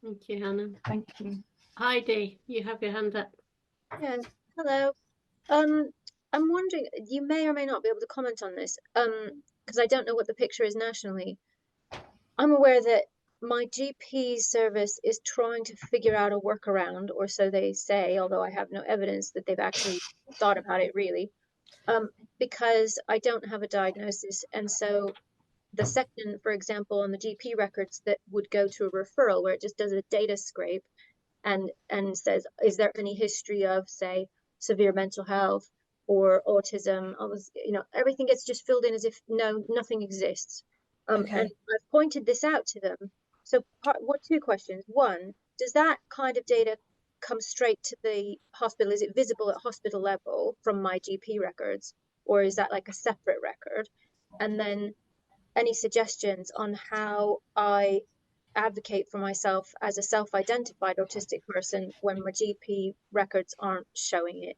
Thank you, Hannah. Thank you. Heidi, you have your hand up. Yeah, hello. I'm wondering, you may or may not be able to comment on this, because I don't know what the picture is nationally. I'm aware that my GP service is trying to figure out a workaround, or so they say, although I have no evidence that they've actually thought about it really, because I don't have a diagnosis. And so the section, for example, on the GP records that would go to a referral, where it just does a data scrape and says, is there any history of, say, severe mental health or autism? Everything gets just filled in as if nothing exists. Okay. And I've pointed this out to them. So two questions. One, does that kind of data come straight to the hospital? Is it visible at hospital level from my GP records, or is that like a separate record? And then any suggestions on how I advocate for myself as a self-identified autistic person when my GP records aren't showing it?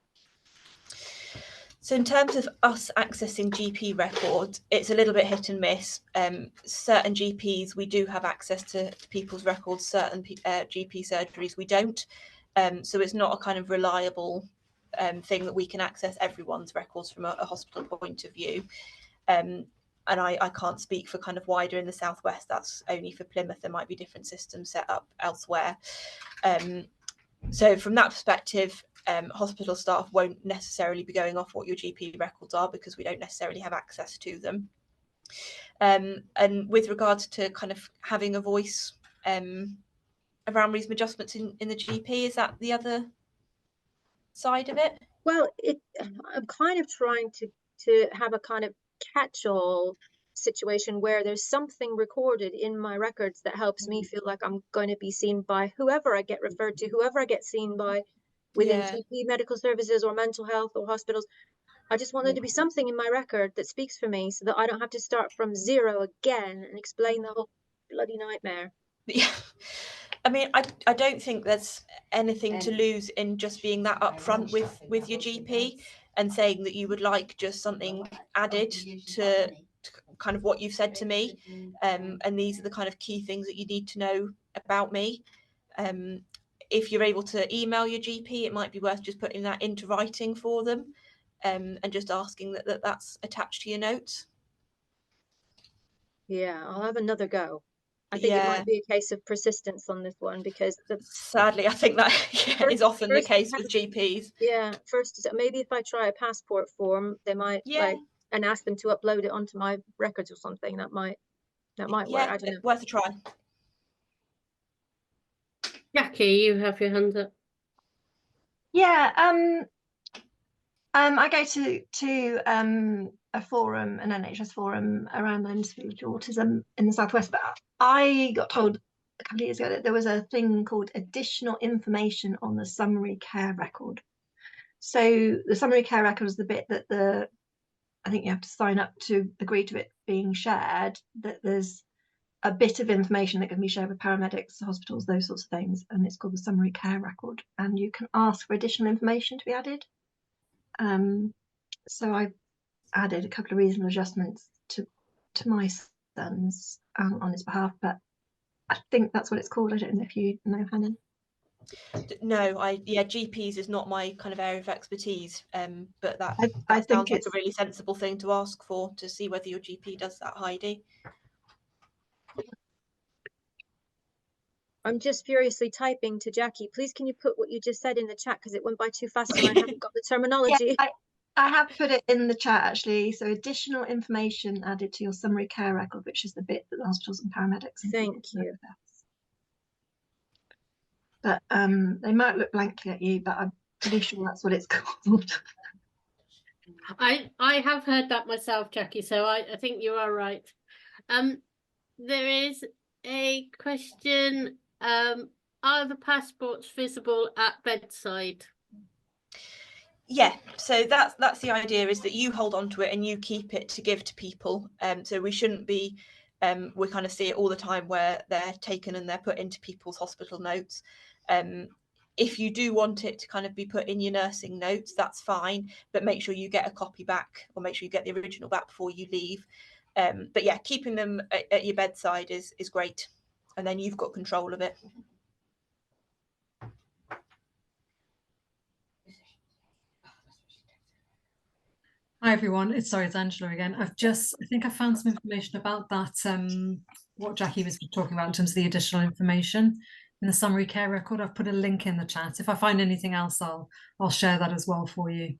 So in terms of us accessing GP records, it's a little bit hit and miss. Certain GPs, we do have access to people's records, certain GP surgeries we don't. So it's not a kind of reliable thing that we can access everyone's records from a hospital point of view. And I can't speak for kind of wider in the Southwest. That's only for Plymouth. There might be different systems set up elsewhere. So from that perspective, hospital staff won't necessarily be going off what your GP records are, because we don't necessarily have access to them. And with regards to kind of having a voice around reasonable adjustments in the GP, is that the other side of it? Well, I'm kind of trying to have a kind of catch-all situation where there's something recorded in my records that helps me feel like I'm going to be seen by whoever I get referred to, whoever I get seen by within GP medical services or mental health or hospitals. I just want there to be something in my record that speaks for me, so that I don't have to start from zero again and explain the whole bloody nightmare. Yeah. I mean, I don't think there's anything to lose in just being that upfront with your GP and saying that you would like just something added to kind of what you've said to me, and these are the kind of key things that you need to know about me. If you're able to email your GP, it might be worth just putting that into writing for them, and just asking that that's attached to your notes. Yeah, I'll have another go. I think it might be a case of persistence on this one, because sadly, I think that is often the case with GPs. Yeah, first, maybe if I try a passport form, they might and ask them to upload it onto my records or something. That might work. I don't know. Worth a try. Jackie, you have your hand up. Yeah, I go to a forum, an NHS forum around learning disability autism in the Southwest, but I got told a couple of years ago that there was a thing called additional information on the summary care record. So the summary care record is the bit that I think you have to sign up to agree to it being shared, that there's a bit of information that can be shared with paramedics, hospitals, those sorts of things, and it's called the summary care record, and you can ask for additional information to be added. So I added a couple of reasonable adjustments to my son's on his behalf, but I think that's what it's called. I don't know if you know, Hannah. No, GPs is not my kind of area of expertise, but that I think sounds like it's a really sensible thing to ask for, to see whether your GP does that, Heidi. I'm just furiously typing to Jackie. Please, can you put what you just said in the chat, because it went by too fast and I haven't got the terminology. Yeah, I have put it in the chat actually. So additional information added to your summary care record, which is the bit that the hospitals and paramedics. Thank you. But they might look blankly at you, but I'm pretty sure that's what it's called. I have heard that myself, Jackie, so I think you are right. There is a question, are the passports visible at bedside? Yeah, so that's the idea, is that you hold on to it and you keep it to give to people. So we shouldn't be, we kind of see it all the time where they're taken and they're put into people's hospital notes. If you do want it to kind of be put in your nursing notes, that's fine, but make sure you get a copy back, or make sure you get the original back before you leave. But yeah, keeping them at your bedside is great, and then you've got control of it. Hi everyone, it's Angela again. I think I found some information about that, what Jackie was talking about in terms of the additional information in the summary care record. I've put a link in the chat. If I find anything else, I'll share that as well for you.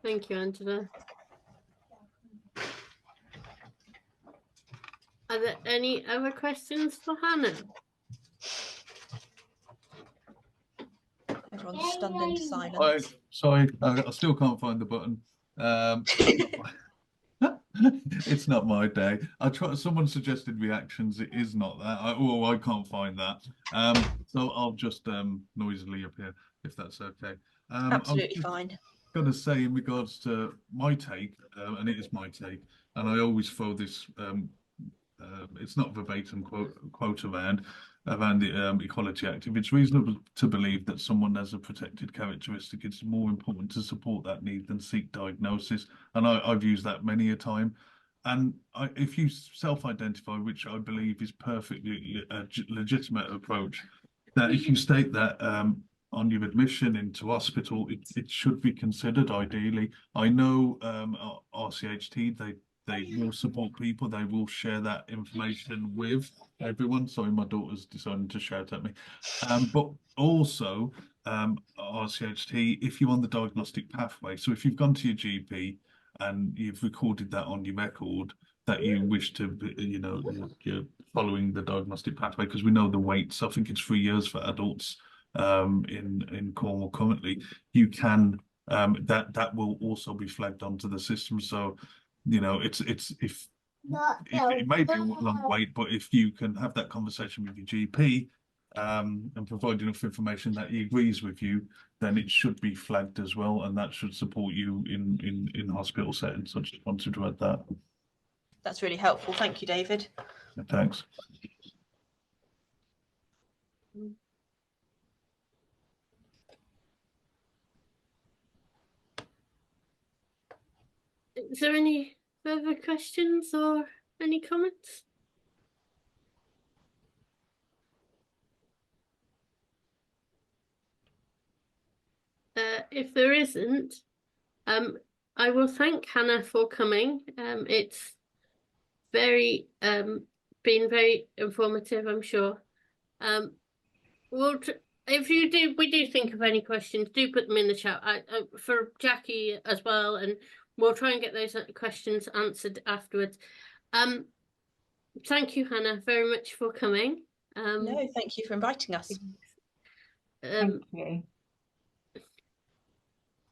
Thank you, Angela. Are there any other questions for Hannah? Everyone's stunned into silence. Sorry, I still can't find the button. It's not my day. Someone suggested reactions. It is not that. I can't find that. So I'll just noisily appear, if that's okay. Absolutely fine. Going to say, in regards to my take, and it is my take, and I always throw this. It's not verbatim quote around the Equality Act. If it's reasonable to believe that someone has a protected characteristic, it's more important to support that need than seek diagnosis. And I've used that many a time. And if you self-identify, which I believe is perfectly legitimate approach, that if you state that on your admission into hospital, it should be considered ideally. I know RCHT, they will support people. They will share that information with everyone. Sorry, my daughter's deciding to shout at me. But also, RCHT, if you're on the diagnostic pathway, so if you've gone to your GP and you've recorded that on your record that you wish to, you're following the diagnostic pathway, because we know the waits. I think it's 3 years for adults in Cornwall currently. You can that will also be flagged onto the system. So, it may be a long wait, but if you can have that conversation with your GP and provide enough information that he agrees with you, then it should be flagged as well, and that should support you in hospital settings. So I just wanted to add that. That's really helpful. Thank you, David. Thanks. Is there any further questions or any comments? If there isn't, I will thank Hannah for coming. It's very been very informative, I'm sure. If we do think of any questions, do put them in the chat for Jackie as well, and we'll try and get those questions answered afterwards. Thank you, Hannah, very much for coming. No, thank you for inviting us. Thank you.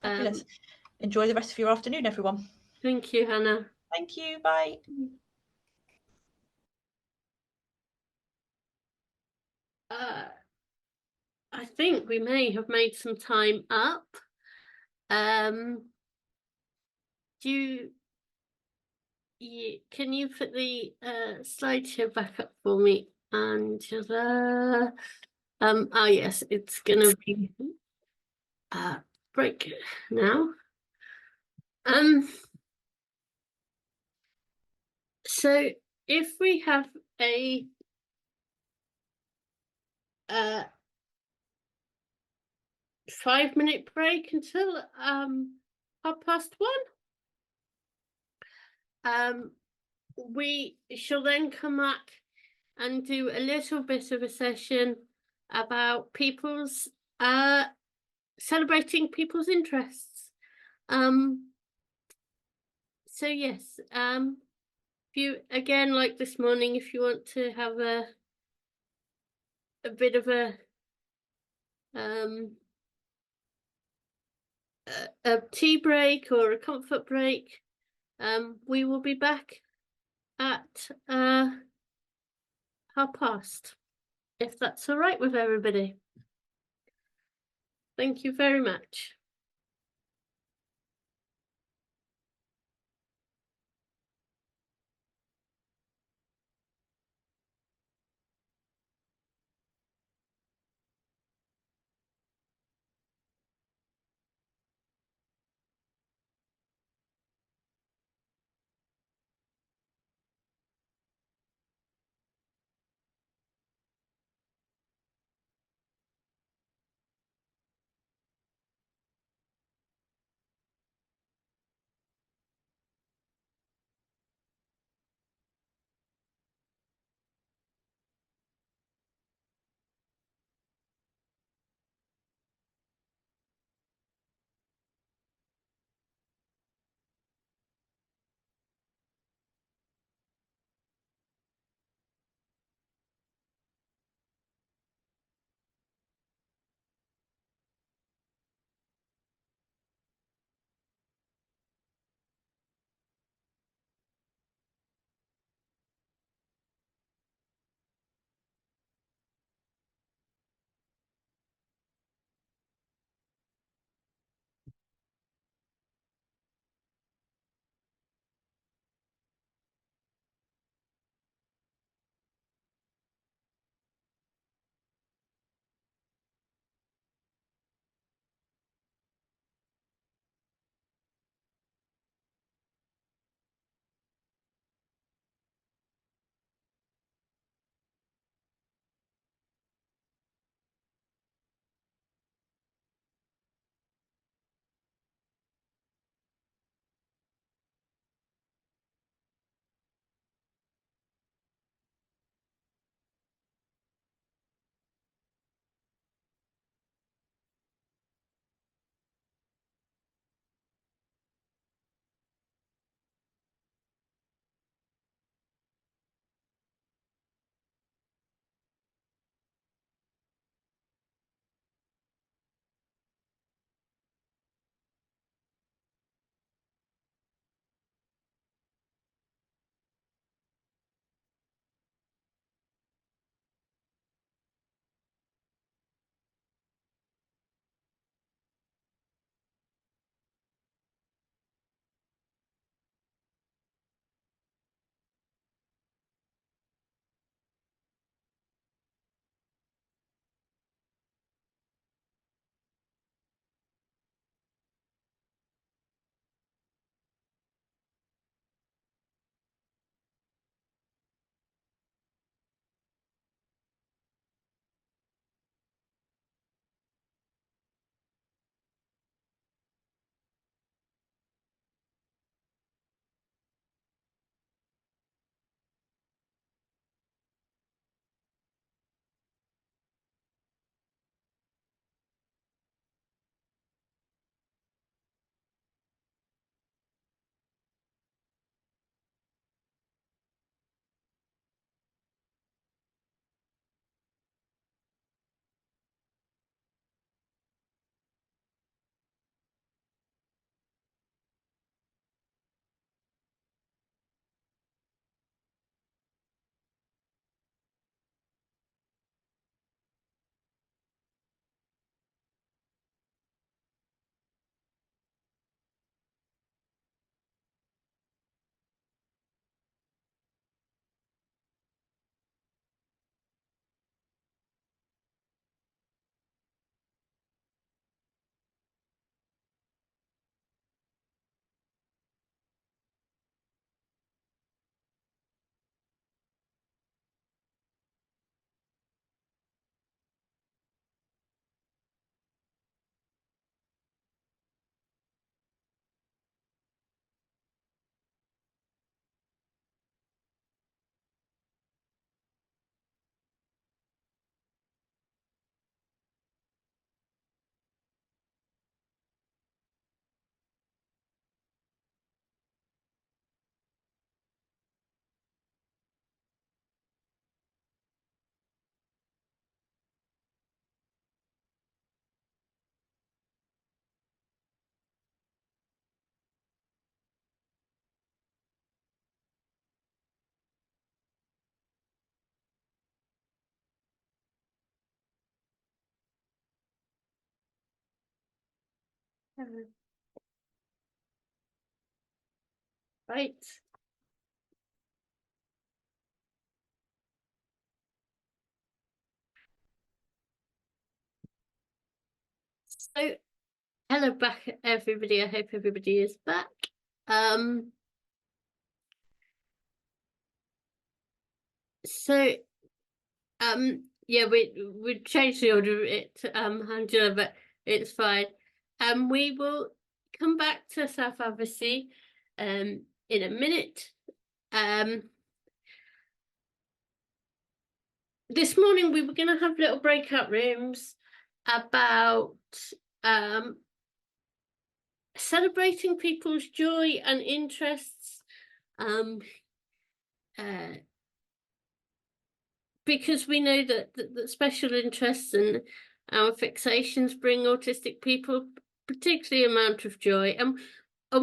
Fabulous. Enjoy the rest of your afternoon, everyone. Thank you, Hannah. Thank you. Bye. I think we may have made some time up. Can you put the slideshow back up for me, Angela? Yes, it's gonna be break now. So if we have a 5-minute break until 1:30, we shall then come back and do a little bit of a session about people's celebrating people's interests. So yes, if you, again, like this morning, if you want to have a bit of a a tea break or a comfort break. We will be back at past, if that's all right with everybody. Thank you very much. Right. So, hello back, everybody. I hope everybody is back. Yeah, we changed the order of it, Angela, but it's fine. We will come back to South Advocacy in a minute. This morning we were going to have little breakout rooms about celebrating people's joy and interests, because we know that special interests and our fixations bring autistic people particularly amount of joy, and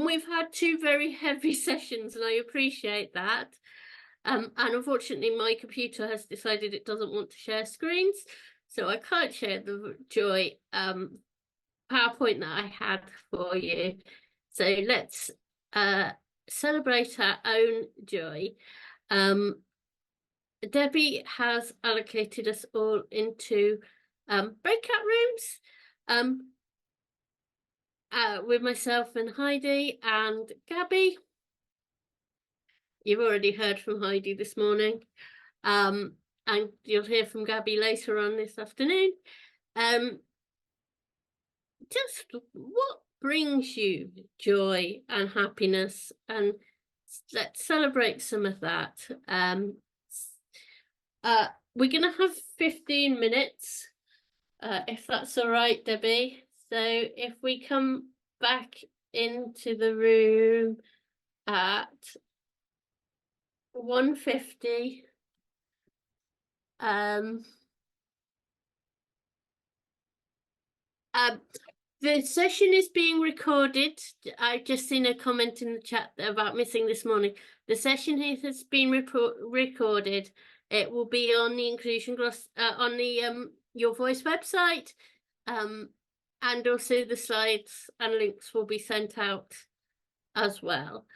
we've had 2 very heavy sessions, and I appreciate that. And unfortunately my computer has decided it doesn't want to share screens, so I can't share the joy PowerPoint that I had for you. So let's celebrate our own joy. Debbie has allocated us all into breakout rooms with myself and Heidi and Gabby. You've already heard from Heidi this morning, and you'll hear from Gabby later on this afternoon. Just what brings you joy and happiness, and let's celebrate some of that. We're gonna have 15 minutes, if that's all right, Debbie. So if we come back into the room at 1:50, the session is being recorded. I've just seen a comment in the chat about missing this morning. The session has been recorded. It will be on the Inclusion Gloss on the Your Voice website, and also the slides and links will be sent out as well.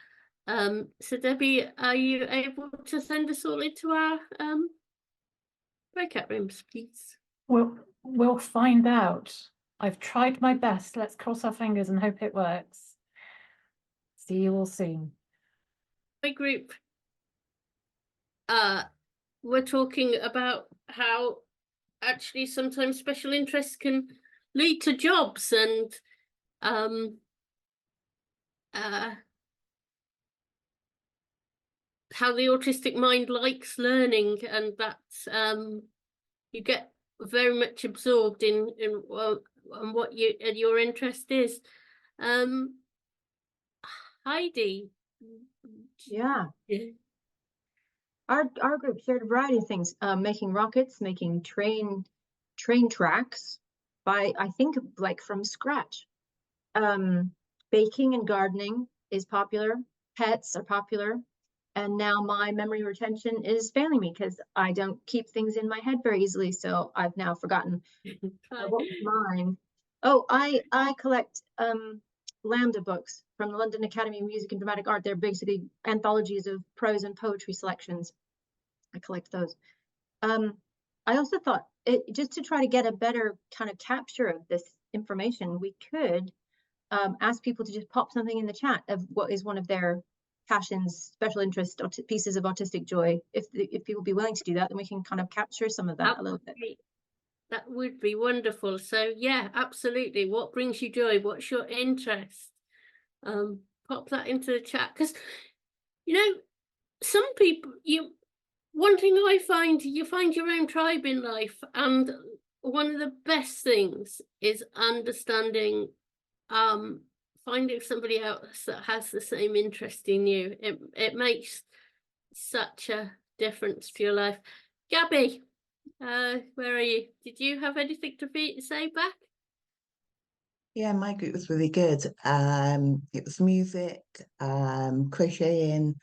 So Debbie, are you able to send us all into our breakout rooms, please? We'll find out. I've tried my best. Let's cross our fingers and hope it works. See you all soon. My group, we're talking about how actually sometimes special interests can lead to jobs, and how the autistic mind likes learning, and that you get very much absorbed in what your interest is. Heidi. Yeah. Our group shared a variety of things, making rockets, making train tracks by, I think, like from scratch. Baking and gardening is popular. Pets are popular. And now my memory retention is failing me because I don't keep things in my head very easily. So I've now forgotten what was mine. Oh, I collect Lambda books from the London Academy of Music and Dramatic Art. They're basically anthologies of prose and poetry selections. I collect those. I also thought, just to try to get a better kind of capture of this information, we could ask people to just pop something in the chat of what is one of their passions, special interest, pieces of autistic joy. If people be willing to do that, then we can kind of capture some of that a little bit. That would be wonderful. So yeah, absolutely. What brings you joy? What's your interest? Pop that into the chat, because some people, one thing I find, you find your own tribe in life, and one of the best things is understanding, finding somebody else that has the same interest in you. It makes such a difference to your life. Gabby, where are you? Did you have anything to say back? Yeah, my group was really good. It was music, crocheting,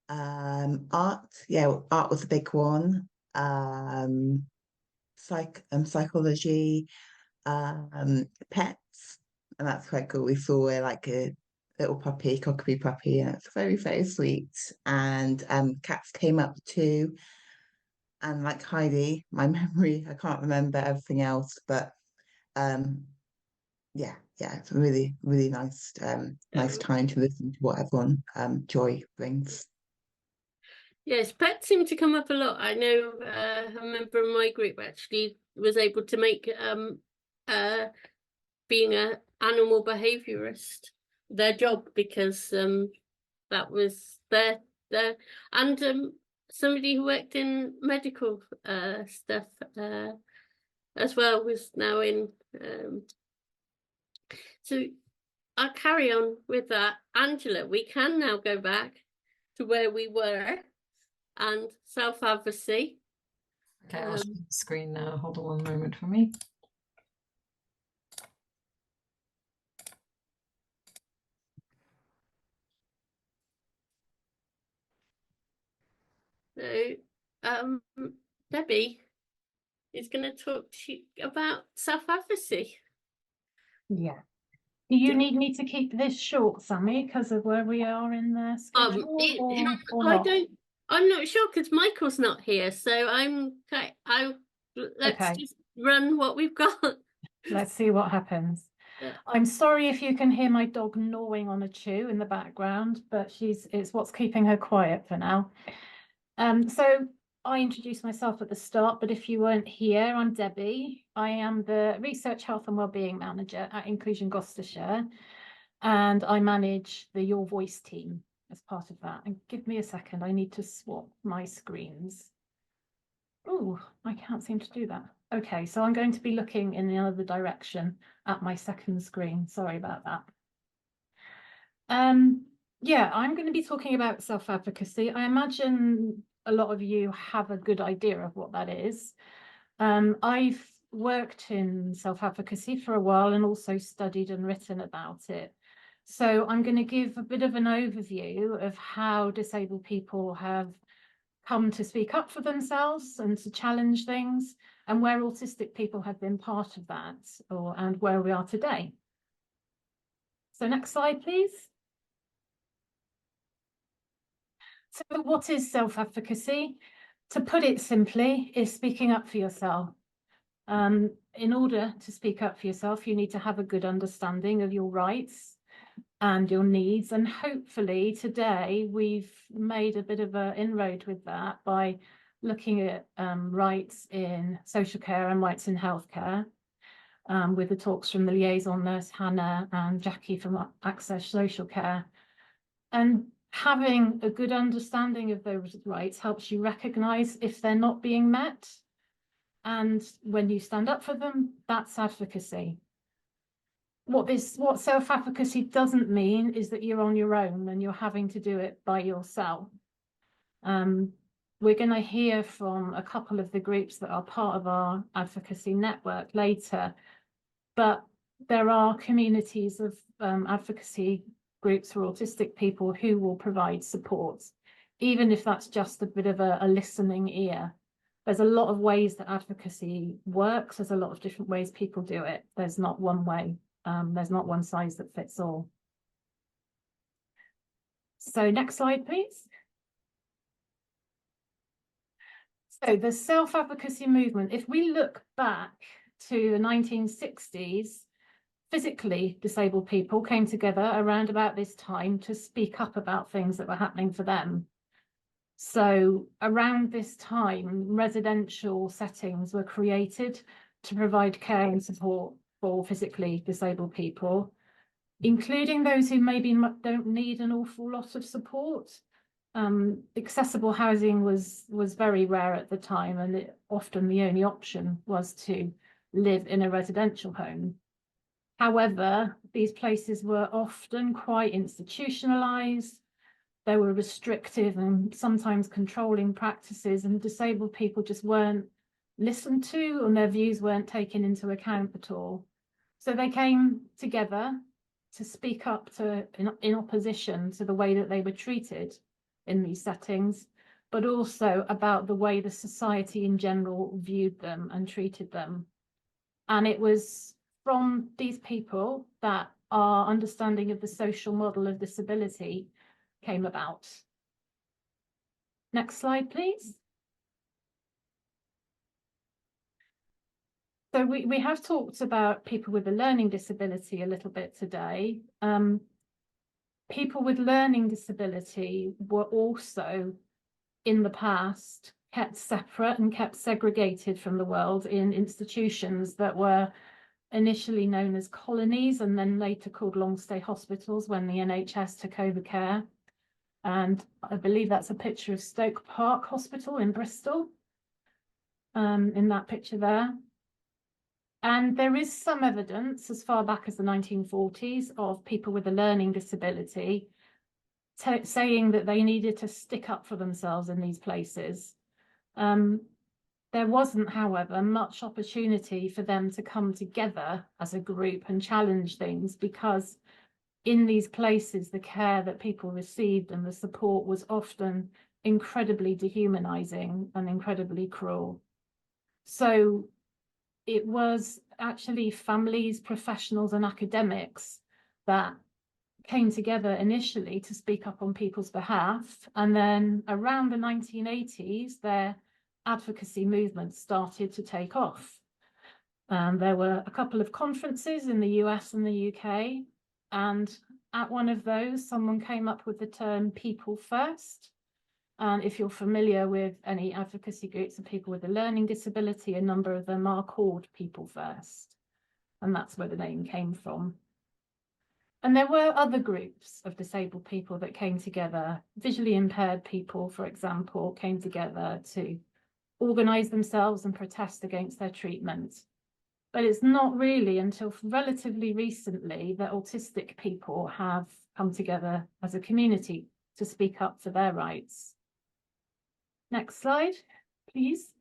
art. Yeah, art was a big one. Psychology, pets, and that's quite cool. We saw like a little puppy, cockapoo puppy, and it's very, very sweet. And cats came up too. And like Heidi, my memory, I can't remember everything else, but yeah, it's a really, really nice nice time to listen to what everyone Joy brings. Yes, pets seem to come up a lot. I know a member of my group actually was able to make being an animal behaviourist their job, because that was their and somebody who worked in medical stuff as well was now in. So I'll carry on with that. Angela, we can now go back to where we were and self-advocacy. Okay, I'll share the screen now. Hold on one moment for me. So Debbie is going to talk to you about self-advocacy. Yeah. Do you need me to keep this short, Sammy, because of where we are in the schedule, or I not? don't. I'm not sure because Michael's not here, so let's Okay. just run what we've got. Let's see what happens. Yeah. I'm sorry if you can hear my dog gnawing on a chew in the background, but it's what's keeping her quiet for now. So I introduced myself at the start, but if you weren't here, I'm Debbie. I am the Research Health and Wellbeing Manager at Inclusion Gloucestershire, and I manage the Your Voice team as part of that. And give me a second, I need to swap my screens. Oh, I can't seem to do that. Okay, so I'm going to be looking in the other direction at my second screen. Sorry about that. Yeah, I'm going to be talking about self-advocacy. I imagine a lot of you have a good idea of what that is. I've worked in self-advocacy for a while and also studied and written about it. So I'm going to give a bit of an overview of how disabled people have come to speak up for themselves and to challenge things, and where autistic people have been part of that, and where we are today. So next slide, please. So what is self-advocacy? To put it simply, is speaking up for yourself. In order to speak up for yourself, you need to have a good understanding of your rights and your needs. And hopefully today we've made a bit of an inroad with that by looking at rights in social care and rights in healthcare, with the talks from the liaison nurse Hannah and Jackie from Access Social Care. And having a good understanding of those rights helps you recognise if they're not being met. And when you stand up for them, that's advocacy. What self-advocacy doesn't mean is that you're on your own and you're having to do it by yourself. We're going to hear from a couple of the groups that are part of our advocacy network later, but there are communities of advocacy groups for autistic people who will provide support, even if that's just a bit of a listening ear. There's a lot of ways that advocacy works. There's a lot of different ways people do it. There's not one way. There's not one size that fits all. So next slide, please. So the self-advocacy movement, if we look back to the 1960s, physically disabled people came together around about this time to speak up about things that were happening for them. So around this time, residential settings were created to provide care and support for physically disabled people, including those who maybe don't need an awful lot of support. Accessible housing was very rare at the time, and often the only option was to live in a residential home. However, these places were often quite institutionalized. There were restrictive and sometimes controlling practices, and disabled people just weren't listened to, and their views weren't taken into account at all. So they came together to speak up in opposition to the way that they were treated in these settings, but also about the way the society in general viewed them and treated them. And it was from these people that our understanding of the social model of disability came about. Next slide, please. So we have talked about people with a learning disability a little bit today. People with learning disability were also, in the past, kept separate and kept segregated from the world in institutions that were initially known as colonies and then later called long-stay hospitals when the NHS took over care. And I believe that's a picture of Stoke Park Hospital in Bristol, in that picture there. And there is some evidence as far back as the 1940s of people with a learning disability saying that they needed to stick up for themselves in these places. There wasn't, however, much opportunity for them to come together as a group and challenge things, because in these places, the care that people received and the support was often incredibly dehumanizing and incredibly cruel. So it was actually families, professionals, and academics that came together initially to speak up on people's behalf. And then around the 1980s, their advocacy movement started to take off. There were a couple of conferences in the US and the UK, and at one of those, someone came up with the term people first. And if you're familiar with any advocacy groups of people with a learning disability, a number of them are called people first. And that's where the name came from. And there were other groups of disabled people that came together. Visually impaired people, for example, came together to organize themselves and protest against their treatment. But it's not really until relatively recently that autistic people have come together as a community to speak up for their rights. Next slide, please.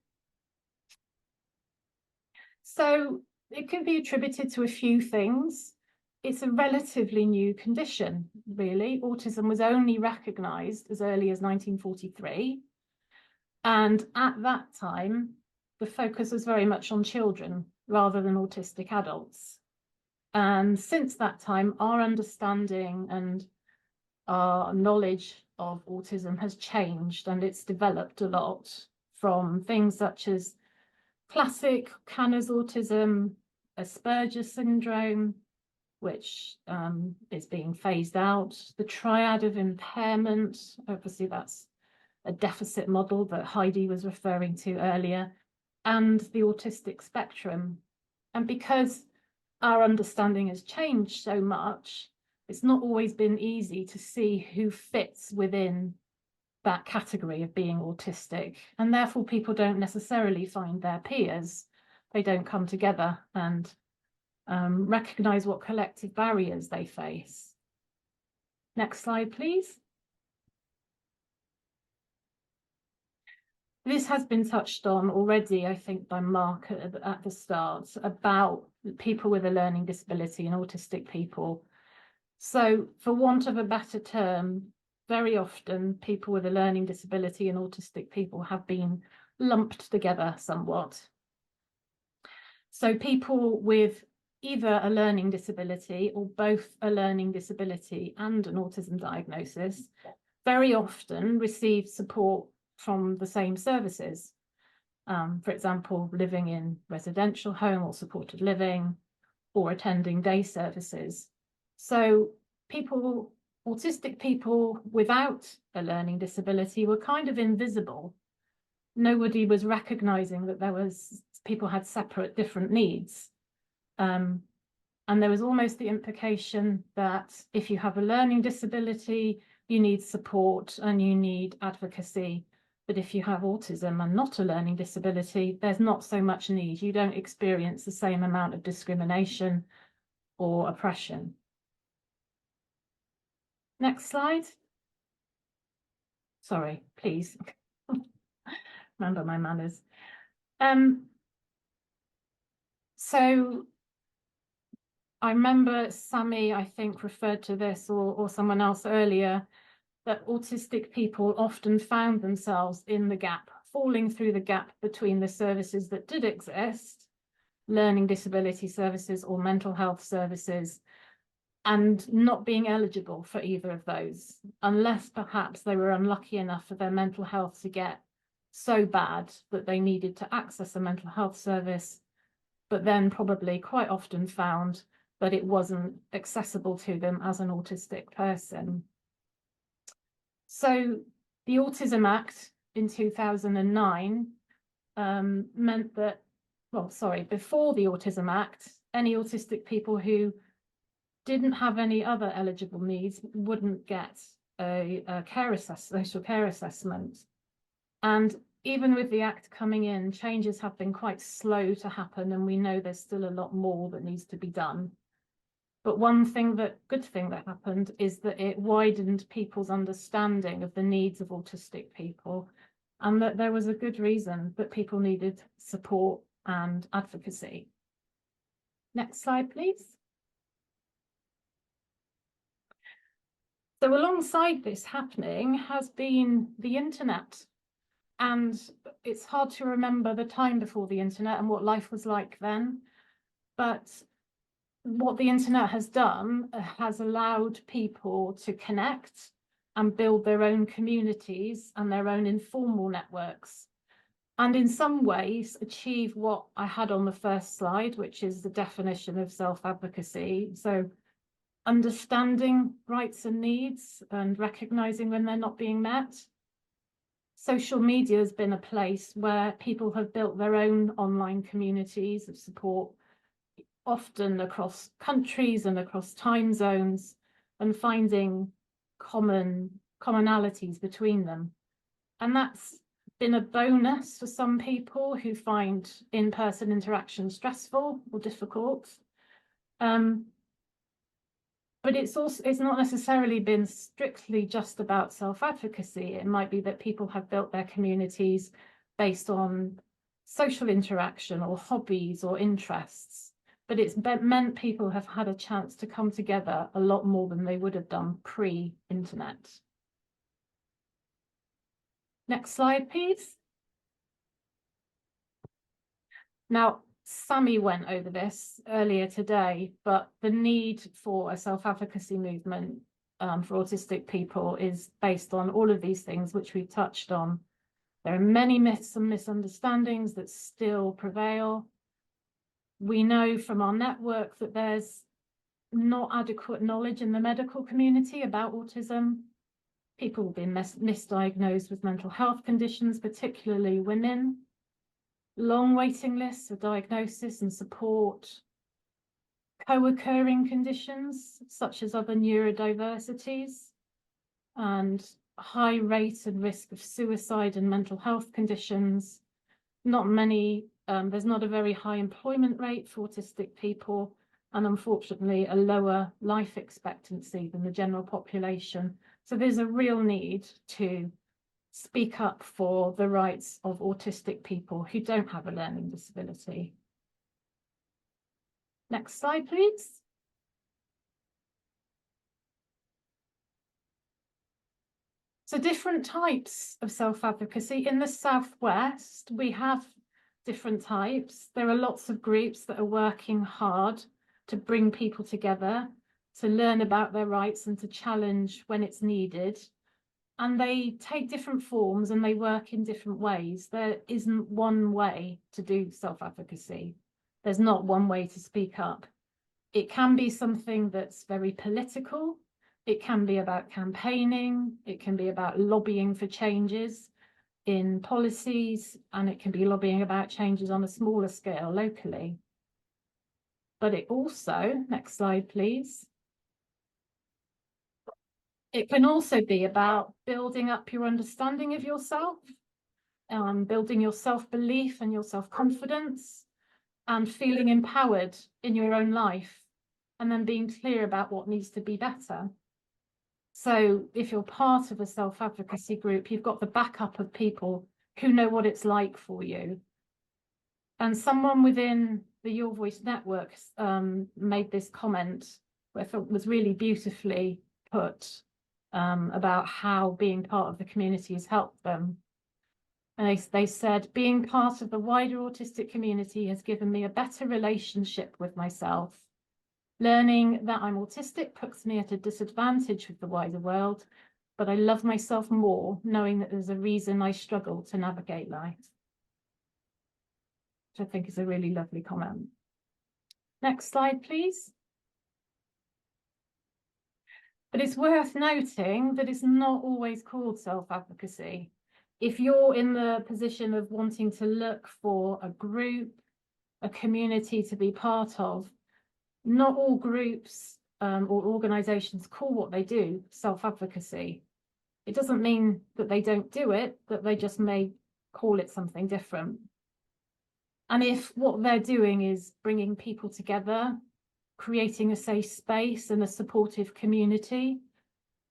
So it can be attributed to a few things. It's a relatively new condition, really. Autism was only recognized as early as 1943. And at that time, the focus was very much on children rather than autistic adults. And since that time, our understanding and our knowledge of autism has changed, and it's developed a lot from things such as classic Kanner's autism, Asperger's syndrome, which is being phased out, the triad of impairment, obviously that's a deficit model that Heidi was referring to earlier, and the autistic spectrum. And because our understanding has changed so much, it's not always been easy to see who fits within that category of being autistic. And therefore, people don't necessarily find their peers. They don't come together and recognize what collective barriers they face. Next slide, please. This has been touched on already, I think, by Mark at the start, about people with a learning disability and autistic people. So, for want of a better term, very often people with a learning disability and autistic people have been lumped together somewhat. So people with either a learning disability or both a learning disability and an autism diagnosis very often receive support from the same services. For example, living in residential home or supported living, or attending day services. So people, autistic people without a learning disability were kind of invisible. Nobody was recognizing that people had separate different needs. And there was almost the implication that if you have a learning disability, you need support and you need advocacy. But if you have autism and not a learning disability, there's not so much need. You don't experience the same amount of discrimination or oppression. Next slide. Sorry, please. Remember my manners. So I remember Sammy, I think, referred to this or someone else earlier, that autistic people often found themselves in the gap, falling through the gap between the services that did exist learning disability services or mental health services, and not being eligible for either of those, unless perhaps they were unlucky enough for their mental health to get so bad that they needed to access a mental health service, but then probably quite often found that it wasn't accessible to them as an autistic person. So the Autism Act in 2009 meant that, well, sorry, before the Autism Act, any autistic people who didn't have any other eligible needs wouldn't get a social care assessment. And even with the Act coming in, changes have been quite slow to happen, and we know there's still a lot more that needs to be done. But one good thing that happened is that it widened people's understanding of the needs of autistic people, and that there was a good reason that people needed support and advocacy. Next slide, please. So alongside this happening has been the internet. And it's hard to remember the time before the internet and what life was like then. But what the internet has done has allowed people to connect and build their own communities and their own informal networks. And in some ways achieve what I had on the first slide, which is the definition of self-advocacy. So understanding rights and needs and recognizing when they're not being met. Social media has been a place where people have built their own online communities of support, often across countries and across time zones, and finding commonalities between them. And that's been a bonus for some people who find in-person interaction stressful or difficult. But it's not necessarily been strictly just about self-advocacy. It might be that people have built their communities based on social interaction or hobbies or interests. But it's meant people have had a chance to come together a lot more than they would have done pre-internet. Next slide, please. Now, Sammy went over this earlier today, but the need for a self-advocacy movement for autistic people is based on all of these things which we've touched on. There are many myths and misunderstandings that still prevail. We know from our network that there's not adequate knowledge in the medical community about autism. People have been misdiagnosed with mental health conditions, particularly women. Long waiting lists for diagnosis and support, co-occurring conditions such as other neurodiversities, and high rate and risk of suicide and mental health conditions. There's not a very high employment rate for autistic people, and unfortunately a lower life expectancy than the general population. So there's a real need to speak up for the rights of autistic people who don't have a learning disability. Next slide, please. So different types of self-advocacy. In the Southwest, we have different types. There are lots of groups that are working hard to bring people together, to learn about their rights and to challenge when it's needed. And they take different forms and they work in different ways. There isn't one way to do self-advocacy. There's not one way to speak up. It can be something that's very political. It can be about campaigning. It can be about lobbying for changes in policies, and it can be lobbying about changes on a smaller scale locally. But it also, next slide, please. It can also be about building up your understanding of yourself, building your self-belief and your self-confidence, and feeling empowered in your own life, and then being clear about what needs to be better. So if you're part of a self-advocacy group, you've got the backup of people who know what it's like for you. And someone within the Your Voice network made this comment, which I thought was really beautifully put, about how being part of the community has helped them. And they said, being part of the wider autistic community has given me a better relationship with myself. Learning that I'm autistic puts me at a disadvantage with the wider world, but I love myself more knowing that there's a reason I struggle to navigate life. Which I think is a really lovely comment. Next slide, please. But it's worth noting that it's not always called self-advocacy. If you're in the position of wanting to look for a group, a community to be part of, not all groups or organisations call what they do self-advocacy. It doesn't mean that they don't do it, that they just may call it something different. And if what they're doing is bringing people together, creating a safe space and a supportive community,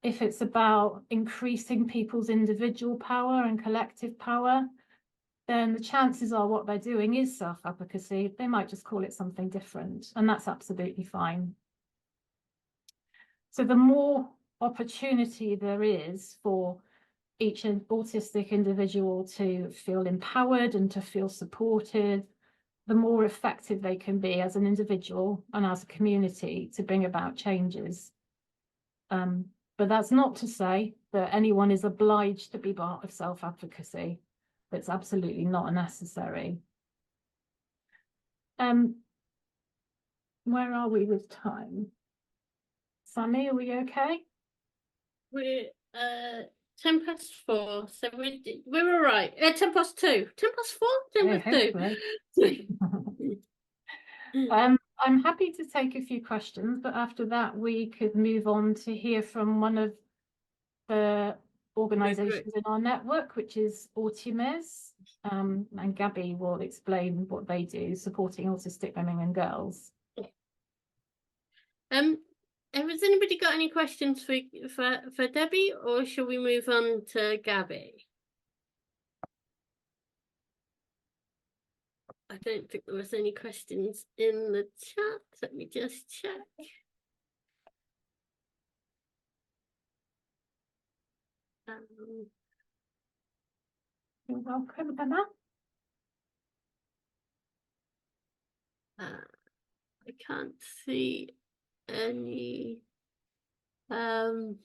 if it's about increasing people's individual power and collective power, then the chances are what they're doing is self-advocacy. They might just call it something different, and that's absolutely fine. So the more opportunity there is for each autistic individual to feel empowered and to feel supported, the more effective they can be as an individual and as a community to bring about changes. But that's not to say that anyone is obliged to be part of self-advocacy. That's absolutely not necessary. Where are we with time? Sammy, are we okay? We're 4:10, so we're all right. 2:10. 4:10. 2. I'm happy to take a few questions, but after that we could move on to hear from one of the organisations in our network, which is Autistic, and Gabby will explain what they do, supporting autistic women and girls. Has anybody got any questions for Debbie, or shall we move on to Gabby? I don't think there was any questions in the chat. Let me just check. You're welcome, Emma. I can't see any. I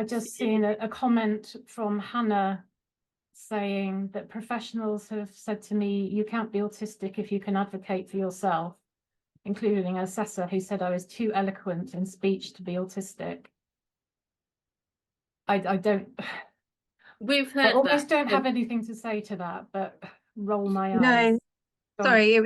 just seen a comment from Hannah saying that professionals have said to me, you can't be autistic if you can advocate for yourself, including an assessor who said I was too eloquent in speech to be autistic. I don't. We've heard I almost that. don't have anything to say to that, but roll my eyes. No, Go sorry, I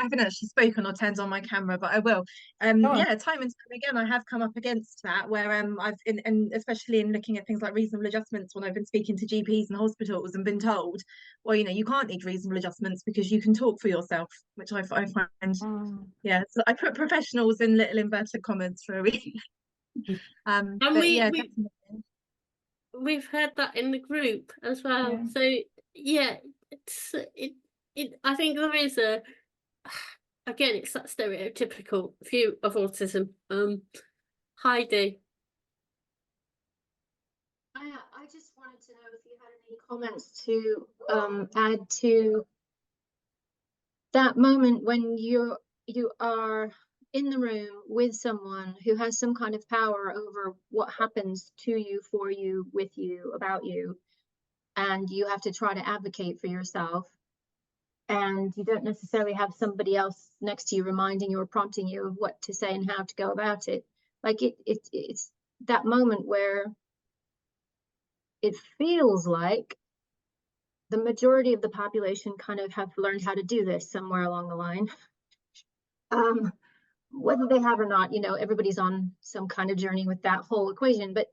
haven't actually spoken or turned on my camera, but I will. Yeah, time and time again, I have come up against that where and especially in looking at things like reasonable adjustments when I've been speaking to GPs and hospitals and been told, well, you know, you can't need reasonable adjustments because you can talk for yourself, which I find, yeah. So I put professionals in little inverted commas for a reason. And but yeah, we've heard that in the group as well. Yeah. So yeah, I think there is again, it's that stereotypical view of autism. Heidi. I just wanted to know if you had any comments to add to that moment when you are in the room with someone who has some kind of power over what happens to you, for you, with you, about you, and you have to try to advocate for yourself, and you don't necessarily have somebody else next to you reminding you or prompting you of what to say and how to go about it. Like it's that moment where it feels like the majority of the population kind of have learned how to do this somewhere along the line. Whether they have or not, you know, everybody's on some kind of journey with that whole equation, but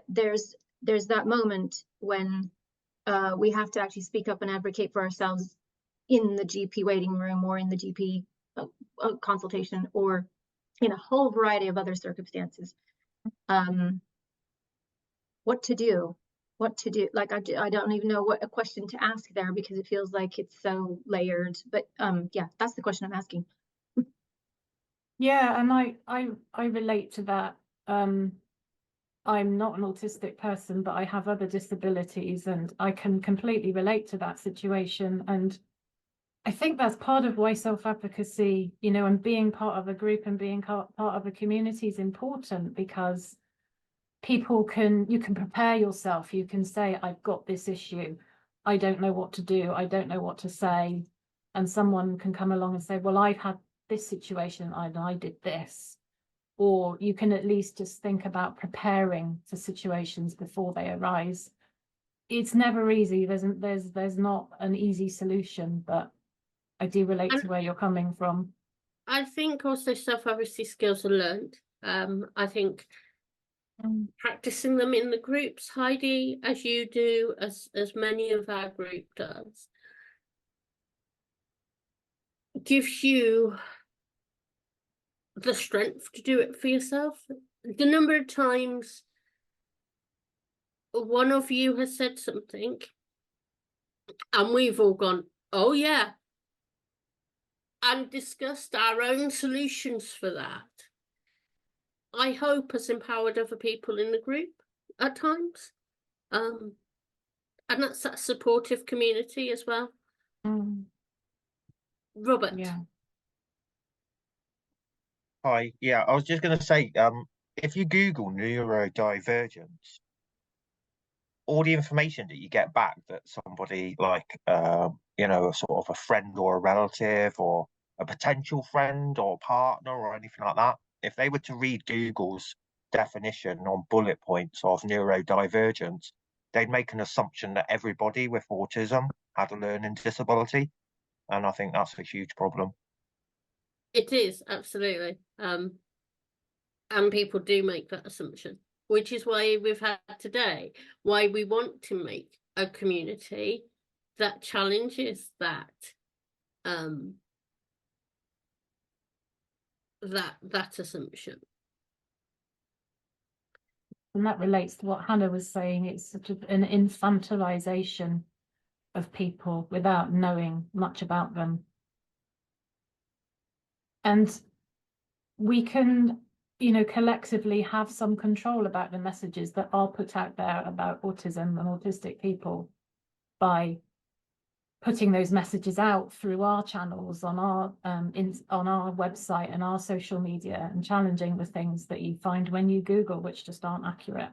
there's that moment when we have to actually speak up and advocate for ourselves in the GP waiting room or in the GP consultation or in a whole variety of other circumstances. What to do? Like I don't even know what a question to ask there because it feels like it's so layered, but yeah, that's the question I'm asking. Yeah, and I relate to that. I'm not an autistic person, but I have other disabilities, and I can completely relate to that situation. And I think that's part of why self-advocacy, you know, and being part of a group and being part of a community is important, because you can prepare yourself. You can say, I've got this issue. I don't know what to do. I don't know what to say. And someone can come along and say, well, I've had this situation and I did this. Or you can at least just think about preparing for situations before they arise. It's never easy. There's not an easy solution, but I do relate to where you're coming from. I think also self-advocacy skills are learned. I think practicing them in the groups, Heidi, as you do, as many of our group does, gives you the strength to do it for yourself. The number of times one of you has said something and we've all gone, oh yeah, and discussed our own solutions for that, I hope has empowered other people in the group at times. And that's that supportive community as well. Robert. Yeah. Hi, yeah, I was just going to say, if you Google neurodivergence, all the information that you get back that somebody like, you know, a sort of a friend or a relative or a potential friend or partner or anything like that, if they were to read Google's definition on bullet points of neurodivergence, they'd make an assumption that everybody with autism had a learning disability. And I think that's a huge problem. It is, absolutely. And people do make that assumption, which is why we've had today, why we want to make a community that challenges that that assumption. And that relates to what Hannah was saying. It's sort of an infantilization of people without knowing much about them. And we can, you know, collectively have some control about the messages that are put out there about autism and autistic people by putting those messages out through our channels on our on our website and our social media, and challenging the things that you find when you Google, which just aren't accurate.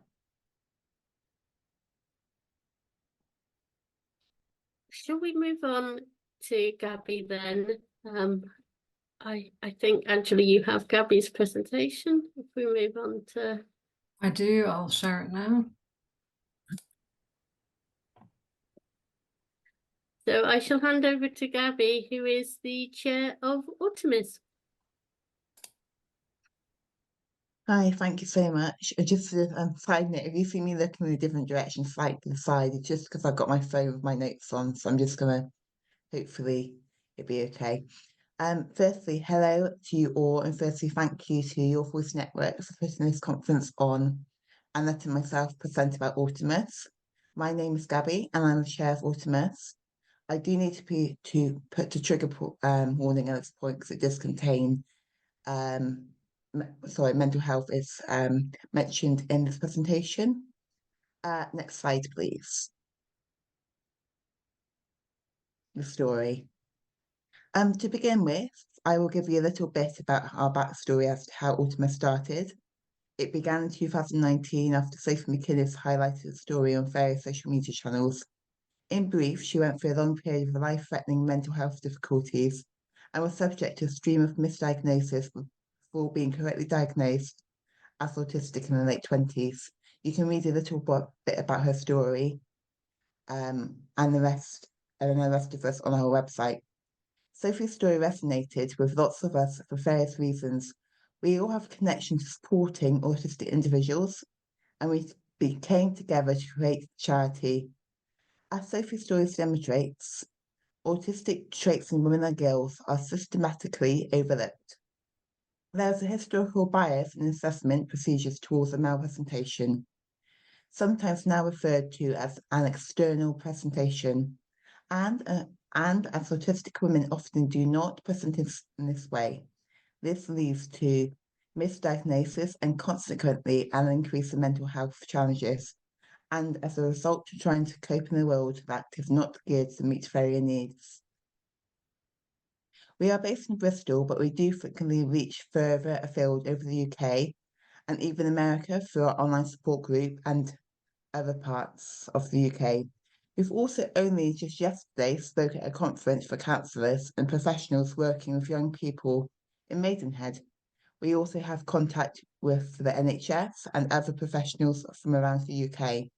Shall we move on to Gabby then? I think, Angela, you have Gabby's presentation. If we move on to... I do, I'll share it now. So I shall hand over to Gabby, who is the chair of Autism. Hi, thank you so much. Just a side note, if you see me looking in a different direction, slightly to the side, it's just because I've got my phone with my notes on, so I'm just gonna, hopefully it'll be okay. Firstly, hello to you all, and firstly, thank you to Your Voice Network for putting this conference on and letting myself present about Autism. My name is Gabby, and I'm the chair of Autism. I do need to put the trigger warning at this point, because it does contain mental health is mentioned in this presentation. Next slide, please. The story. To begin with, I will give you a little bit about our backstory as to how Autism started. It began in 2019 after Sophie McInnes highlighted the story on various social media channels. In brief, she went through a long period of life-threatening mental health difficulties and was subject to a stream of misdiagnoses before being correctly diagnosed as autistic in the late 20s. You can read a little bit about her story and the rest of us on our website. Sophie's story resonated with lots of us for various reasons. We all have a connection to supporting autistic individuals, and we came together to create charity. As Sophie's story demonstrates, autistic traits in women and girls are systematically overlooked. There is a historical bias in assessment procedures towards a male presentation, sometimes now referred to as an external presentation, and as autistic women often do not present in this way. This leads to misdiagnosis, and consequently an increase in mental health challenges, and as a result of trying to cope in a world that is not geared to meet their needs. We are based in Bristol, but we do frequently reach further afield over the UK and even America through our online support group and other parts of the UK. We've also only just yesterday spoke at a conference for counsellors and professionals working with young people in Maidenhead. We also have contact with the NHS and other professionals from around the UK.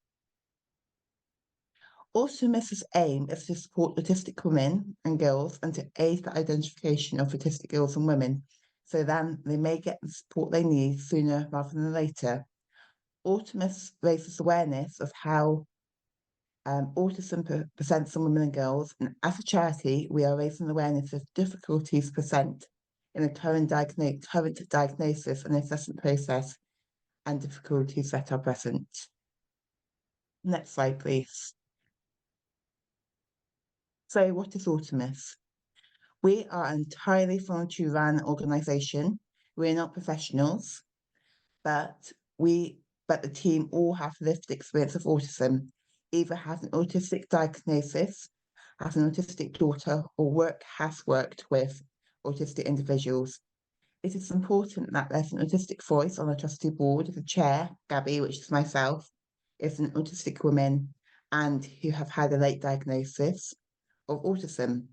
Autism's aim is to support autistic women and girls and to aid the identification of autistic girls and women so then they may get the support they need sooner rather than later. Autism raises awareness of how autism presents on women and girls, and as a charity, we are raising awareness of difficulties present in the current diagnosis and assessment process and difficulties that are present. Next slide, please. So what is Autism? We are an entirely volunteer-run organisation. We're not professionals, but the team all have lived experience of autism, either have an autistic diagnosis, have an autistic daughter, or has worked with autistic individuals. It is important that there's an autistic voice on the trustee board. The chair, Gabby, which is myself, is an autistic woman and who have had a late diagnosis of autism.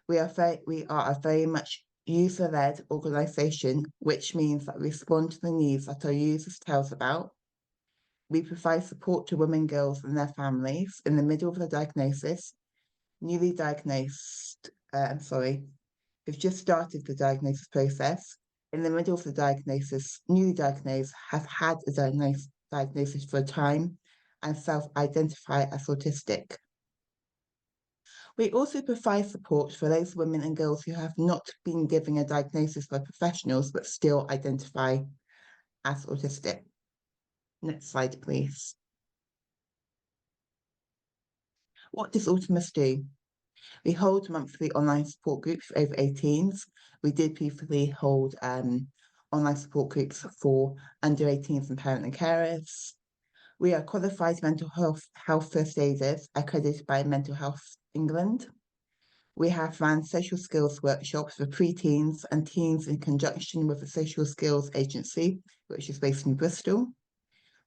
We are a very much user-led organisation, which means that we respond to the needs that our users tell us about. We provide support to women, girls and their families in the middle of the diagnosis, newly diagnosed, we've just started the diagnosis process. In the middle of the diagnosis, newly diagnosed, have had a diagnosis for a time and self-identify as autistic. We also provide support for those women and girls who have not been given a diagnosis by professionals but still identify as autistic. Next slide, please. What does Autism do? We hold monthly online support groups for over 18s. We did previously hold online support groups for under 18s and parent and carers. We are qualified mental health first aiders accredited by Mental Health England. We have run social skills workshops for pre-teens and teens in conjunction with the Social Skills Agency, which is based in Bristol.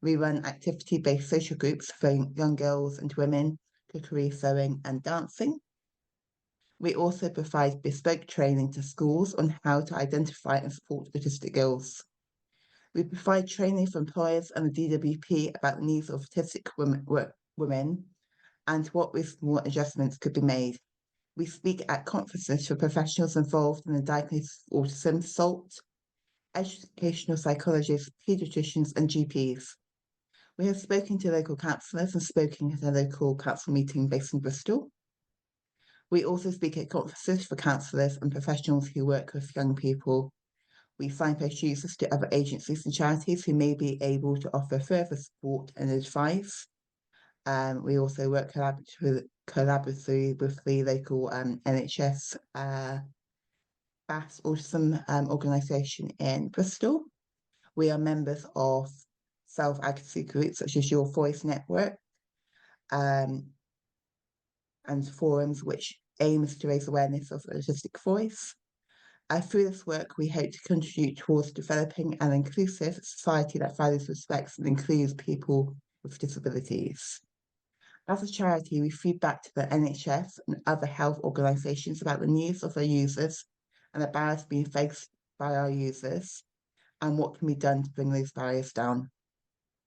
We run activity-based social groups for young girls and women, cookery, sewing and dancing. We also provide bespoke training to schools on how to identify and support autistic girls. We provide training for employers and the DWP about the needs of autistic women and what reasonable adjustments could be made. We speak at conferences for professionals involved in the diagnosis of autism, SALT, educational psychologists, paediatricians and GPs. We have spoken to local counsellors and spoken at a local council meeting based in Bristol. We also speak at conferences for counsellors and professionals who work with young people. We signpost users to other agencies and charities who may be able to offer further support and advice. We also work collaboratively with the local NHS BAS Autism organisation in Bristol. We are members of self-advocacy groups such as Your Voice Network and forums which aims to raise awareness of the autistic voice. Through this work, we hope to contribute towards developing an inclusive society that values, respects and includes people with disabilities. As a charity, we feed back to the NHS and other health organisations about the needs of their users and the barriers being faced by our users and what can be done to bring those barriers down.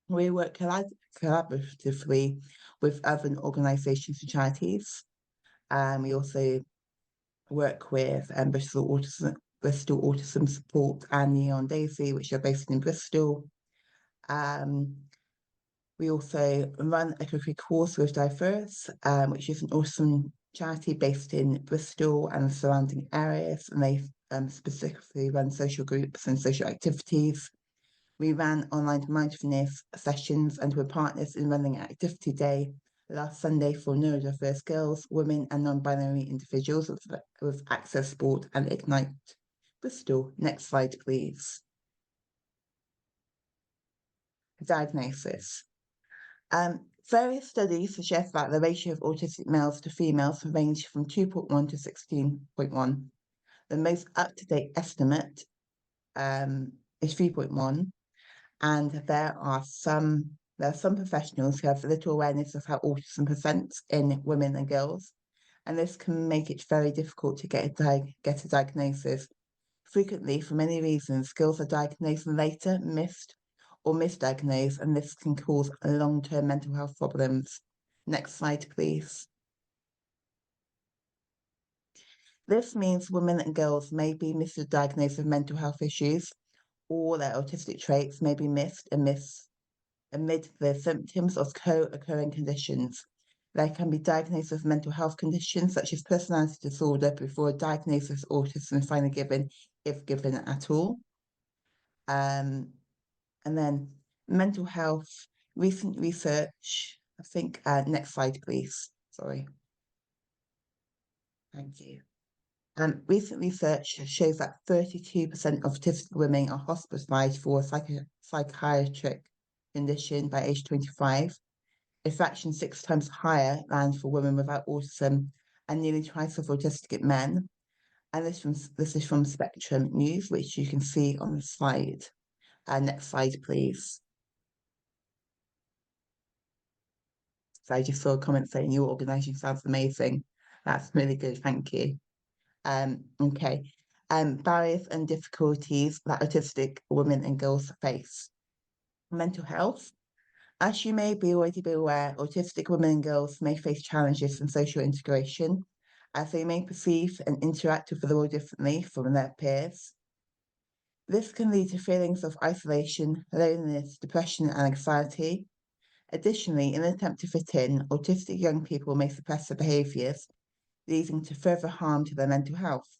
We work collaboratively with other organisations and charities. We also work with Bristol Autism Support and Neon Daisy, which are based in Bristol. We also run a cookery course with Diverse, which is an autism charity based in Bristol and the surrounding areas, and they specifically run social groups and social activities. We ran online mindfulness sessions and were partners in running Activity Day last Sunday for neurodiverse girls, women and non-binary individuals with Access Sport and Ignite Bristol. Next slide, please. Diagnosis. Various studies suggest that the ratio of autistic males to females range from 2.1 to 16.1. The most up-to-date estimate is 3.1, and there are some professionals who have little awareness of how autism presents in women and girls, and this can make it very difficult to get a diagnosis. Frequently, for many reasons, girls are diagnosed later, missed, or misdiagnosed, and this can cause long-term mental health problems. Next slide, please. This means women and girls may be misdiagnosed with mental health issues, or their autistic traits may be missed amid the symptoms of co-occurring conditions. They can be diagnosed with mental health conditions such as personality disorder before a diagnosis of autism is finally given, if given at all. And then mental health, recent research, I think, next slide, please. Sorry. Thank you. Recent research shows that 32% of autistic women are hospitalized for a psychiatric condition by age 25, a fraction 6 times higher than for women without autism, and nearly twice of autistic men. And this is from Spectrum News, which you can see on the slide. Next slide, please. So I just saw a comment saying your organisation sounds amazing. That's really good, thank you. Okay. Barriers and difficulties that autistic women and girls face. Mental health. As you may already be aware, autistic women and girls may face challenges in social integration, as they may perceive and interact with the world differently from their peers. This can lead to feelings of isolation, loneliness, depression, and anxiety. Additionally, in an attempt to fit in, autistic young people may suppress their behaviours, leading to further harm to their mental health.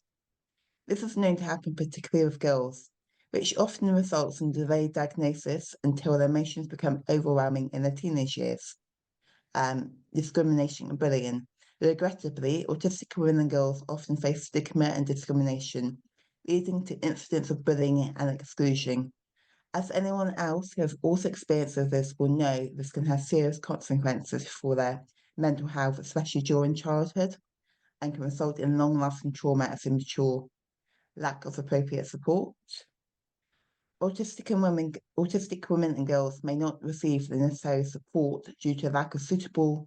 This is known to happen particularly with girls, which often results in delayed diagnosis until their emotions become overwhelming in their teenage years. Discrimination and bullying. Regrettably, autistic women and girls often face stigma and discrimination, leading to incidents of bullying and exclusion. As anyone else who has also experienced this will know, this can have serious consequences for their mental health, especially during childhood, and can result in long-lasting trauma as they mature. Lack of appropriate support. Autistic women and girls may not receive the necessary support due to lack of suitable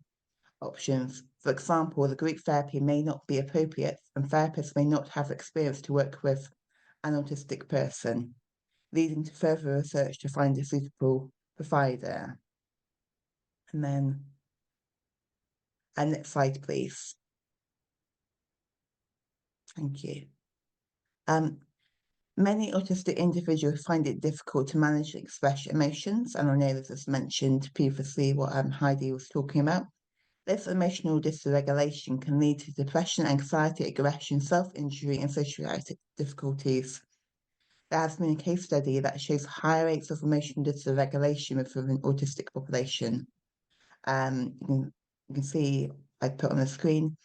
options. For example, the group therapy may not be appropriate, and therapists may not have experience to work with an autistic person, leading to further research to find a suitable provider. And then, next slide, please. Thank you. Many autistic individuals find it difficult to manage and express emotions, and I know this was mentioned previously what Heidi was talking about. This emotional dysregulation can lead to depression, anxiety, aggression, self-injury, and social difficulties. There has been a case study that shows higher rates of emotional dysregulation within an autistic population. You can see, I put on the screen,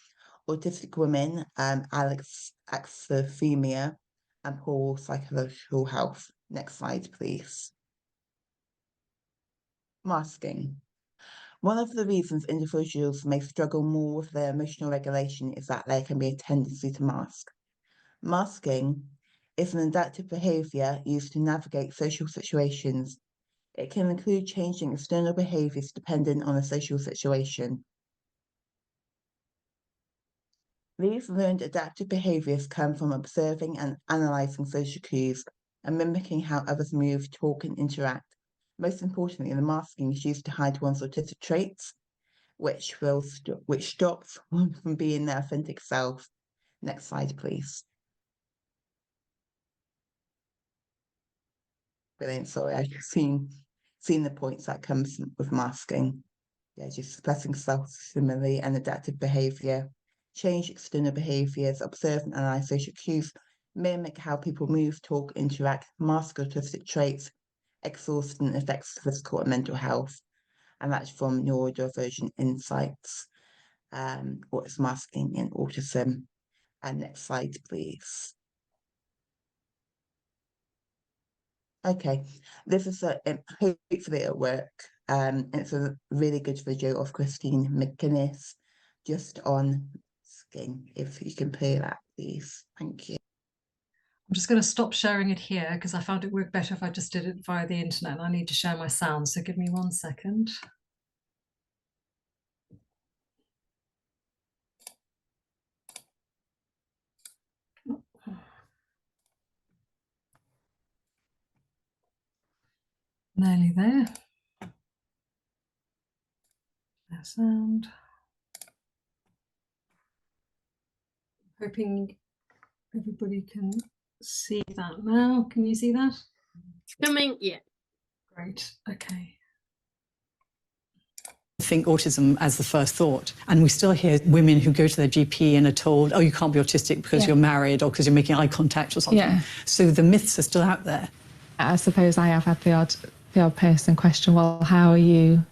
autistic women, alexithymia, and poor psychological health. Next slide, please. Masking. One of the reasons individuals may struggle more with their emotional regulation is that there can be a tendency to mask. Masking is an adaptive behaviour used to navigate social situations. It can include changing external behaviours dependent on a social situation. These learned adaptive behaviours come from observing and analysing social cues and mimicking how others move, talk, and interact. Most importantly, the masking is used to hide one's autistic traits, which stops one from being their authentic self. Next slide, please. Brilliant. Sorry, I've seen the points that comes with masking. Yeah, just suppressing self-similarly and adaptive behaviour. Change external behaviours, observe and analyse social cues, mimic how people move, talk, interact, mask autistic traits, exhaustion affects physical and mental health. And that's from Neurodivergent Insights, what is masking in autism. And next slide, please. Okay, this is hopefully at work. It's a really good video of Christine McGuinness just on skin. If you can play that, please. Thank you. I'm just going to stop sharing it here because I found it worked better if I just did it via the internet. And I need to share my sound, so give me 1 second. Nearly there. That sound. Hoping everybody can see that now. Can you see that? It's coming, yeah. Great, okay. Think autism as the first thought, and we still hear women who go to their GP and are told, oh, you can't be autistic because you're married or because you're making eye contact or something. So the myths are still out there. I suppose I have had the odd person question, well, how are you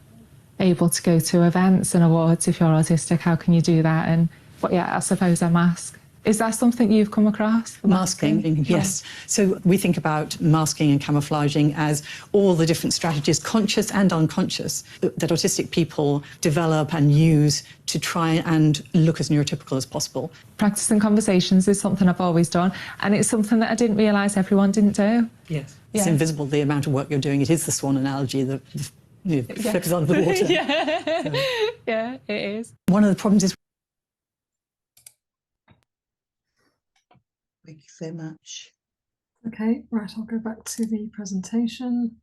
able to go to events and awards if you're autistic? How can you do that? And but yeah, I suppose a mask. Is that something you've come across? Masking, yes. So we think about masking and camouflaging as all the different strategies, conscious and unconscious, that autistic people develop and use to try and look as neurotypical as possible. Practicing conversations is something I've always done, and it's something that I didn't realise everyone didn't do. Yes. It's invisible, the amount of work you're doing. It is the swan analogy, the flippers under the water. Yeah, it is. One of the problems is Thank you so much. Okay, right, I'll go back to the presentation.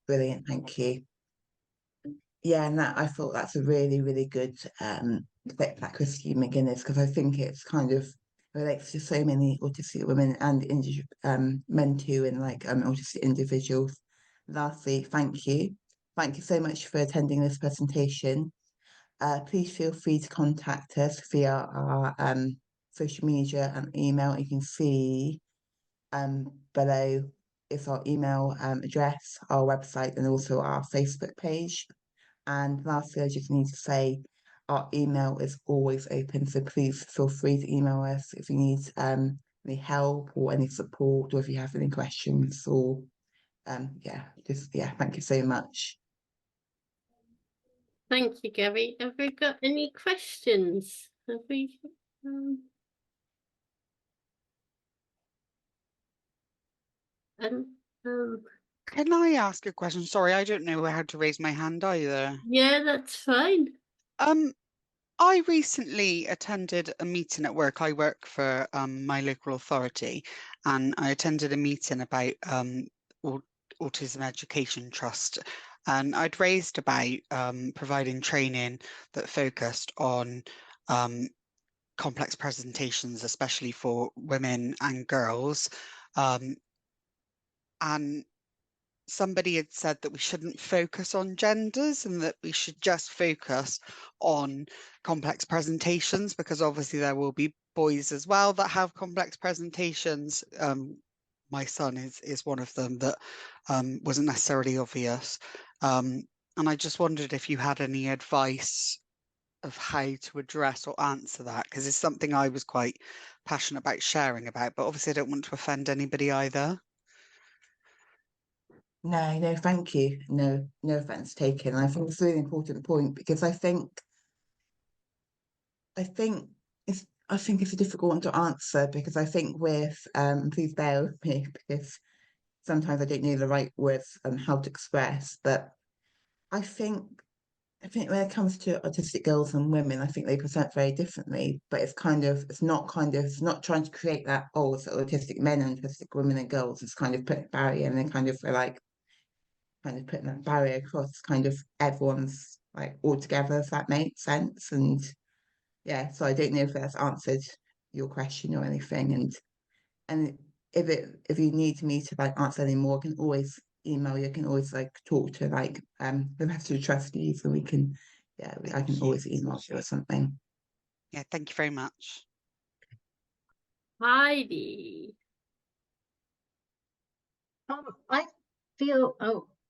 Brilliant, thank you. Yeah, and that I thought that's a really, really good clip, that Christine McGuinness, because I think it's kind of relates to so many autistic women and men too, and like autistic individuals. Lastly, thank you. Thank you so much for attending this presentation. Please feel free to contact us via our social media and email. You can see below is our email address, our website, and also our Facebook page. And lastly, I just need to say our email is always open, so please feel free to email us if you need any help or any support, or if you have any questions, or thank you so much. Thank you, Gary. Have we got any questions? Have we? Can I ask a question? Sorry, I don't know how to raise my hand either. Yeah, that's fine. I recently attended a meeting at work. I work for my local authority, and I attended a meeting about Autism Education Trust, and I'd raised about providing training that focused on complex presentations, especially for women and girls, and somebody had said that we shouldn't focus on genders and that we should just focus on complex presentations, because obviously there will be boys as well that have complex presentations. My son is one of them that wasn't necessarily obvious. And I just wondered if you had any advice of how to address or answer that, because it's something I was quite passionate about sharing about, but obviously I don't want to offend anybody either. No, thank you. No offense taken. I think it's a really important point, because I think it's a difficult one to answer, because I think with please bear with me, because sometimes I don't know the right words and how to express, but I think when it comes to autistic girls and women, I think they present very differently, but it's not trying to create that, oh, it's autistic men and autistic women and girls. It's kind of putting a barrier, and then kind of putting that barrier across kind of everyone's like all together, if that makes sense. And yeah, so I don't know if that's answered your question or anything. And if you need me to like answer any more, I can always email you. I can always like talk to like the rest of the trustees, and we can I can always email you or something. Yeah, thank you very much. Heidi. I feel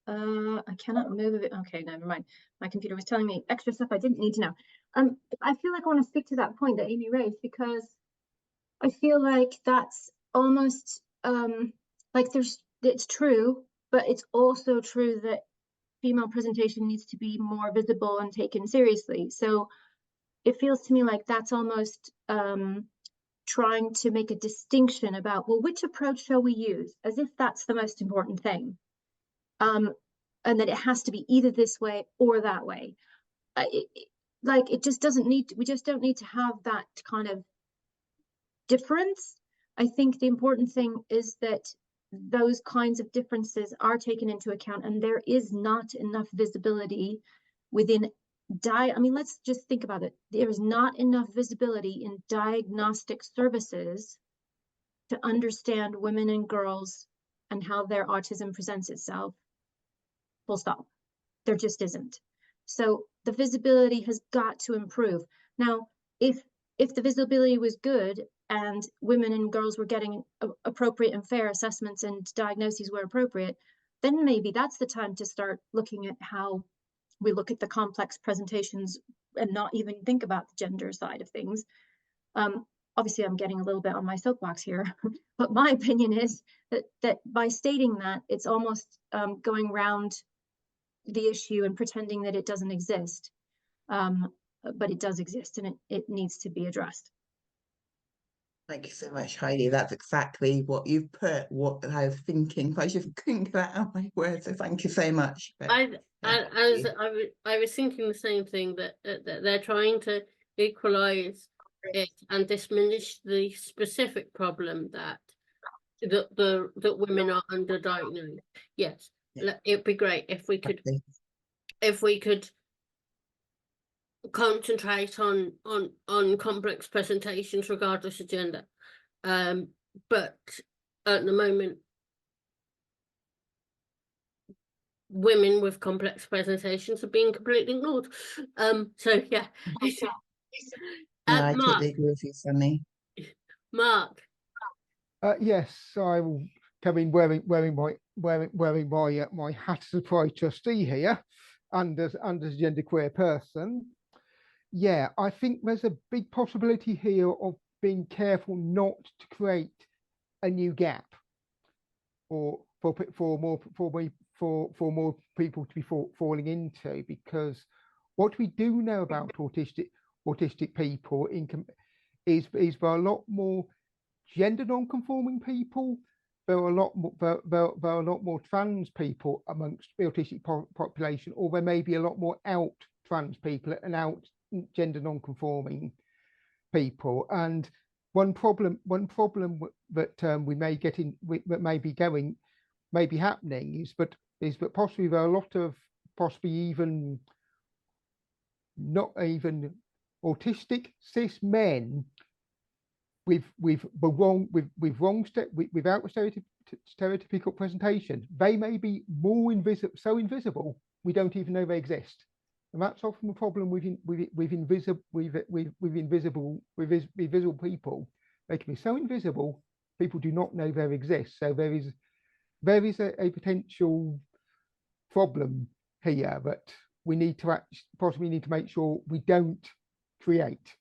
I cannot move it. Okay, never mind. My computer was telling me extra stuff I didn't need to know. I feel like I want to speak to that point that Amy raised, because I feel like that's almost like it's true, but it's also true that female presentation needs to be more visible and taken seriously. So it feels to me like that's almost trying to make a distinction about, well, which approach shall we use, as if that's the most important thing. And that it has to be either this way or that way. Like it just doesn't need, we just don't need to have that kind of difference. I think the important thing is that those kinds of differences are taken into account, and there is not enough visibility within I mean, let's just think about it. There is not enough visibility in diagnostic services to understand women and girls and how their autism presents itself. Full stop. There just isn't. So the visibility has got to improve. Now, if the visibility was good and women and girls were getting appropriate and fair assessments and diagnoses were appropriate, then maybe that's the time to start looking at how we look at the complex presentations and not even think about the gender side of things. Obviously, I'm getting a little bit on my soapbox here, but my opinion is that by stating that, it's almost going around the issue and pretending that it doesn't exist. But it does exist, and it needs to be addressed. Thank you so much, Heidi. That's exactly what you've put, what I was thinking. I just couldn't get that out of my words, so thank you so much. I was thinking the same thing, that they're trying to equalize it and diminish the specific problem that women are underdiagnosed. Yes, it'd be great if we could concentrate on complex presentations regardless of gender, but at the moment women with complex presentations are being completely ignored. So yeah. No, I Mark, totally agree with you, Sunny. Mark. Yes, I will come in wearing my hat as a pride trustee here, and as a genderqueer person. Yeah, I think there's a big possibility here of being careful not to create a new gap, or for more people to be falling into, because what we do know about autistic people is there are a lot more gender non-conforming people. There are a lot more trans people amongst the autistic population, or there may be a lot more out trans people and out gender non-conforming people. And one problem that we may get in, that may be happening, is that possibly there are a lot of possibly even not even autistic cis men without stereotypical presentation. They may be more so invisible we don't even know they exist, and that's often the problem with invisible people. They can be so invisible people do not know they exist. So there is a potential problem here that we need to possibly need to make sure we don't create.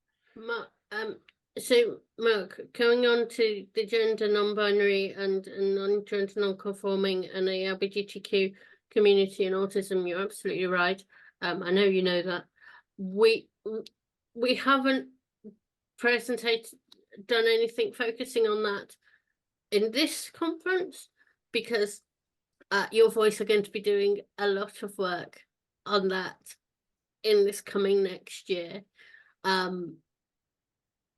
So Mark, going on to the gender non-binary and non-gender non-conforming and the LGBTQ community and autism, you're absolutely right. I know you know that. We haven't done anything focusing on that in this conference, because Your Voice are going to be doing a lot of work on that in this coming next year.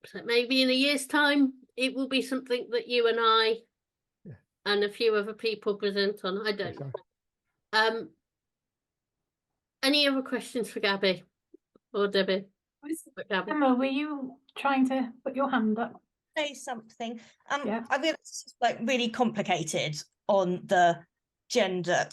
So maybe in a year's time, it will be something that you and I and a few other people present on. I don't know. Any other questions for Gabby or Debbie? Emma, were you trying to put your hand up? Say something. I realize it's like really complicated on the gender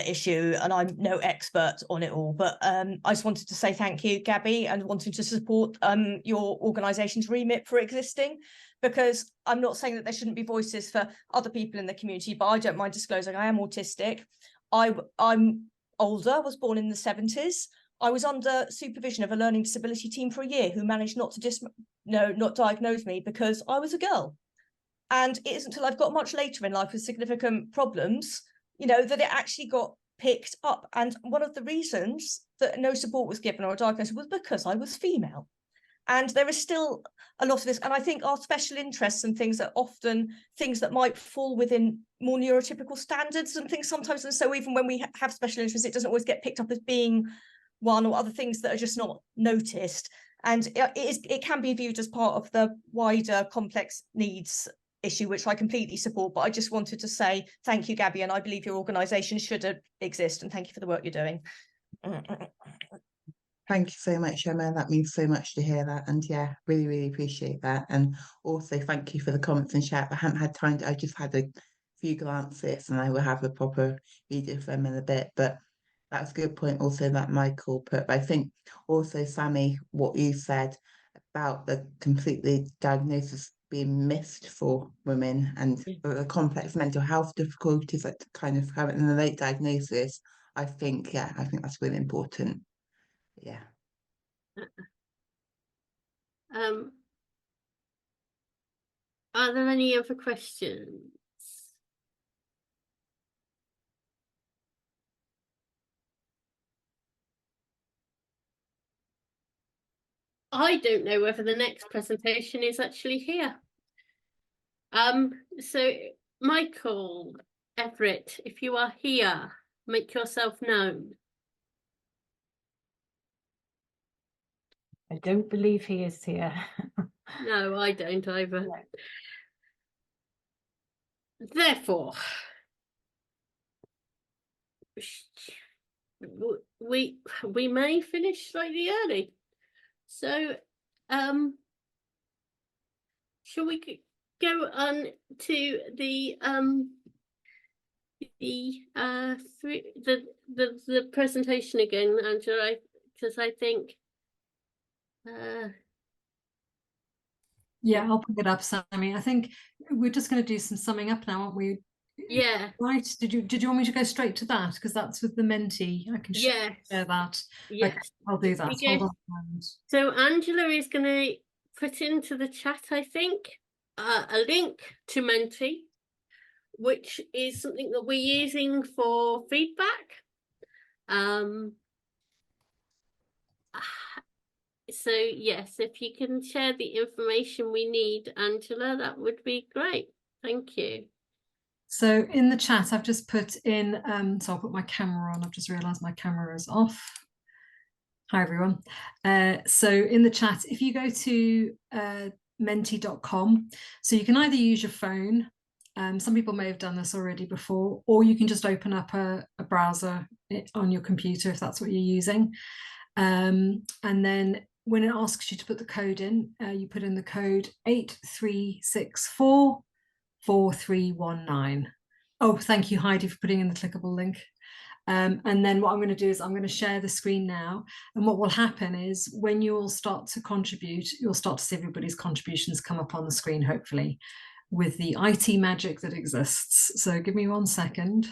issue, and I'm no expert on it all, but I just wanted to say thank you, Gabby, and wanting to support your organisation's remit for existing, because I'm not saying that there shouldn't be voices for other people in the community, but I don't mind disclosing I am autistic. I'm older, was born in the 70s. I was under supervision of a learning disability team for a year who managed not to not diagnose me because I was a girl. And it isn't until I've got much later in life with significant problems, that it actually got picked up. And one of the reasons that no support was given or a diagnosis was because I was female. And there is still a lot of this. And I think our special interests and things are often things that might fall within more neurotypical standards and things sometimes. And so even when we have special interests, it doesn't always get picked up as being one, or other things that are just not noticed. And it can be viewed as part of the wider complex needs issue, which I completely support. But I just wanted to say thank you, Gabby, and I believe your organisation should exist. And thank you for the work you're doing. Thank you so much, Emma. That means so much to hear that. And yeah, really, really appreciate that. And also thank you for the comments and chat. I haven't had time I just had a few glances, and I will have a proper read of them in a bit. But that's a good point also that Michael put. But I think also, Sammy, what you said about the completely diagnosis being missed for women and the complex mental health difficulties that kind of come in the late diagnosis, I think that's really important. Yeah. Are there any other questions? I don't know whether the next presentation is actually here. So Michael Everett, if you are here, make yourself known. I don't believe he is here. No, I don't either. No. Therefore, we may finish slightly early. So, shall we go on to the presentation again, Angela? Because I think. Yeah, I'll pick it up, Sammy. I think we're just going to do some summing up now, aren't we? Yeah. Right. Did you want me to go straight to that? Because that's with the Menti. I can share that. Yes. Okay, I'll do that. Hold on. So Angela is going to put into the chat, I think, a link to Menti, which is something that we're using for feedback. So yes, if you can share the information we need, Angela, that would be great. Thank you. So in the chat, I've just put in, so I'll put my camera on. I've just realized my camera is off. Hi, everyone. So in the chat, if you go to menti.com, so you can either use your phone, some people may have done this already before, or you can just open up a browser on your computer if that's what you're using. And then when it asks you to put the code in, you put in the code 83644319. Oh, thank you, Heidi, for putting in the clickable link. And then what I'm going to do is I'm going to share the screen now. And what will happen is when you all start to contribute, you'll start to see everybody's contributions come up on the screen, hopefully, with the IT magic that exists. So give me 1 second.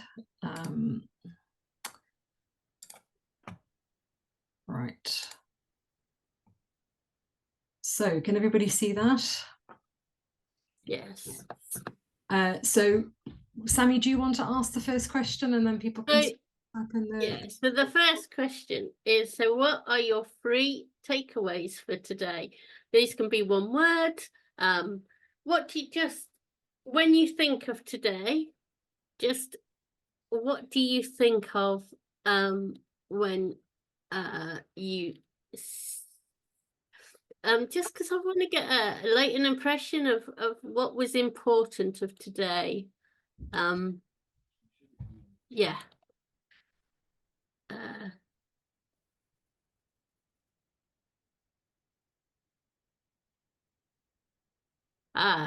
Right. So can everybody see that? Yes. So Sammy, do you want to ask the first question and then people can Yes, so the first question is, so what are your 3 takeaways for today? These can be one word. What do you when you think of today, just what do you think of when you just because I want to get an impression of what was important of today. Yeah.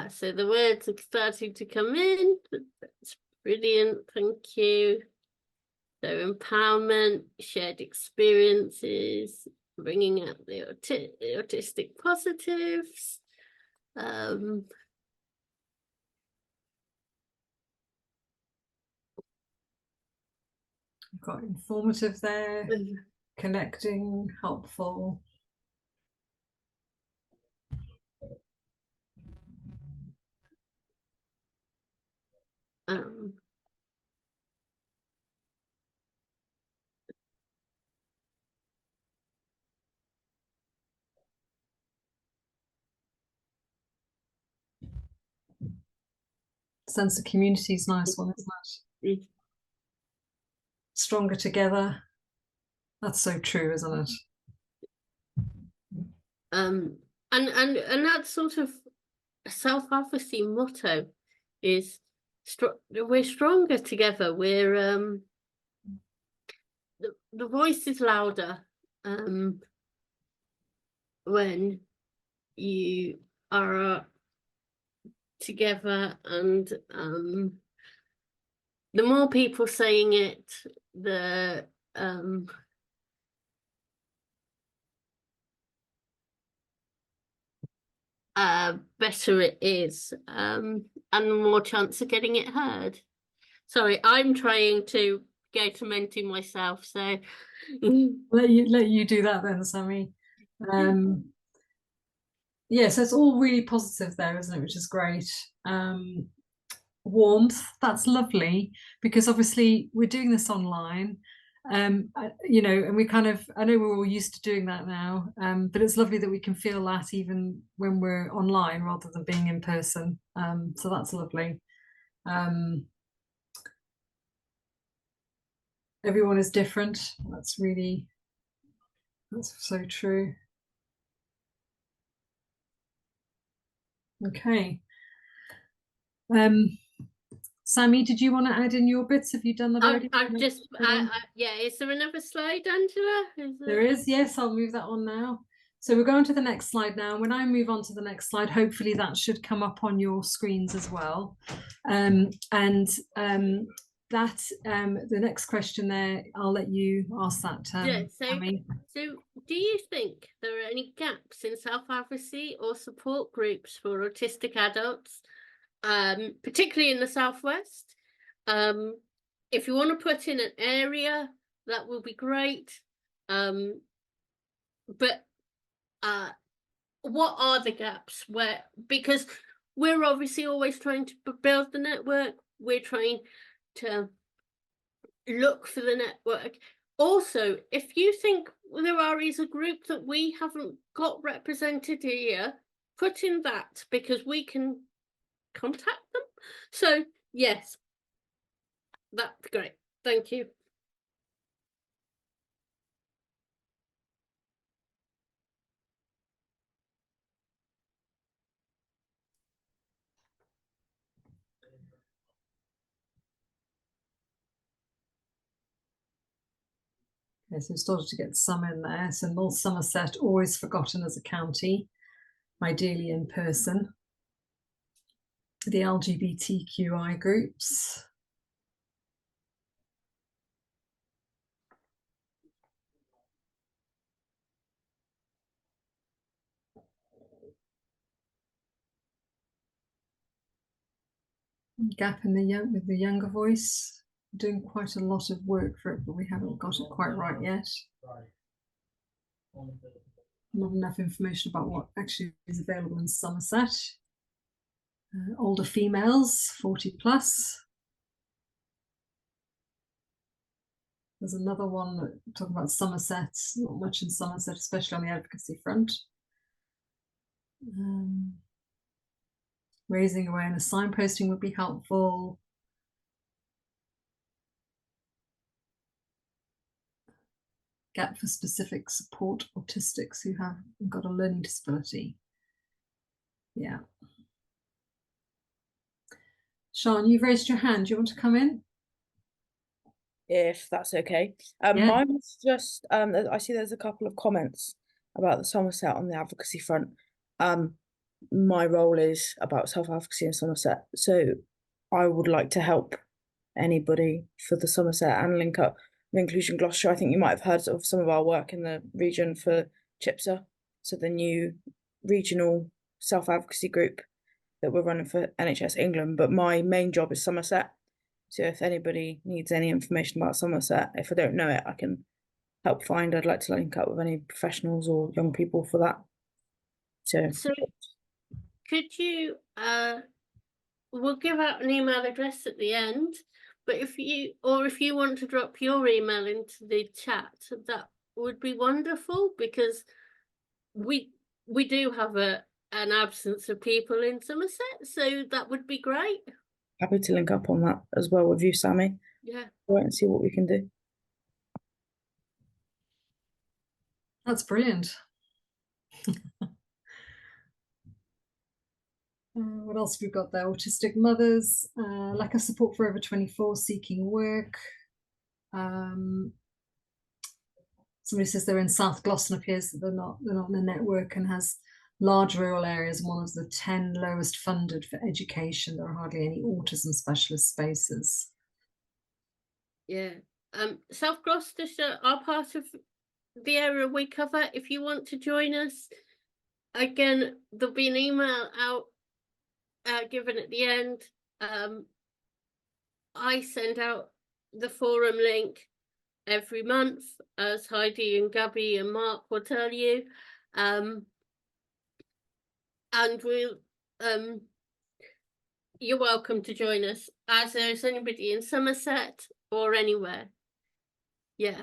So the words are starting to come in. That's brilliant. Thank you. So empowerment, shared experiences, bringing out the autistic positives. We've got informative there, connecting, helpful. Sense of community is a nice one, isn't it? Stronger together. That's so true, isn't it? And that sort of self-advocacy motto is we're stronger together. We're the voice is louder when you are together, and the more people saying it, the better it is, and the more chance of getting it heard. Sorry, I'm trying to go to mentoring myself, so let you do that then, Sammy. Yeah, so it's all really positive there, isn't it? Which is great. Warmth, that's lovely, because obviously we're doing this online, you know, and we kind of, I know we're all used to doing that now, but it's lovely that we can feel that even when we're online rather than being in person. So that's lovely. Everyone is different. That's so true. Okay. Sammy, did you want to add in your bits? Have you done that already? I've just, yeah, is there another slide, Angela? There is, yes, I'll move that on now. So we're going to the next slide now. When I move on to the next slide, hopefully that should come up on your screens as well. The next question there, I'll let you ask that. Yeah, so do you think there are any gaps in self-advocacy or support groups for autistic adults, particularly in the Southwest? If you want to put in an area, that will be great. But what are the gaps? Because we're obviously always trying to build the network, we're trying to look for the network. Also, if you think there is a group that we haven't got represented here, put in that, because we can contact them. So yes, that's great. Thank you. Yes, we've started to get some in there. So North Somerset, always forgotten as a county, ideally in person. The LGBTQI groups. Gap in with the younger voice. Doing quite a lot of work for it, but we haven't got it quite right yet. Not enough information about what actually is available in Somerset. Older females, 40 plus. There's another one talking about Somerset, not much in Somerset, especially on the advocacy front. Raising awareness, signposting would be helpful. Gap for specific support autistics who have got a learning disability. Yeah. Sean, you've raised your hand. Do you want to come in? If that's okay. Yeah. Mine was just, I see there's a couple of comments about the Somerset on the advocacy front. My role is about self-advocacy in Somerset, so I would like to help anybody for the Somerset and link up with Inclusion Gloucestershire. I think you might have heard of some of our work in the region for CHIPSA, so the new regional self-advocacy group that we're running for NHS England, but my main job is Somerset. So if anybody needs any information about Somerset, if I don't know it, I can help find. I'd like to link up with any professionals or young people for that. So could you we'll give out an email address at the end, but if you want to drop your email into the chat, that would be wonderful, because we do have an absence of people in Somerset, so that would be great. happy to link up on that as well with you, Sammy. Yeah. Right, and see what we can do. That's brilliant. What else have we got there? Autistic mothers, lack of support for over 24, seeking work. Somebody says they're in South Gloucester, appears that they're not in a network, and has large rural areas, one of the 10 lowest funded for education. There are hardly any autism specialist spaces. Yeah. South Gloucestershire are part of the area we cover. If you want to join us, again, there'll be an email out given at the end. I send out the forum link every month, as Heidi and Gabby and Mark will tell you. And we'll you're welcome to join us, as there's anybody in Somerset or anywhere. Yeah.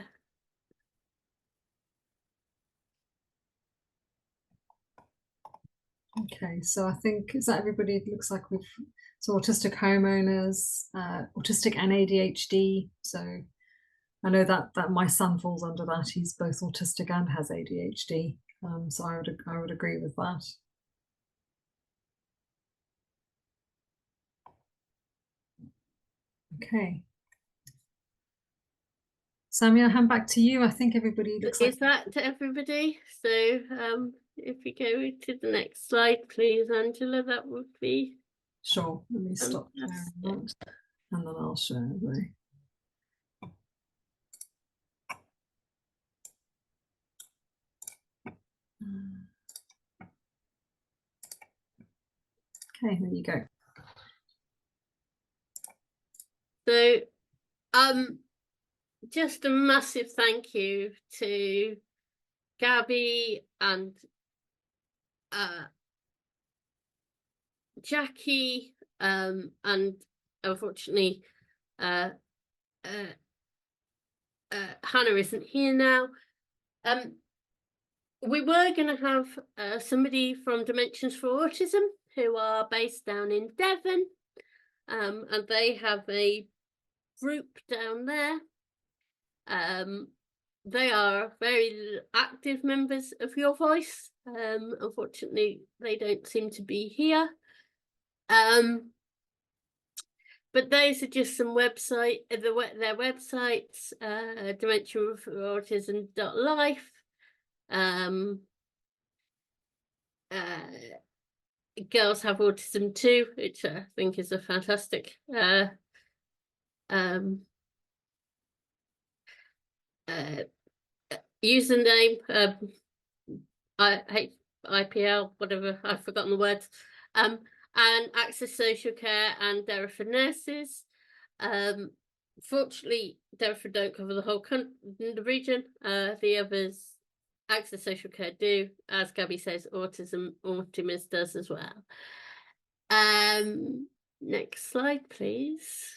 Okay, so I think, is that everybody? It looks like we've, so autistic homeowners, autistic and ADHD. So I know that my son falls under that. He's both autistic and has ADHD. So I would agree with that. Okay. Sammy, I'll hand back to you. I think everybody looks like... Is that to everybody? So if you go to the next slide, please, Angela, that would be... Sure, let me stop there and then I'll show everybody. Okay, there you go. So just a massive thank you to Gabby and Jackie, and unfortunately Hannah isn't here now. We were going to have somebody from Dimensions for Autism, who are based down in Devon, and they have a group down there. They are very active members of Your Voice. Unfortunately, they don't seem to be here. But those are just some website, their websites, dimensionforautism.life. Girls Have Autism Too, which I think is a fantastic username. IPL, whatever, I've forgotten the words. And Access Social Care and Derriford Nurses. Fortunately, Derriford don't cover the whole the region. The others, Access Social Care do, as Gabby says, Autism does as well. Next slide, please.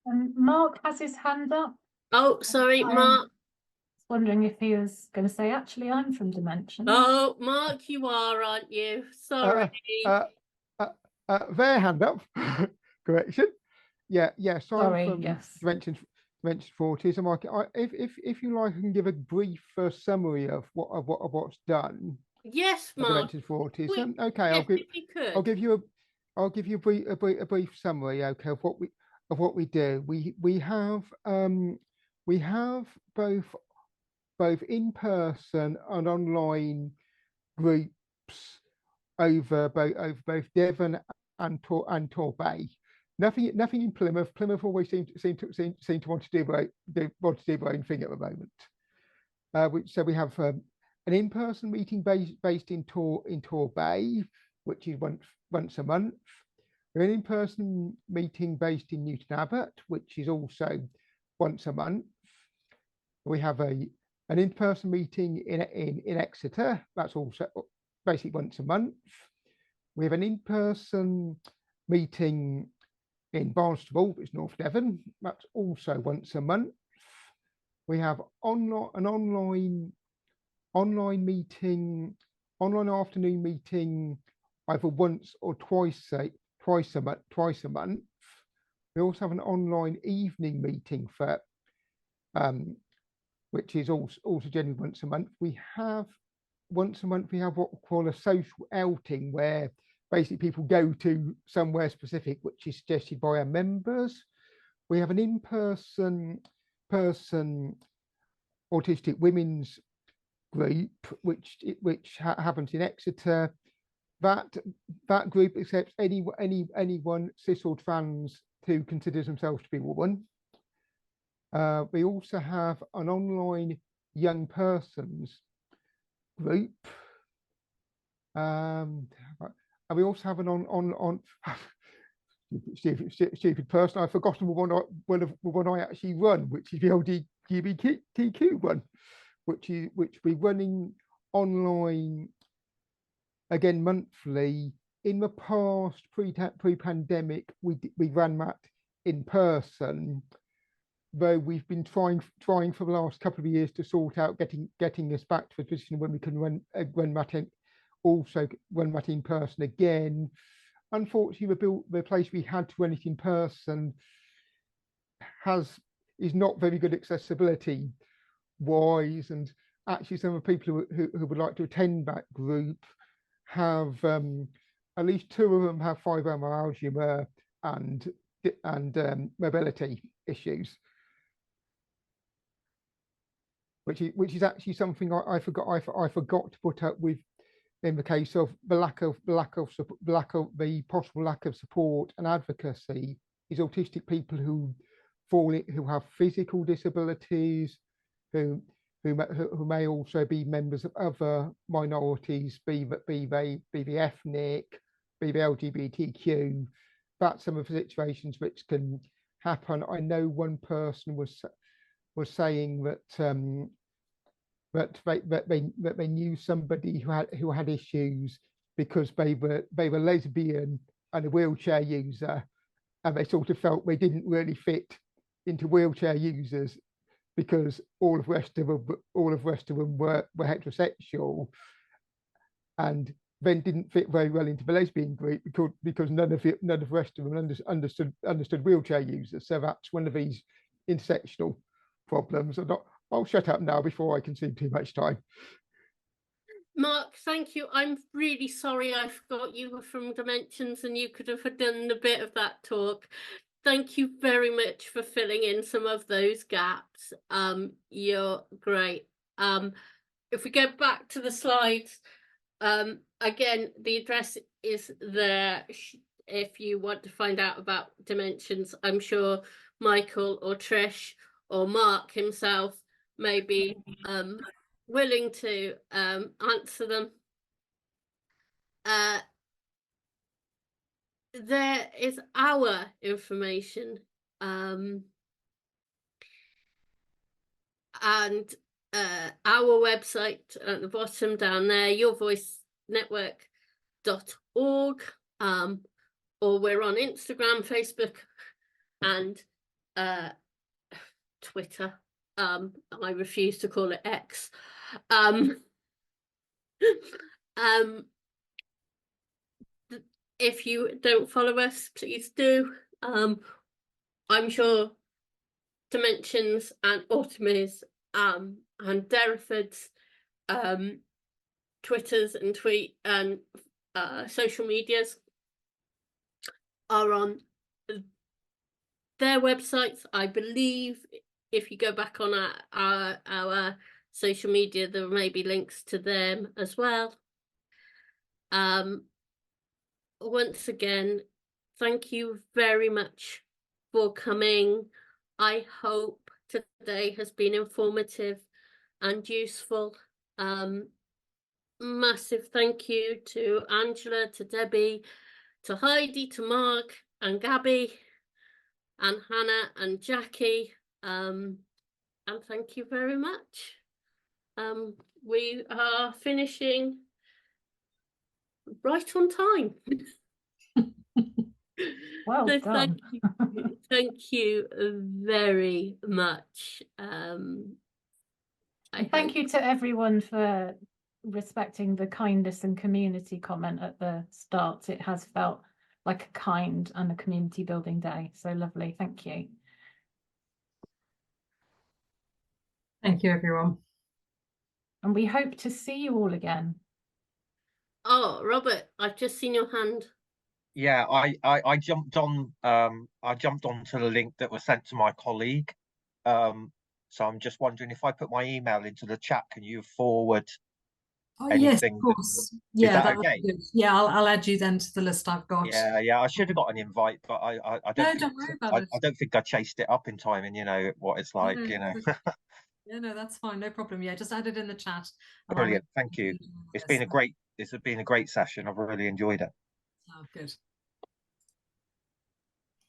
Mark has his hand up. Oh, sorry, Mark. Wondering if he was going to say, actually, I'm from Dimensions. Oh, Mark, you are, aren't you? Sorry. Their hand up. Correction. Yeah. So sorry, I'm from yes. Dimensions for Autism. If you like, I can give a brief summary of what's done. Yes, Mark. Dimensions for Autism. Okay, yes, if you could. I'll give you a brief summary. Okay, of what we do. We have both in-person and online groups over both Devon and Torbay. Nothing in Plymouth. Plymouth always seem to want to do their own thing at the moment. So we have an in-person meeting based in Torbay, which is once a month. We have an in-person meeting based in Newton Abbot, which is also once a month. We have an in-person meeting in Exeter. That's also basically once a month. We have an in-person meeting in Barnstable, which is North Devon. That's also once a month. We have an online meeting, online afternoon meeting, either once or twice a month. We also have an online evening meeting for which is also generally once a month. Once a month we have what we call a social outing, where basically people go to somewhere specific, which is suggested by our members. We have an in-person autistic women's group, which happens in Exeter. That group accepts anyone cis or trans who considers themselves to be a woman. We also have an online young persons group, and we also have an on stupid person. I've forgotten one I actually run, which is the LGBTQ one, which we're running online again monthly. In the past, pre-pandemic, we ran that in person, though we've been trying for the last couple of years to sort out getting us back to a position when we can run that in person again. Unfortunately, the place we had to run it in person is not very good accessibility wise, and actually some of the people who would like to attend that group have at least 2 of them have fibromyalgia and mobility issues, which is actually something I forgot to put up with in the case of the possible lack of support and advocacy. Is autistic people who have physical disabilities, who may also be members of other minorities, be they ethnic, be they LGBTQ. That's some of the situations which can happen. I know one person was saying that they knew somebody who had issues because they were lesbian and a wheelchair user, and they sort of felt they didn't really fit into wheelchair users because all of the rest of them were heterosexual, and then didn't fit very well into the lesbian group because none of the rest of them understood wheelchair users. So that's one of these intersectional problems. I'll shut up now before I consume too much time. Mark, thank you. I'm really sorry I forgot you were from Dimensions and you could have done a bit of that talk. Thank you very much for filling in some of those gaps. You're great. If we go back to the slides, again, the address is there if you want to find out about Dimensions. I'm sure Michael or Trish or Mark himself may be willing to answer them. There is our information and our website at the bottom down there, yourvoicenetwork.org, or we're on Instagram, Facebook and Twitter. I refuse to call it X. If you don't follow us, please do. I'm sure Dimensions and Autism and Derriford's Twitters and tweet and social medias are on their websites. I believe if you go back on our social media, there may be links to them as well. Once again, thank you very much for coming. I hope today has been informative and useful. Massive thank you to Angela, to Debbie, to Heidi, to Mark and Gabby and Hannah and Jackie. And thank you very much. We are finishing right on time. Well So done. thank you very much. Thank you to everyone for respecting the kindness and community comment at the start. It has felt like a kind and a community building day. So lovely. Thank you. Thank you, everyone. And we hope to see you all again. Oh, Robert, I've just seen your hand. Yeah, I jumped on onto the link that was sent to my colleague. So I'm just wondering if I put my email into the chat, can you forward Yes, of anything? course. Is Yeah, that would okay? be good. Yeah, I'll add you then to the list I've got. Yeah, I should have got an invite, but I don't No, don't worry about it. I don't think I chased it up in time, and you know what it's like, No, you know. Yeah, no, that's fine, no problem. Yeah, just add it in the chat. And Brilliant, thank you. It's been a great session. I've really enjoyed it. Oh, good.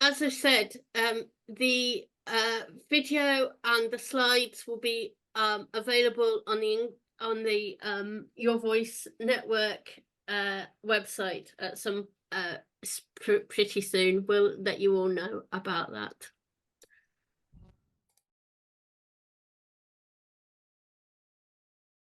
As I said, the video and the slides will be available on the Your Voice Network website at some pretty soon. We'll let you all know about that.